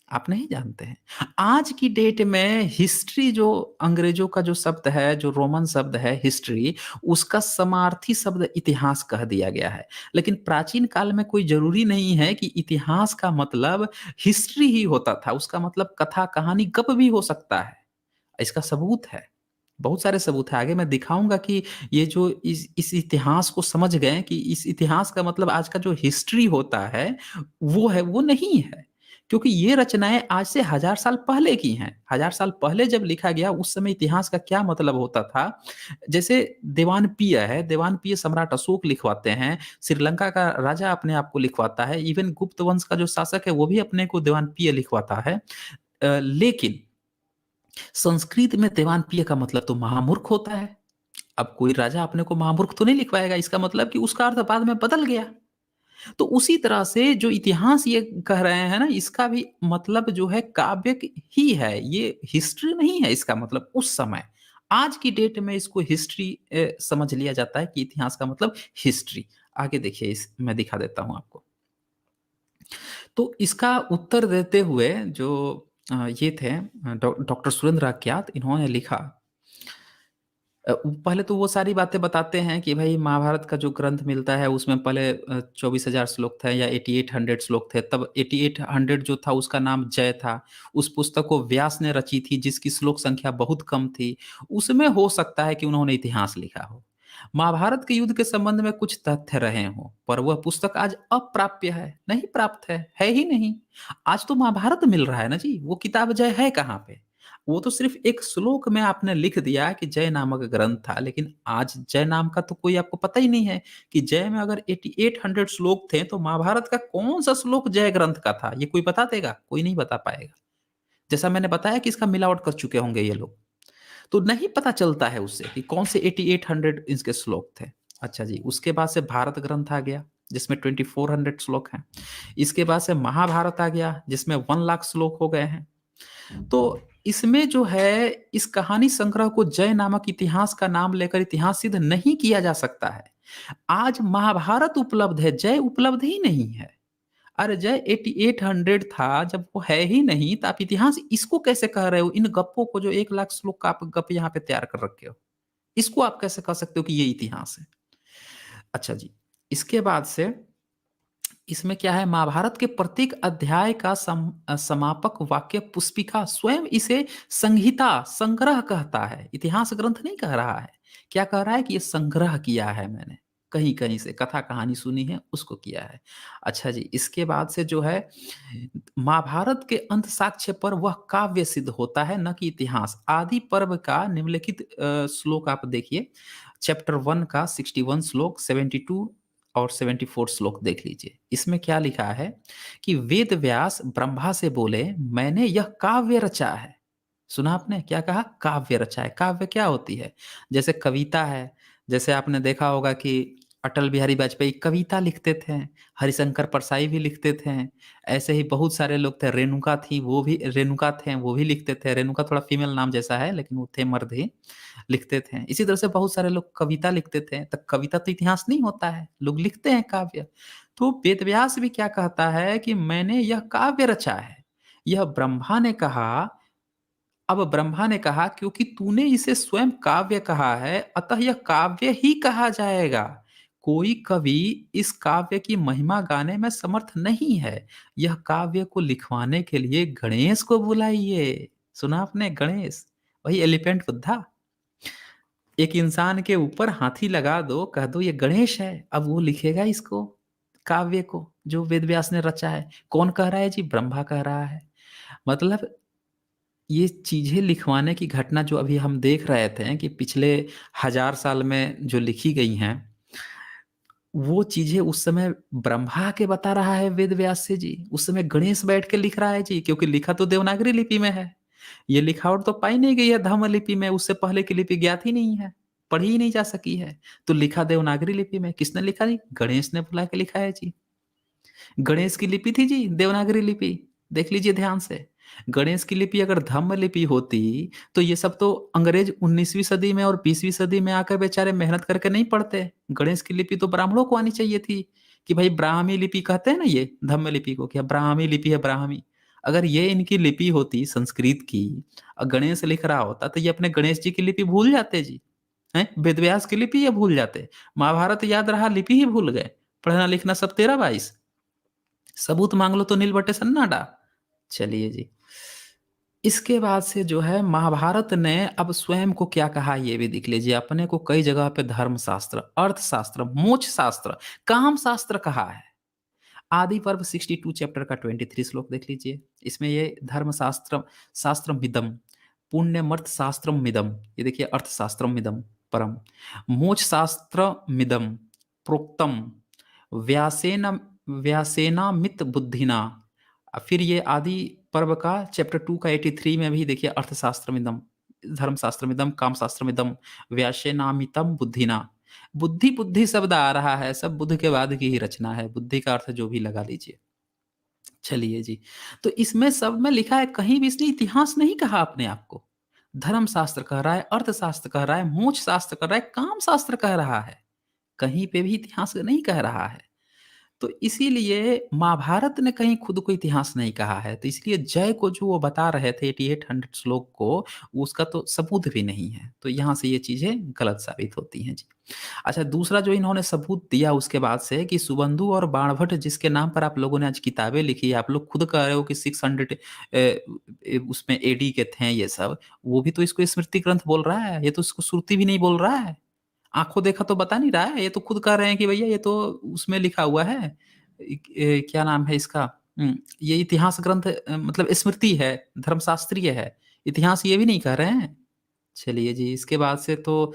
आप नहीं जानते हैं। आज की डेट में हिस्ट्री जो अंग्रेजों का जो शब्द है, जो रोमन शब्द है हिस्ट्री, उसका समार्थी शब्द इतिहास कह दिया गया है। लेकिन प्राचीन काल में कोई ज़रूरी नहीं है कि इतिहास का मतलब हिस्ट्री ही होता था, उसका मतलब कथा, कहानी, गप भी हो सकता है। इसका सबूत है, बहुत सारे सबूत हैं। आगे मैं दिखाऊँगा कि ये जो इस इतिहास को समझ गए कि इस इतिहास का मतलब आज का जो हिस्ट्री होता है, वो नहीं है। क्योंकि ये रचनाएँ आज से हज़ार साल पहले की हैं। हज़ार साल पहले जब लिखा गया, उस समय इतिहास का क्या मतलब होता था? जैसे देवानपीय है, देवानपीय सम्राट अशोक लिखवाते हैं, श्रीलंका का राजा अपने आप को लिखवाता है, इवन गुप्त वंश का जो शासक है, वो भी अपने को देवानपीय लिखवाता है। लेकिन संस्कृत में देवानपीय का मतलब तो महामूर्ख होता है। अब कोई राजा अपने को महामूर्ख तो नहीं लिखवाएगा, इसका मतलब कि उसका अर्थ बाद में बदल गया। तो उसी तरह से जो इतिहास ये कह रहे हैं ना, इसका भी मतलब जो है काव्य ही है, ये हिस्ट्री नहीं है इसका मतलब उस समय। आज की डेट में इसको हिस्ट्री समझ लिया जाता है कि इतिहास का मतलब हिस्ट्री। आगे देखिए, इस मैं दिखा देता हूँ आपको। तो इसका उत्तर देते हुए जो ये थे डॉक्टर सुरेंद्र आख्यात, इन्होंने लिखा पहले तो वो सारी बातें बताते हैं कि भाई महाभारत का जो ग्रंथ मिलता है उसमें पहले 24,000 श्लोक थे या 8800 श्लोक थे। तब 8800 जो था उसका नाम जय था। उस पुस्तक को व्यास ने रची थी जिसकी श्लोक संख्या बहुत कम थी। उसमें हो सकता है कि उन्होंने इतिहास लिखा हो। महाभारत के युद्ध के संबंध में कुछ तथ्य रहे हों, पर वह पुस्तक आज अप्राप्य है, नहीं प्राप्त है ही नहीं। आज तो महाभारत मिल रहा है ना जी, वो किताब जय है कहाँ पे? वो तो सिर्फ एक श्लोक में आपने लिख दिया कि जय नामक ग्रंथ था, लेकिन आज जय नाम का तो कोई आपको पता ही नहीं है कि जय में अगर 8800 श्लोक थे तो महाभारत का कौन सा श्लोक जय ग्रंथ का था, ये कोई बता देगा? कोई नहीं बता पाएगा। जैसा मैंने बताया कि इसका मिलावट कर चुके होंगे ये लोग, तो नहीं पता चलता है उससे कि कौन से 8800 इसके श्लोक थे। अच्छा जी, उसके बाद से भारत ग्रंथ आ गया जिसमें 2400 श्लोक हैं। इसके बाद से महाभारत आ गया जिसमें 1 लाख श्लोक हो गए हैं। तो इसमें जो है, इस कहानी संग्रह को जय नामक इतिहास का नाम लेकर इतिहास सिद्ध नहीं किया जा सकता है। आज महाभारत उपलब्ध है, जय उपलब्ध ही नहीं है। अरे जय 8800 था, जब वो है ही नहीं तो आप इतिहास इसको कैसे कह रहे हो? इन गप्पों को, जो 1 लाख श्लोक का आप गप यहाँ पे तैयार कर रखे हो, इसको आप कैसे कह सकते हो कि ये इतिहास है? अच्छा जी, इसके बाद से इसमें क्या है, महाभारत के प्रत्येक अध्याय का समापक वाक्य पुष्पिका स्वयं इसे संहिता, संग्रह कहता है। इतिहास ग्रंथ नहीं कह रहा है। क्या कह रहा है कि ये संग्रह किया है मैंने, कहीं कहीं से कथा कहानी सुनी है उसको किया है। अच्छा जी, इसके बाद से जो है, महाभारत के अंत साक्ष्य पर वह काव्य सिद्ध होता है, न कि इतिहास। आदि पर्व का निम्नलिखित श्लोक आप देखिए, चैप्टर 1 का 61 श्लोक, 72 और 74 श्लोक देख लीजिए। इसमें क्या लिखा है कि वेद व्यास ब्रह्मा से बोले, मैंने यह काव्य रचा है। सुना आपने क्या कहा? काव्य रचा है। काव्य क्या होती है? जैसे कविता है, जैसे आपने देखा होगा कि अटल बिहारी वाजपेयी कविता लिखते थे, हरिशंकर परसाई भी लिखते थे, ऐसे ही बहुत सारे लोग थे। रेणुका थी, वो भी रेणुका थे, वो भी लिखते थे। रेणुका थोड़ा फीमेल नाम जैसा है, लेकिन वो थे मर्द ही, लिखते थे। इसी तरह से बहुत सारे लोग कविता लिखते थे। तो कविता तो इतिहास नहीं होता है, लोग लिखते हैं काव्य। तो वेदव्यास भी क्या कहता है कि मैंने यह काव्य रचा है। यह ब्रह्मा ने कहा। अब ब्रह्मा ने कहा, क्योंकि तूने इसे स्वयं काव्य कहा है, अतः यह काव्य ही कहा जाएगा। कोई कवि इस काव्य की महिमा गाने में समर्थ नहीं है। यह काव्य को लिखवाने के लिए गणेश को बुलाइए। सुना आपने? गणेश, वही एलिफेंट बुद्धा। एक इंसान के ऊपर हाथी लगा दो, कह दो ये गणेश है, अब वो लिखेगा इसको, काव्य को, जो वेद व्यास ने रचा है। कौन कह रहा है जी? ब्रह्मा कह रहा है। मतलब ये चीजें लिखवाने की घटना जो अभी हम देख रहे थे कि पिछले 1000 साल में जो लिखी गई हैं, वो चीजें उस समय ब्रह्मा के बता रहा है वेद व्यास से जी। उस समय गणेश बैठ के लिख रहा है जी, क्योंकि लिखा तो देवनागरी लिपि में है। ये लिखावट तो पाई नहीं गई है धम्म लिपि में, उससे पहले की लिपि ज्ञात ही नहीं है, पढ़ी ही नहीं जा सकी है। तो लिखा देवनागरी लिपि में। किसने लिखा जी? गणेश ने बुला के लिखा है जी। गणेश की लिपि थी जी देवनागरी लिपि, देख लीजिए ध्यान से। गणेश की लिपि अगर धम्म लिपि होती तो ये सब तो अंग्रेज 19वीं सदी में और 20वीं सदी में आकर बेचारे मेहनत करके नहीं पढ़ते। गणेश की लिपि तो ब्राह्मणों को आनी चाहिए थी कि भाई ब्राह्मी लिपि कहते हैं ना ये धम्म लिपि को, क्या ब्राह्मी लिपि है ब्राह्मी। अगर ये इनकी लिपि होती संस्कृत की और गणेश लिख रहा होता तो ये अपने गणेश जी की लिपि भूल जाते जी, हैं? वेद व्यास की लिपि ये भूल जाते। महाभारत याद रहा, लिपि ही भूल गए। पढ़ना लिखना सब 13-22। सबूत मांग लो तो नील बटे सन्नाटा। चलिए जी, इसके बाद से जो है महाभारत ने अब स्वयं को क्या कहा ये भी देख लीजिए। अपने को कई जगह पे धर्मशास्त्र, अर्थशास्त्र, मोक्ष शास्त्र, काम शास्त्र कहा है। आदि पर्व 62 चैप्टर का 23 श्लोक देख लीजिए। इसमें ये धर्मशास्त्र शास्त्रम मिदम, पुण्यमर्थ शास्त्रम मिदम, ये देखिए अर्थशास्त्रम मिदम परम, मोक्ष शास्त्र मिदम प्रोक्तम व्यासेन व्यासेनामित बुद्धिना। फिर ये आदि पर्व का चैप्टर 2 का 83 में भी देखिए अर्थशास्त्रमिदम, धर्मशास्त्रमिदम, कामशास्त्रमिदम, व्यासेनामितम बुद्धिना। बुद्धि बुद्धि शब्द आ रहा है, सब बुद्ध के बाद की ही रचना है, बुद्धि का अर्थ जो भी लगा लीजिए। चलिए जी, तो इसमें सब में लिखा है, कहीं भी इसने इतिहास नहीं कहा अपने आप को। धर्मशास्त्र कह रहा है, अर्थशास्त्र कह रहा है, मोक्ष शास्त्र कह रहा है, काम शास्त्र कह रहा है, कहीं पे भी इतिहास नहीं कह रहा है। तो इसीलिए महाभारत ने कहीं खुद को इतिहास नहीं कहा है। तो इसलिए जय को जो वो बता रहे थे 8800 श्लोक को, उसका तो सबूत भी नहीं है। तो यहाँ से ये चीज़ें गलत साबित होती हैं जी। अच्छा, दूसरा जो इन्होंने सबूत दिया उसके बाद से कि सुबंधु और बाणभट्ट जिसके नाम पर आप लोगों ने आज किताबें लिखी, आप लोग खुद कह रहे हो कि 600 उसमें एडी के थे ये सब, वो भी तो इसको स्मृति ग्रंथ बोल रहा है, ये तो इसको श्रुति भी नहीं बोल रहा है। आँखों देखा तो बता नहीं रहा है, ये तो खुद कह रहे हैं कि भैया ये तो उसमें लिखा हुआ है। क्या नाम है इसका? ये इतिहास ग्रंथ मतलब स्मृति है, धर्मशास्त्रीय है, इतिहास ये भी नहीं कह रहे हैं। चलिए जी, इसके बाद से तो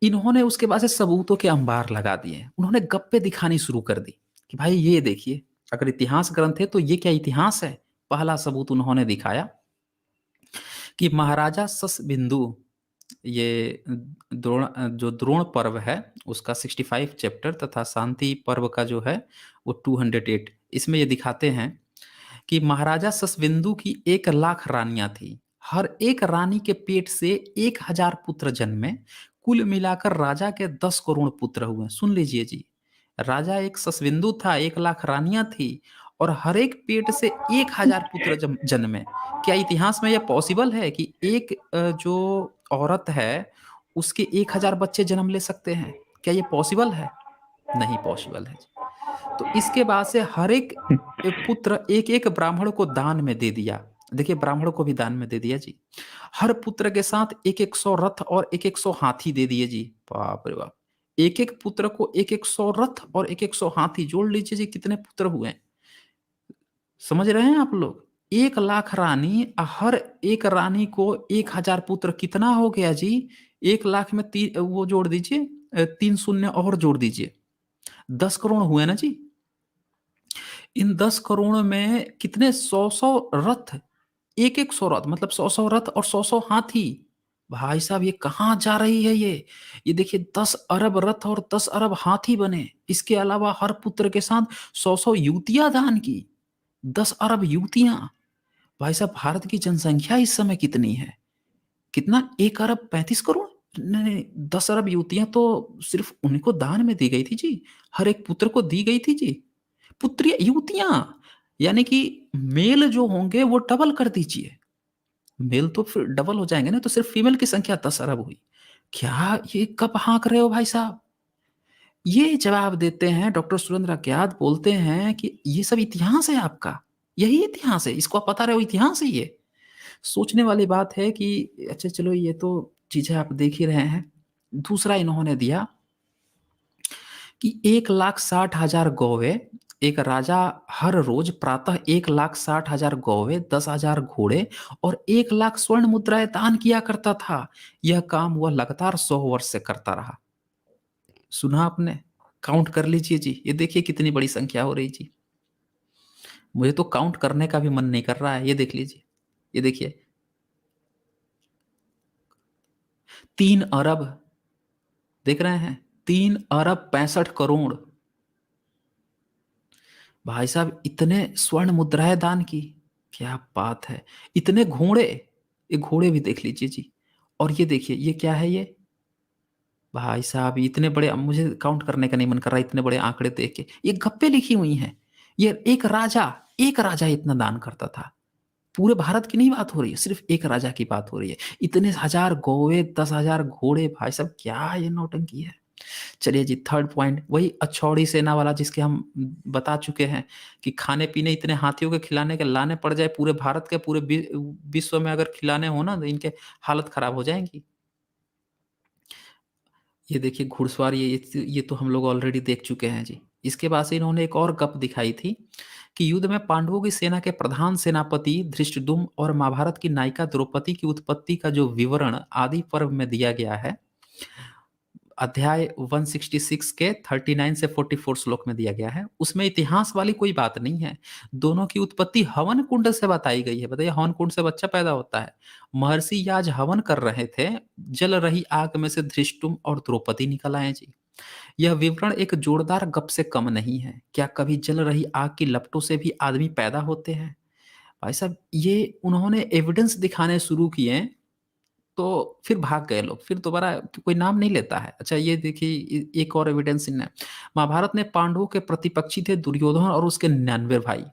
इन्होंने उसके बाद से सबूतों के अंबार लगा दिए। उन्होंने गप्पे दिखानी शुरू कर दी कि भाई ये देखिए, अगर इतिहास ग्रंथ है तो ये क्या इतिहास है? पहला सबूत उन्होंने दिखाया कि महाराजा ससबिंदु, ये जो द्रोण पर्व है उसका 65 चैप्टर तथा शांति पर्व का जो है वो 208, इसमें ये दिखाते हैं कि महाराजा ससबिंदु की 1,00,000 रानियां थी। हर एक रानी के पेट से 1,000 पुत्र जन्मे। कुल मिलाकर राजा के 10 करोड़ पुत्र हुए। सुन लीजिए जी, राजा एक ससबिंदु था, 1,00,000 रानियां थी और हर एक पेट से 1,000 पुत्र जन्मे। क्या इतिहास में यह पॉसिबल है कि एक जो औरत है उसके 1,000 बच्चे जन्म ले सकते हैं? क्या ये पॉसिबल है? नहीं पॉसिबल है। तो इसके बाद से हर एक पुत्र एक एक ब्राह्मण को दान में दे दिया। देखिए, ब्राह्मण को भी दान में दे दिया जी। हर पुत्र के साथ 100 रथ और 100 हाथी दे दिए जी। बाप रे बाप, एक एक पुत्र को 100 रथ और 100 हाथी, जोड़ लीजिए जी कितने पुत्र हुए। समझ रहे हैं आप लोग? 1,00,000 रानी, हर एक रानी को 1,000 पुत्र, कितना हो गया जी? 1,00,000 में वो जोड़ दीजिए, 3 शून्य और जोड़ दीजिए, 10 करोड़ हुए ना जी। इन 10 करोड़ में कितने 100 रथ, 100 रथ मतलब 100 रथ और 100 हाथी। भाई साहब, ये कहाँ जा रही है ये देखिए 10 अरब रथ और 10 अरब हाथी बने। इसके अलावा हर पुत्र के साथ 100 युवतियां दान की, 10 अरब युवतियां। भाई साहब, भारत की जनसंख्या इस समय कितनी है? कितना? 1 अरब 35 करोड़? नहीं, 10 अरब युवतियां तो सिर्फ उनको दान में दी गई थी जी, हर एक पुत्र को दी गई थी जी। पुत्रियां, युवतियां, यानी कि मेल जो होंगे वो डबल कर दीजिए। मेल तो फिर डबल हो जाएंगे ना, तो सिर्फ फीमेल की संख्या 10 अरब हुई। क्या ये कब हाँक रहे हो भाई साहब? ये जवाब देते हैं डॉक्टर सुरेंद्र अज्ञात, बोलते हैं कि ये सब इतिहास है आपका, यही इतिहास है, इसको आप बता रहे हो इतिहास है ये। सोचने वाली बात है कि अच्छा चलो, ये तो चीजें आप देख ही रहे हैं। दूसरा इन्होंने दिया कि 1,60,000 गौवे, एक राजा हर रोज प्रातः 1,60,000 गौवे, 10,000 घोड़े और 1,00,000 स्वर्ण मुद्राएं दान किया करता था। यह काम वह लगातार 100 वर्ष से करता रहा। सुना आपने? काउंट कर लीजिए जी, ये देखिए कितनी बड़ी संख्या हो रही जी। मुझे तो काउंट करने का भी मन नहीं कर रहा है। ये देख लीजिए, ये देखिए 3 अरब, देख रहे हैं, 3 अरब 65 करोड़। भाई साहब, इतने स्वर्ण मुद्राएं दान की, क्या बात है। इतने घोड़े, ये घोड़े भी देख लीजिए जी। और ये देखिए, ये क्या है ये? भाई साहब, इतने बड़े, अब मुझे काउंट करने का नहीं मन कर रहा, इतने बड़े आंकड़े देख के। ये गप्पे लिखी हुई हैं, ये एक राजा इतना दान करता था। पूरे भारत की नहीं बात हो रही है, सिर्फ एक राजा की बात हो रही है। इतने हजार गौवे, 10,000 घोड़े, भाई साहब क्या ये नौटंकी है। चलिए जी, थर्ड पॉइंट वही अछौड़ी सेना वाला जिसके हम बता चुके हैं कि खाने पीने इतने हाथियों के खिलाने के लाने पड़ जाए पूरे भारत के, पूरे विश्व में अगर खिलाने हो ना तो इनके हालत खराब हो जाएंगी। ये देखिए घुड़सवार, ये तो हम लोग ऑलरेडी देख चुके हैं जी। इसके बाद से इन्होंने एक और गप दिखाई थी कि युद्ध में पांडवों की सेना के प्रधान सेनापति धृष्टद्युम्न और महाभारत की नायिका द्रौपदी की उत्पत्ति का जो विवरण आदि पर्व में दिया गया है, अध्याय 166 के 39 से 44 श्लोक में दिया गया है, उसमें इतिहास वाली कोई बात नहीं है। दोनों की उत्पत्ति हवन कुंड से बताई गई है। बताइए, हवन कुंड से बच्चा पैदा होता है। महर्षि याज हवन कर रहे थे, जल रही आग में से धृष्टुम और द्रौपदी निकल आए जी। यह विवरण एक जोरदार गप से कम नहीं है। क्या कभी जल रही आग की लपटों से भी आदमी पैदा होते हैं? भाई साहब, ये उन्होंने एविडेंस दिखाने शुरू किए तो फिर भाग गए लोग, फिर दोबारा कोई नाम नहीं लेता है। अच्छा ये देखिए, एक और एविडेंस इन महाभारत में पांडवों के प्रतिपक्षी थे दुर्योधन और उसके 99 भाई,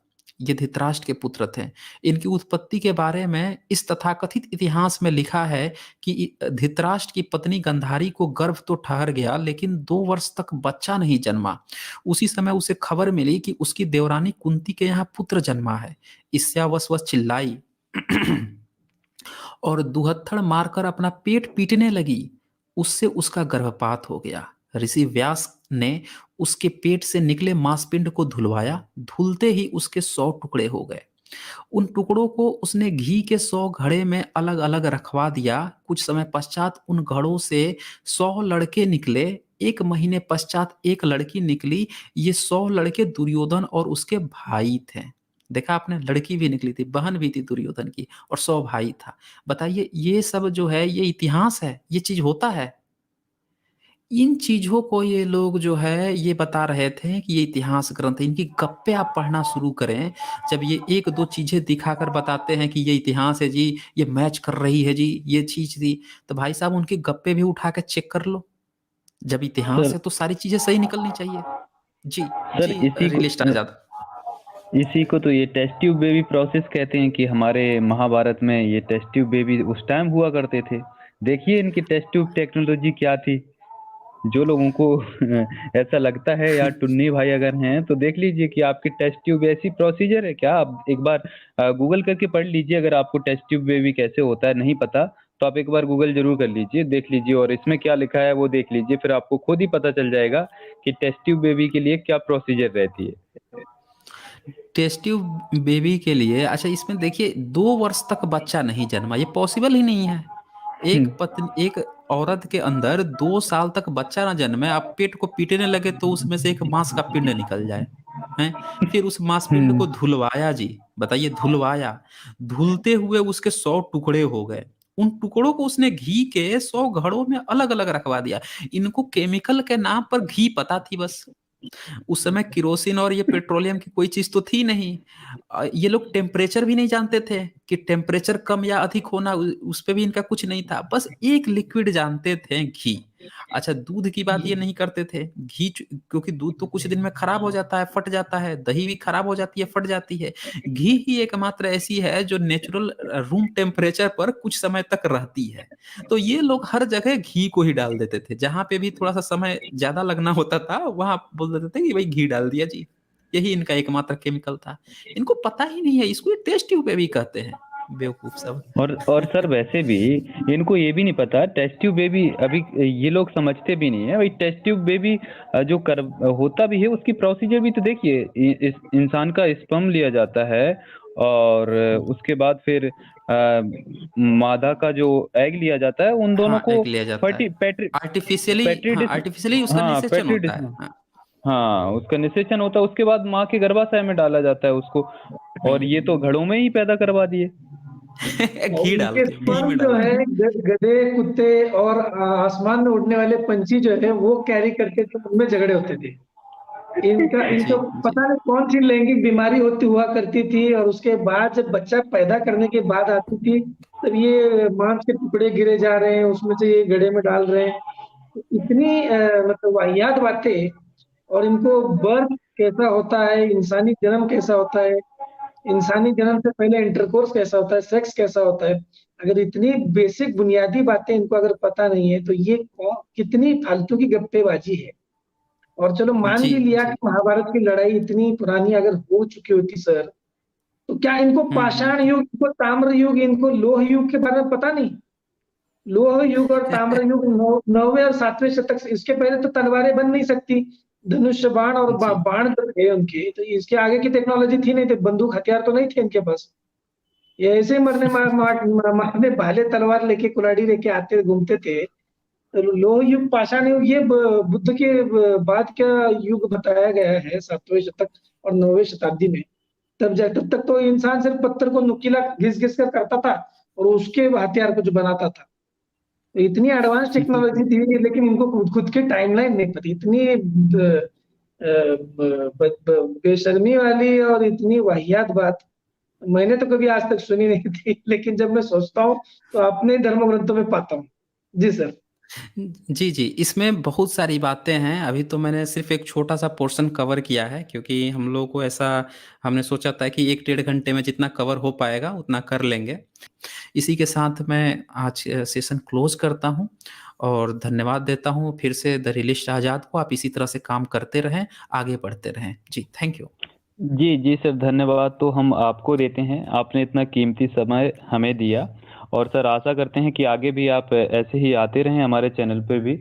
ये धृतराष्ट्र के पुत्र थे। इनकी उत्पत्ति के बारे में इस तथाकथित इतिहास में लिखा है कि धृतराष्ट्र की पत्नी गंधारी को गर्भ तो ठहर गया, लेकिन 2 वर्ष तक बच्चा नहीं जन्मा। उसी समय उसे खबर मिली कि उसकी देवरानी कुंती के यहाँ पुत्र जन्मा है। इससे वह चिल्लाई और दुहत्थड़ मारकर अपना पेट पीटने लगी। उससे उसका गर्भपात हो गया। ऋषि व्यास ने उसके पेट से निकले मांसपिंड को धुलवाया। धुलते ही उसके 100 टुकड़े हो गए। उन टुकड़ों को उसने घी के 100 घड़े में अलग अलग रखवा दिया। कुछ समय पश्चात उन घड़ों से 100 लड़के निकले। 1 महीने पश्चात एक लड़की निकली। ये 100 लड़के दुर्योधन और उसके भाई थे। देखा आपने, लड़की भी निकली थी, बहन भी थी दुर्योधन की, और 100 भाई था। बताइए, ये सब जो है ये इतिहास है, ये चीज होता है। इन चीजों को ये लोग जो है ये बता रहे थे कि ये इतिहास ग्रंथ है। इनकी गप्पे आप पढ़ना शुरू करें, जब ये 1-2 चीजें दिखाकर बताते हैं कि ये इतिहास है जी, ये मैच कर रही है जी, ये चीज थी, तो भाई साहब उनकी गप्पे भी उठा के चेक कर लो। जब इतिहास सर है तो सारी चीजें सही निकलनी चाहिए। जी सर जी, रिलेश आजाद। इसी को तो ये टेस्ट ट्यूब बेबी प्रोसेस कहते हैं कि हमारे महाभारत में ये टेस्ट ट्यूब बेबी उस टाइम हुआ करते थे। देखिए इनकी टेस्ट ट्यूब टेक्नोलॉजी क्या थी। जो लोगों को ऐसा लगता है यार टुन्नी भाई अगर हैं तो देख लीजिए कि आपकी टेस्ट ट्यूब ऐसी प्रोसीजर है क्या। आप एक बार गूगल करके पढ़ लीजिए, अगर आपको टेस्ट ट्यूब बेबी कैसे होता है नहीं पता तो आप एक बार गूगल जरूर कर लीजिए, देख लीजिए और इसमें क्या लिखा है वो देख लीजिए, फिर आपको खुद ही पता चल जाएगा कि टेस्ट ट्यूब बेबी के लिए क्या प्रोसीजर रहती है। टेस्ट ट्यूब बेबी के लिए, अच्छा इसमें देखिए 2 वर्ष तक बच्चा नहीं जन्मा, ये पॉसिबल ही नहीं है। एक औरत के अंदर 2 साल तक बच्चा ना जन्मे, आप पेट को पीटने लगे तो उसमें से एक मांस का पिंड निकल जाए हैं। फिर उस मांस पिंड को धुलवाया जी, बताइए धुलवाया, धुलते हुए उसके 100 टुकड़े हो गए। उन टुकड़ों को उसने घी के 100 घड़ों में अलग अलग रखवा दिया। इनको केमिकल के नाम पर घी पता थी बस। उस समय केरोसिन और ये पेट्रोलियम की कोई चीज तो थी नहीं। ये लोग टेम्परेचर भी नहीं जानते थे कि टेम्परेचर कम या अधिक होना, उस पे भी इनका कुछ नहीं था। बस एक लिक्विड जानते थे, घी। अच्छा, दूध की बात ये नहीं करते थे। घी क्योंकि दूध तो कुछ दिन में खराब हो जाता है, फट जाता है, दही भी खराब हो जाती है, फट जाती है। घी ही एकमात्र ऐसी है जो नेचुरल रूम टेम्परेचर पर कुछ समय तक रहती है। तो ये लोग हर जगह घी को ही डाल देते थे। जहां पे भी थोड़ा सा समय ज्यादा लगना होता था वहां बोल देते थे कि भाई घी डाल दिया जी। यही इनका एकमात्र केमिकल था। इनको पता ही नहीं है, इसको टेस्ट ट्यूब बेबी कहते हैं, बेवकूफ सब। और सर वैसे भी इनको ये भी नहीं पता टेस्ट ट्यूब बेबी, अभी ये लोग समझते भी नहीं है भाई टेस्ट ट्यूब बेबी जो कर होता भी है उसकी प्रोसीजर भी तो देखिए। इस इंसान का स्पर्म लिया जाता है और उसके बाद फिर मादा का जो एग लिया जाता है, उन दोनों हाँ, को एग लिया जाता है आर्टिफिशियली। हाँ, आर्टिफिशियली उसका निषेचन होता है। हाँ। हाँ उसका निषेचन होता है, उसके बाद माँ के गर्भाशय में डाला जाता है उसको, और ये तो घड़ों में ही पैदा करवा दिए। घी डाल उनके के, घी स्पर्म में जो डाल है के। गधे, कुत्ते और आसमान में उड़ने वाले पंछी जो है वो कैरी करते थे, उनमें झगड़े होते थे। इनका जी इनको जी। पता नहीं कौन सी लैंगिक बीमारी होती हुआ करती थी, और उसके बाद जब बच्चा पैदा करने के बाद आती थी तब ये मांस के टुकड़े गिरे जा रहे हैं, उसमें से ये गड्ढे में डाल रहे हैं। इतनी मतलब वाहियात बातें। और इनको बर्थ कैसा होता है, इंसानी जन्म कैसा होता है, इंसानी जन्म से पहले इंटरकोर्स कैसा होता है, सेक्स कैसा होता है। अगर इतनी बेसिक बुनियादी बातें इनको अगर पता नहीं है तो ये कितनी फालतू की गप्पेबाजी है। और चलो मान जी, भी लिया जी। कि महाभारत की लड़ाई इतनी पुरानी अगर हो चुकी होती सर, तो क्या इनको पाषाण युग, इनको ताम्र युग, इनको लोह युग के बारे में पता नहीं? लोह युग और ताम्र युग 9वें और 7वें शतक से, इसके पहले तो तलवारें बन नहीं सकती, धनुष्य बाण और जी। बाण जो थे उनके, तो इसके आगे की टेक्नोलॉजी थी नहीं, थे बंदूक हथियार तो नहीं थे इनके पास। ये ऐसे ही मारने भाले तलवार लेके कुल्हाड़ी लेके आते घूमते थे। तो लोह युग पाषाण युग ये बुद्ध के बाद का युग बताया गया है 7वें शतक और 9वीं शताब्दी में। तब तक तो इंसान सिर्फ पत्थर को नुकीला घिस घिस कर करता था और उसके हथियार कुछ बनाता था। तो इतनी एडवांस टेक्नोलॉजी थी, लेकिन इनको खुद की टाइमलाइन नहीं पती। इतनी बेशर्मी वाली और इतनी वाहियात बात मैंने तो कभी आज तक सुनी नहीं थी, लेकिन जब मैं सोचता हूँ तो अपने धर्म ग्रंथों में पाता हूँ। जी सर। जी, जी। इसमें बहुत सारी बातें हैं। अभी तो मैंने सिर्फ़ एक छोटा-सा पोर्शन कवर किया है क्योंकि हम लोगों को ऐसा हमने सोचा था कि 1 डेढ़ घंटे में जितना कवर हो पाएगा उतना कर लेंगे। इसी के साथ मैं आज सेशन क्लोज़ करता हूँ और धन्यवाद देता हूँ फिर से द रियलिस्ट आज़ाद को। आप इसी तरह से काम करते रहें, आगे बढ़ते रहें। जी, थैंक यू। जी, जी सर, धन्यवाद तो हम आपको देते हैं, आपने इतना कीमती समय हमें दिया। और सर आशा करते हैं कि आगे भी आप ऐसे ही आते रहें हमारे चैनल पे भी।